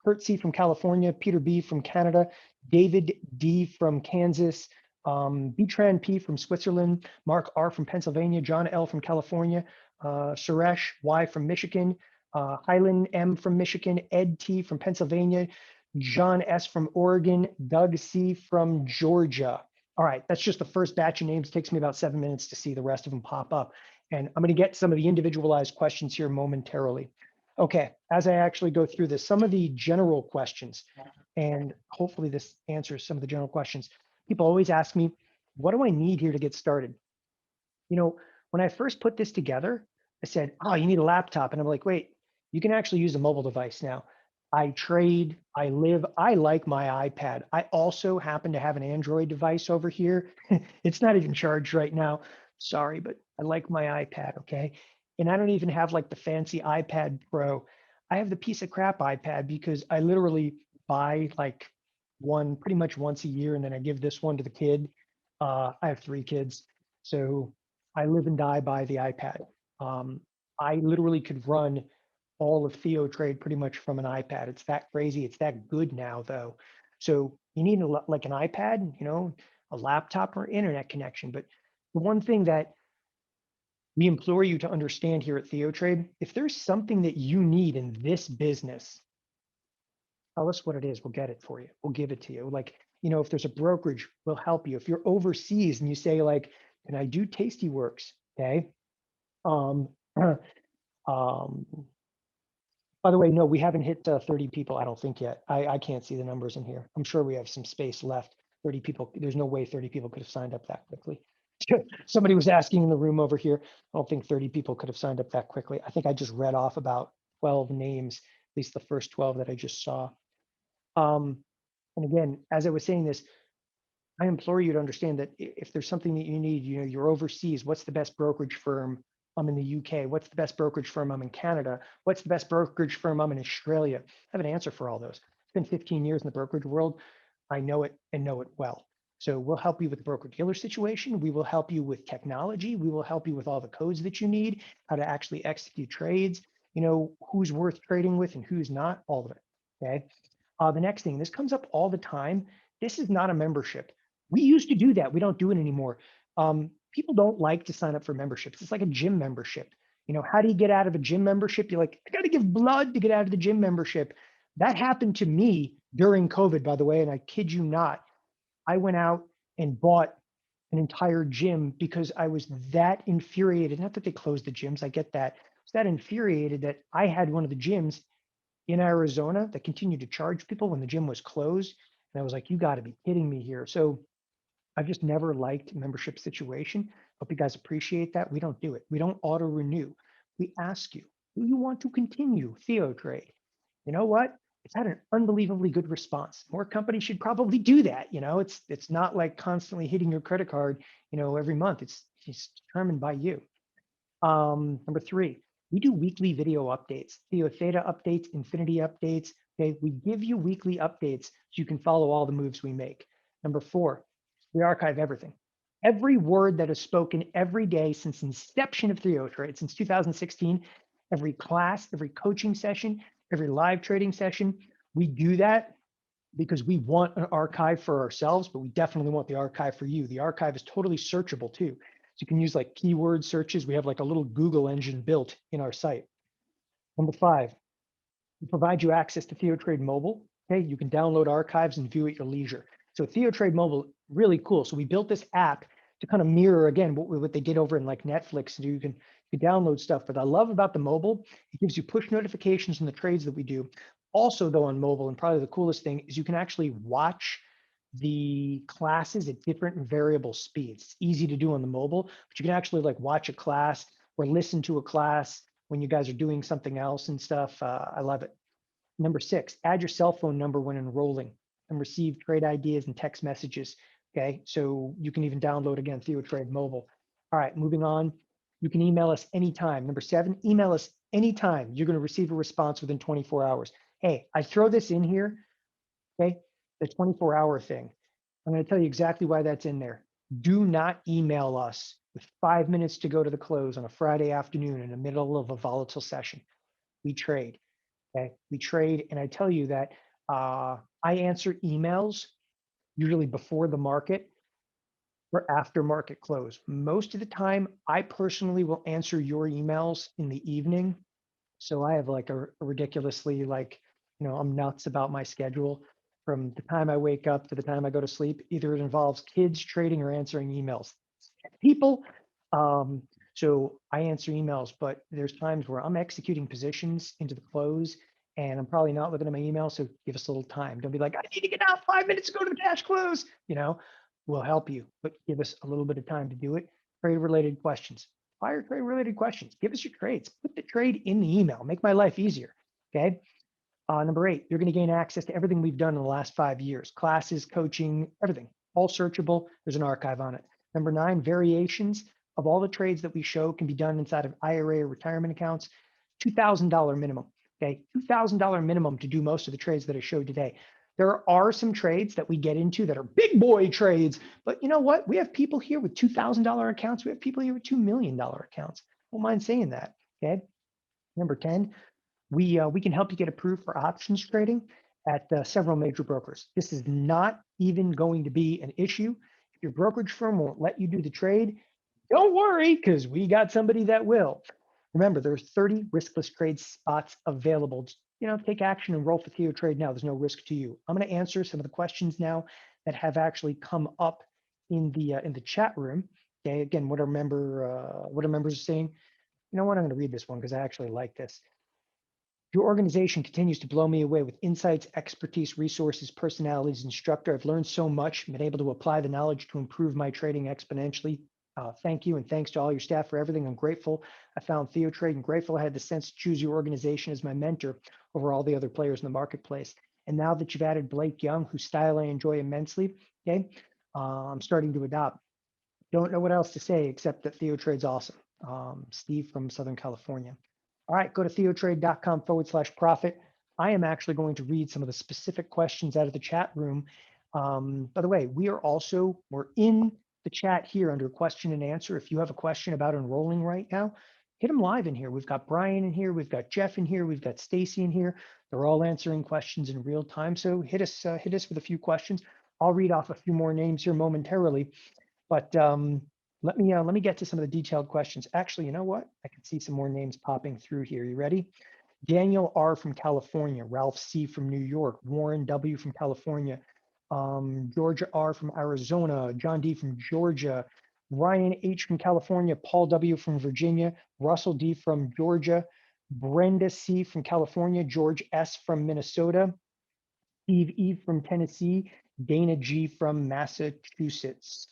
Kurt C. from California, Peter B. from Canada, David D. from Kansas, Tran P. from Switzerland, Mark R. from Pennsylvania, John L. from California, Suresh Y. from Michigan, Hyland M. from Michigan, Ed T. from Pennsylvania, John S. from Oregon, Doug C. from Georgia. All right, that's just the first batch of names. It takes me about 7 minutes to see the rest of them pop up. And I'm going to get some of the individualized questions here momentarily. Okay, as I actually go through this, some of the general questions, and hopefully this answers some of the general questions. People always ask me, what do I need here to get started? You know, when I first put this together, I said, oh, you need a laptop. And I'm like, wait, you can actually use a mobile device now. I trade, I live, I like my iPad. I also happen to have an Android device over here. It's not even charged right now. Sorry, but I like my iPad, okay? And I don't even have like the fancy iPad Pro. I have the piece of crap iPad because I literally buy like one pretty much once a year and then I give this one to the kid. I have 3 kids. So I live and die by the iPad. I literally could run all of TheoTrade pretty much from an iPad. It's that crazy. It's that good now, though. So you need like an iPad, you know, a laptop or internet connection. But the one thing that we implore you to understand here at TheoTrade, if there's something that you need in this business, tell us what it is. We'll get it for you. We'll give it to you. Like, you know, if there's a brokerage, we'll help you. If you're overseas and you say like, can I do Tasty Works? Okay. Um, um, By the way, no, we haven't hit 30 people, I don't think yet. I can't see the numbers in here. I'm sure we have some space left. 30 people, there's no way 30 people could have signed up that quickly. Somebody was asking in the room over here. I don't think 30 people could have signed up that quickly. I think I just read off about 12 names, at least the first 12 that I just saw. And again, as I was saying this, I implore you to understand that if there's something that you need, you know, you're overseas, what's the best brokerage firm? I'm in the UK. What's the best brokerage firm? I'm in Canada. What's the best brokerage firm? I'm in Australia. I have an answer for all those. It's been 15 years in the brokerage world. I know it and know it well. So we'll help you with the broker dealer situation. We will help you with technology. We will help you with all the codes that you need, how to actually execute trades, you know, who's worth trading with and who's not, all of it. Okay. The next thing, this comes up all the time. This is not a membership. We used to do that. We don't do it anymore. People don't like to sign up for memberships. It's like a gym membership. You know, how do you get out of a gym membership? You're like, I got to give blood to get out of the gym membership. That happened to me during COVID, by the way, and I kid you not. I went out and bought an entire gym because I was that infuriated. Not that they closed the gyms, I get that. I was that infuriated that I had one of the gyms in Arizona that continued to charge people when the gym was closed. And I was like, you got to be kidding me here. So I've just never liked membership situation. Hope you guys appreciate that. We don't do it. We don't auto renew. We ask you, do you want to continue TheoTrade? You know what? It's had an unbelievably good response. More companies should probably do that. You know, it's not like constantly hitting your credit card, you know, every month. It's determined by you. Number 3, we do weekly video updates, Theo Theta updates, Infinity updates. Okay, we give you weekly updates so you can follow all the moves we make. Number 4, we archive everything. Every word that is spoken every day since inception of TheoTrade, since 2016, every class, every coaching session, every live trading session, we do that because we want an archive for ourselves, but we definitely want the archive for you. The archive is totally searchable too. So you can use like keyword searches. We have like a little Google engine built in our site. Number 5, we provide you access to TheoTrade Mobile. Okay, you can download archives and view at your leisure. So TheoTrade Mobile, really cool. So we built this app to kind of mirror again what they did over in like Netflix. So you can download stuff. But I love about the mobile, it gives you push notifications on the trades that we do. Also, though, on mobile, and probably the coolest thing is you can actually watch the classes at different variable speeds. It's easy to do on the mobile, but you can actually like watch a class or listen to a class when you guys are doing something else and stuff. I love it. Number 6, add your cell phone number when enrolling and receive trade ideas and text messages. Okay, so you can even download again TheoTrade Mobile. All right, moving on. You can email us anytime. Number 7, email us anytime. You're going to receive a response within 24 hours. Hey, I throw this in here, okay, the 24-hour thing. I'm going to tell you exactly why that's in there. Do not email us with 5 minutes to go to the close on a Friday afternoon in the middle of a volatile session. We trade. Okay, we trade, and I tell you that I answer emails usually before the market or after market close. Most of the time, I personally will answer your emails in the evening. So I have like a ridiculously I'm nuts about my schedule from the time I wake up to the time I go to sleep. Either it involves kids trading or answering emails. People. Um, so I answer emails, but there's times where I'm executing positions into the close and I'm probably not looking at my email. So give us a little time. Don't be like, I need to get out 5 minutes to go to the cash close. We'll help you, but give us a little bit of time to do it. Trade related questions, fire trade related questions. Give us your trades. Put the trade in the email. Make my life easier. Okay. Number 8, you're going to gain access to everything we've done in the last 5 years, classes, coaching, everything, all searchable. There's an archive on it. Number 9, variations of all the trades that we show can be done inside of IRA or retirement accounts. $2,000 minimum. Okay, $2,000 minimum to do most of the trades that I showed today. There are some trades that we get into that are big boy trades, but you know what? We have people here with $2,000 accounts. We have people here with $2 million accounts. Don't mind saying that. Okay. Number 10, we can help you get approved for options trading at several major brokers. This is not even going to be an issue. If your brokerage firm won't let you do the trade, don't worry, because we got somebody that will. Remember, there's 30 riskless trade spots available. Take action and roll for TheoTrade now. There's no risk to you. I'm going to answer some of the questions now that have actually come up in the chat room. Okay, again, what our members are saying. You know what? I'm going to read this one because I actually like this. Your organization continues to blow me away with insights, expertise, resources, personalities, instructor. I've learned so much, been able to apply the knowledge to improve my trading exponentially. Thank you, and thanks to all your staff for everything. I'm grateful I found TheoTrade and grateful I had the sense to choose your organization as my mentor over all the other players in the marketplace. And now that you've added Blake Young, whose style I enjoy immensely, okay, I'm starting to adopt. Don't know what else to say except that TheoTrade's awesome. Steve from Southern California. All right, go to theotrade.com/profit. I am actually going to read some of the specific questions out of the chat room. By the way, we're in the chat here under question and answer. If you have a question about enrolling right now, hit them live in here. We've got Brian in here, we've got Jeff in here, we've got Stacy in here. They're all answering questions in real time. So hit us with a few questions. I'll read off a few more names here momentarily, but let me get to some of the detailed questions. Actually, you know what? I can see some more names popping through here. You ready? Daniel R. from California, Ralph C. from New York, Warren W. from California, Georgia R. from Arizona, John D. from Georgia, Ryan H. from California, Paul W. from Virginia, Russell D. from Georgia, Brenda C. from California, George S. from Minnesota, Steve E. from Tennessee, Dana G. from Massachusetts.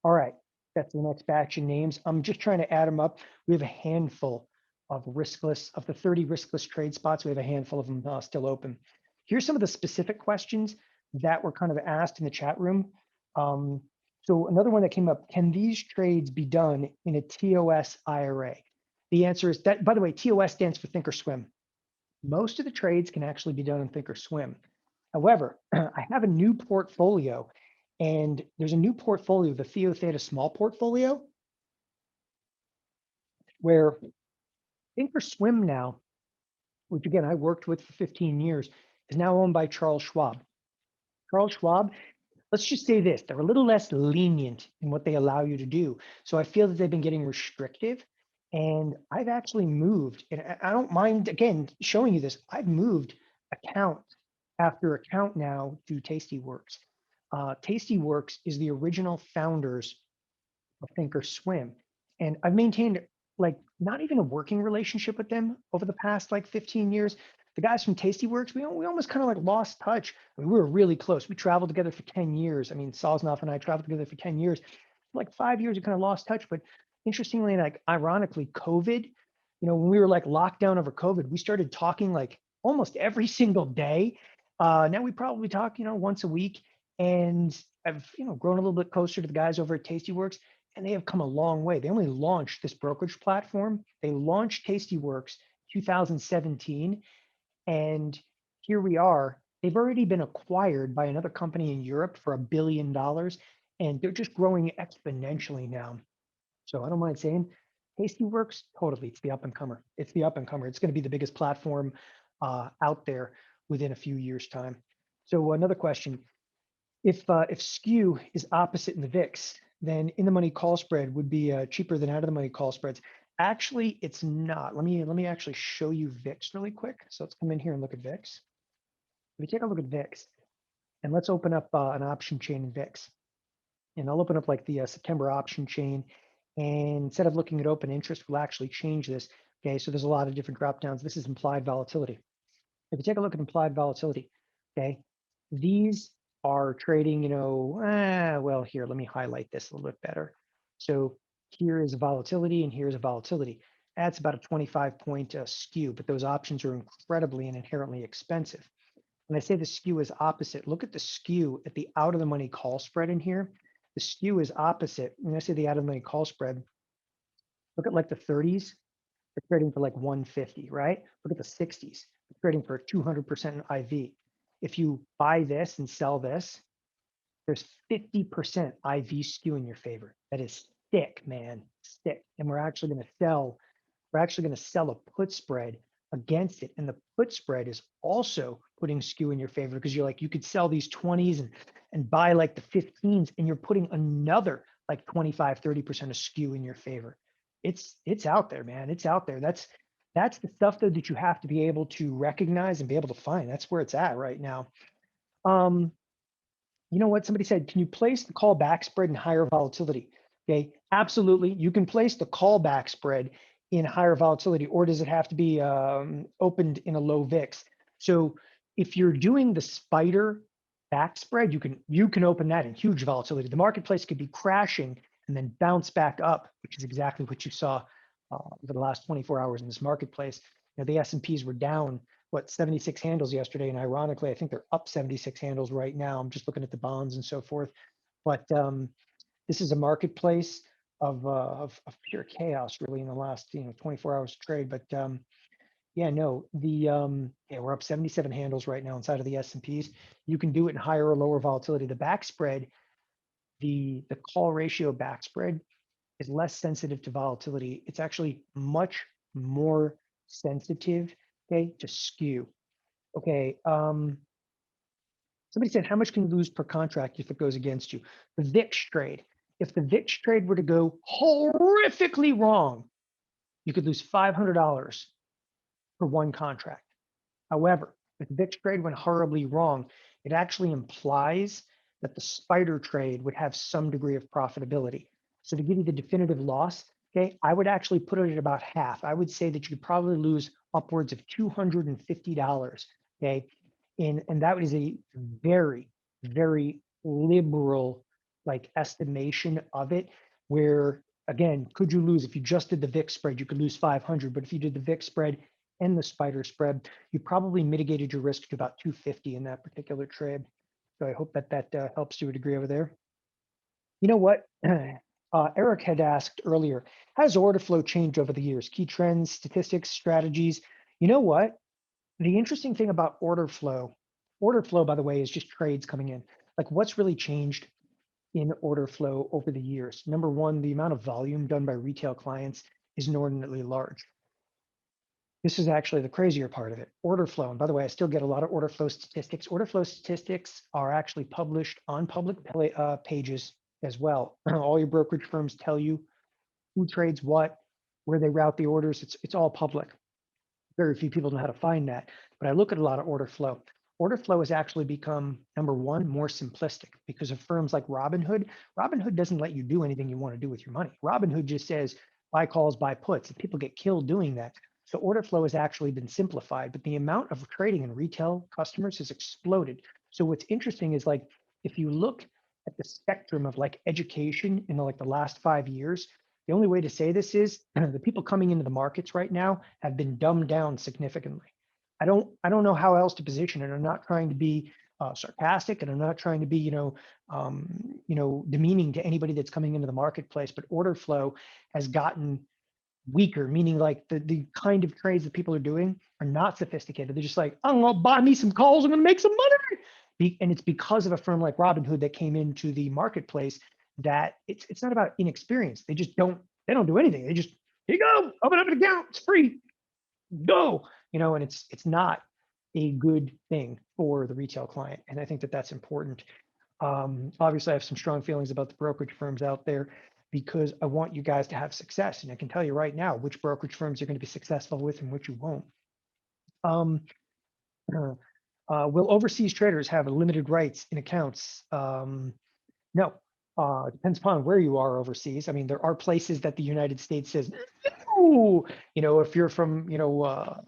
All right, that's the next batch of names. I'm just trying to add them up. We have a handful of the 30 riskless trade spots. We have a handful of them still open. Here's some of the specific questions that were kind of asked in the chat room. So another one that came up, can these trades be done in a TOS IRA? The answer is that, by the way, TOS stands for Thinkorswim. Most of the trades can actually be done in Thinkorswim. However, I have a new portfolio, and there's a new portfolio, the Theo Theta Small Portfolio, where Thinkorswim now, which again, I worked with for 15 years, is now owned by Charles Schwab. Charles Schwab, let's just say this, they're a little less lenient in what they allow you to do. So I feel that they've been getting restrictive, and I've actually moved, and I don't mind, again, showing you this, I've moved account after account now to Tastyworks. Tastyworks is the original founders of Thinkorswim. And I've maintained like not even a working relationship with them over the past like 15 years. The guys from Tastyworks, we almost kind of like lost touch. I mean, we were really close. We traveled together for 10 years. I mean, Sosnoff and I traveled together for 10 years. Like 5 years, we kind of lost touch. But interestingly, like ironically, COVID, when we were like locked down over COVID, we started talking like almost every single day. Now we probably talk, once a week. And I've, grown a little bit closer to the guys over at Tastyworks, and they have come a long way. They only launched this brokerage platform. They launched Tastyworks 2017, and here we are. They've already been acquired by another company in Europe for $1 billion, and they're just growing exponentially now. So I don't mind saying, Tastyworks, totally, it's the up and comer. It's the up and comer. It's going to be the biggest platform out there within a few years' time. So another question: if skew is opposite in the VIX, then in the money call spread would be cheaper than out of the money call spreads. Actually, it's not. Let me actually show you VIX really quick. So let's come in here and look at VIX. If we take a look at VIX, and let's open up an option chain in VIX. And I'll open up like the September option chain. And instead of looking at open interest, we'll actually change this. Okay, so there's a lot of different drop downs. This is implied volatility. If you take a look at implied volatility, okay, these are trading, well, here, let me highlight this a little bit better. So here is a volatility and here's a volatility. That's about a 25-point skew, but those options are incredibly and inherently expensive. When I say the skew is opposite, look at the skew at the out of the money call spread in here. The skew is opposite. When I say the out of the money call spread, look at like the 30s, they're trading for like 150, right? Look at the 60s, they're trading for 200% in IV. If you buy this and sell this, there's 50% IV skew in your favor. That is thick, man, thick. And we're actually going to sell a put spread against it. And the put spread is also putting skew in your favor because you're like, you could sell these 20s and buy like the 15s and you're putting another like 25, 30% of skew in your favor. It's out there, man. It's out there. That's the stuff though that you have to be able to recognize and be able to find. That's where it's at right now. You know what? Somebody said, can you place the callback spread in higher volatility? Okay, absolutely. You can place the callback spread in higher volatility, or does it have to be opened in a low VIX? So if you're doing the spider back spread, you can open that in huge volatility. The marketplace could be crashing and then bounce back up, which is exactly what you saw over the last 24 hours in this marketplace. The S&Ps were down 76 handles yesterday, and ironically, I think they're up 76 handles right now. I'm just looking at the bonds and so forth. But this is a marketplace of pure chaos, really, in the last 24 hours of trade. But yeah, no, we're up 77 handles right now inside of the S&Ps. You can do it in higher or lower volatility. The back spread, the call ratio back spread is less sensitive to volatility. It's actually much more sensitive, okay, to skew. Okay, somebody said, how much can you lose per contract if it goes against you? The VIX trade. If the VIX trade were to go horrifically wrong, you could lose $500 for one contract. However, if the VIX trade went horribly wrong, it actually implies that the spider trade would have some degree of profitability. So to give you the definitive loss, okay, I would actually put it at about half. I would say that you could probably lose upwards of $250, okay? And that is a very, very liberal like estimation of it, where again, could you lose if you just did the VIX spread, you could lose 500, but if you did the VIX spread and the spider spread, you probably mitigated your risk to about 250 in that particular trade. So I hope that helps to a degree over there. You know what? Eric had asked earlier, how does order flow change over the years? Key trends, statistics, strategies. You know what? The interesting thing about order flow, by the way, is just trades coming in. Like what's really changed in order flow over the years? Number one, the amount of volume done by retail clients is inordinately large. This is actually the crazier part of it. Order flow, and by the way, I still get a lot of order flow statistics. Order flow statistics are actually published on public pages as well. All your brokerage firms tell you who trades what, where they route the orders. It's all public. Very few people know how to find that, but I look at a lot of order flow. Order flow has actually become, number one, more simplistic because of firms like Robinhood. Robinhood doesn't let you do anything you want to do with your money. Robinhood just says buy calls, buy puts, and people get killed doing that. So order flow has actually been simplified, but the amount of trading in retail customers has exploded. So what's interesting is like, if you look at the spectrum of like education in the last 5 years, the only way to say this is the people coming into the markets right now have been dumbed down significantly. I don't know how else to position it. I'm not trying to be sarcastic, and I'm not trying to be demeaning to anybody that's coming into the marketplace. But order flow has gotten weaker, meaning like the kind of trades that people are doing are not sophisticated. They're just like, I'm gonna buy me some calls, I'm gonna make some money. And it's because of a firm like Robinhood that came into the marketplace that it's not about inexperience. They don't do anything. They just, here you go, open up an account, it's free, go, and it's not a good thing for the retail client. And I think that that's important. Obviously, I have some strong feelings about the brokerage firms out there because I want you guys to have success. And I can tell you right now which brokerage firms you're going to be successful with and which you won't. Will overseas traders have limited rights in accounts? No, depends upon where you are overseas. I mean, there are places that the United States says, no, if you're from, a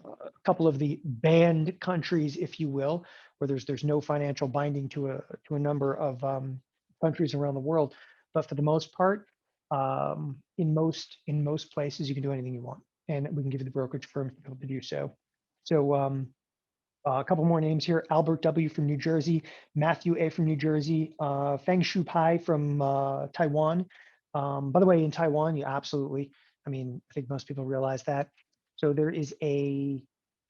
couple of the banned countries, if you will, where there's no financial binding to a number of countries around the world. But for the most part, in most places, you can do anything you want, and we can give you the brokerage firms to be able to do so. So a couple more names here: Albert W. from New Jersey, Matthew A. from New Jersey, Feng Shu Pai from Taiwan. By the way, in Taiwan, you absolutely, I think most people realize that. So there is a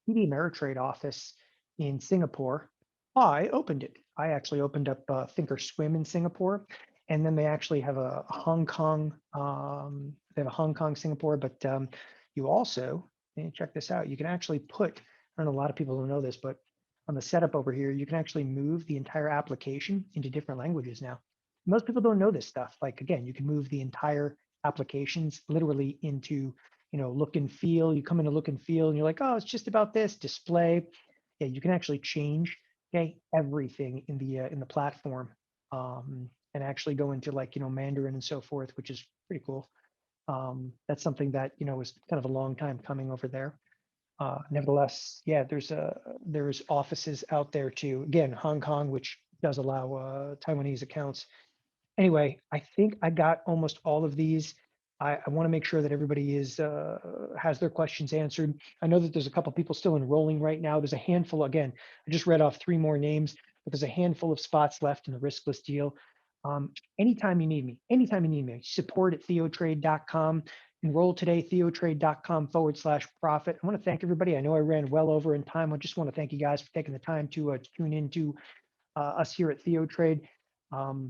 TD Ameritrade office in Singapore. I opened it. I actually opened up Thinkorswim in Singapore, and then they actually have a Hong Kong. They have a Hong Kong, Singapore, but you also, and check this out. You can actually put. I don't know, a lot of people don't know this, but on the setup over here, you can actually move the entire application into different languages now. Most people don't know this stuff. Like, again, you can move the entire applications literally into, look and feel. You come into look and feel and you're like, oh, it's just about this display. Yeah, you can actually change, everything in the platform, and actually go into like, Mandarin and so forth, which is pretty cool. That's something that, was kind of a long time coming over there. Nevertheless, yeah, there's offices out there too. Again, Hong Kong, which does allow Taiwanese accounts. Anyway, I think I got almost all of these. I want to make sure that everybody has their questions answered. I know that there's a couple people still enrolling right now. There's a handful. Again, I just read off 3 more names, but there's a handful of spots left in the riskless deal. Anytime you need me, support at TheoTrade.com. Enroll today, TheoTrade.com/profit. I want to thank everybody. I know I ran well over in time. I just want to thank you guys for taking the time to tune into us here at TheoTrade.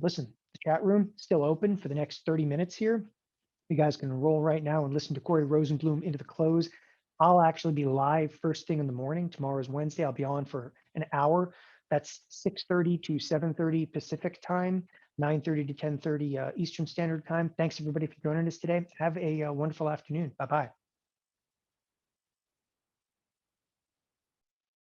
Listen, the chat room is still open for the next 30 minutes here. You guys can enroll right now and listen to Corey Rosenblum into the close. I'll actually be live first thing in the morning. Tomorrow is Wednesday. I'll be on for an hour. That's 6:30 to 7:30 Pacific time, 9:30 to 10:30 Eastern Standard Time. Thanks everybody for joining us today. Have a wonderful afternoon. Bye-bye.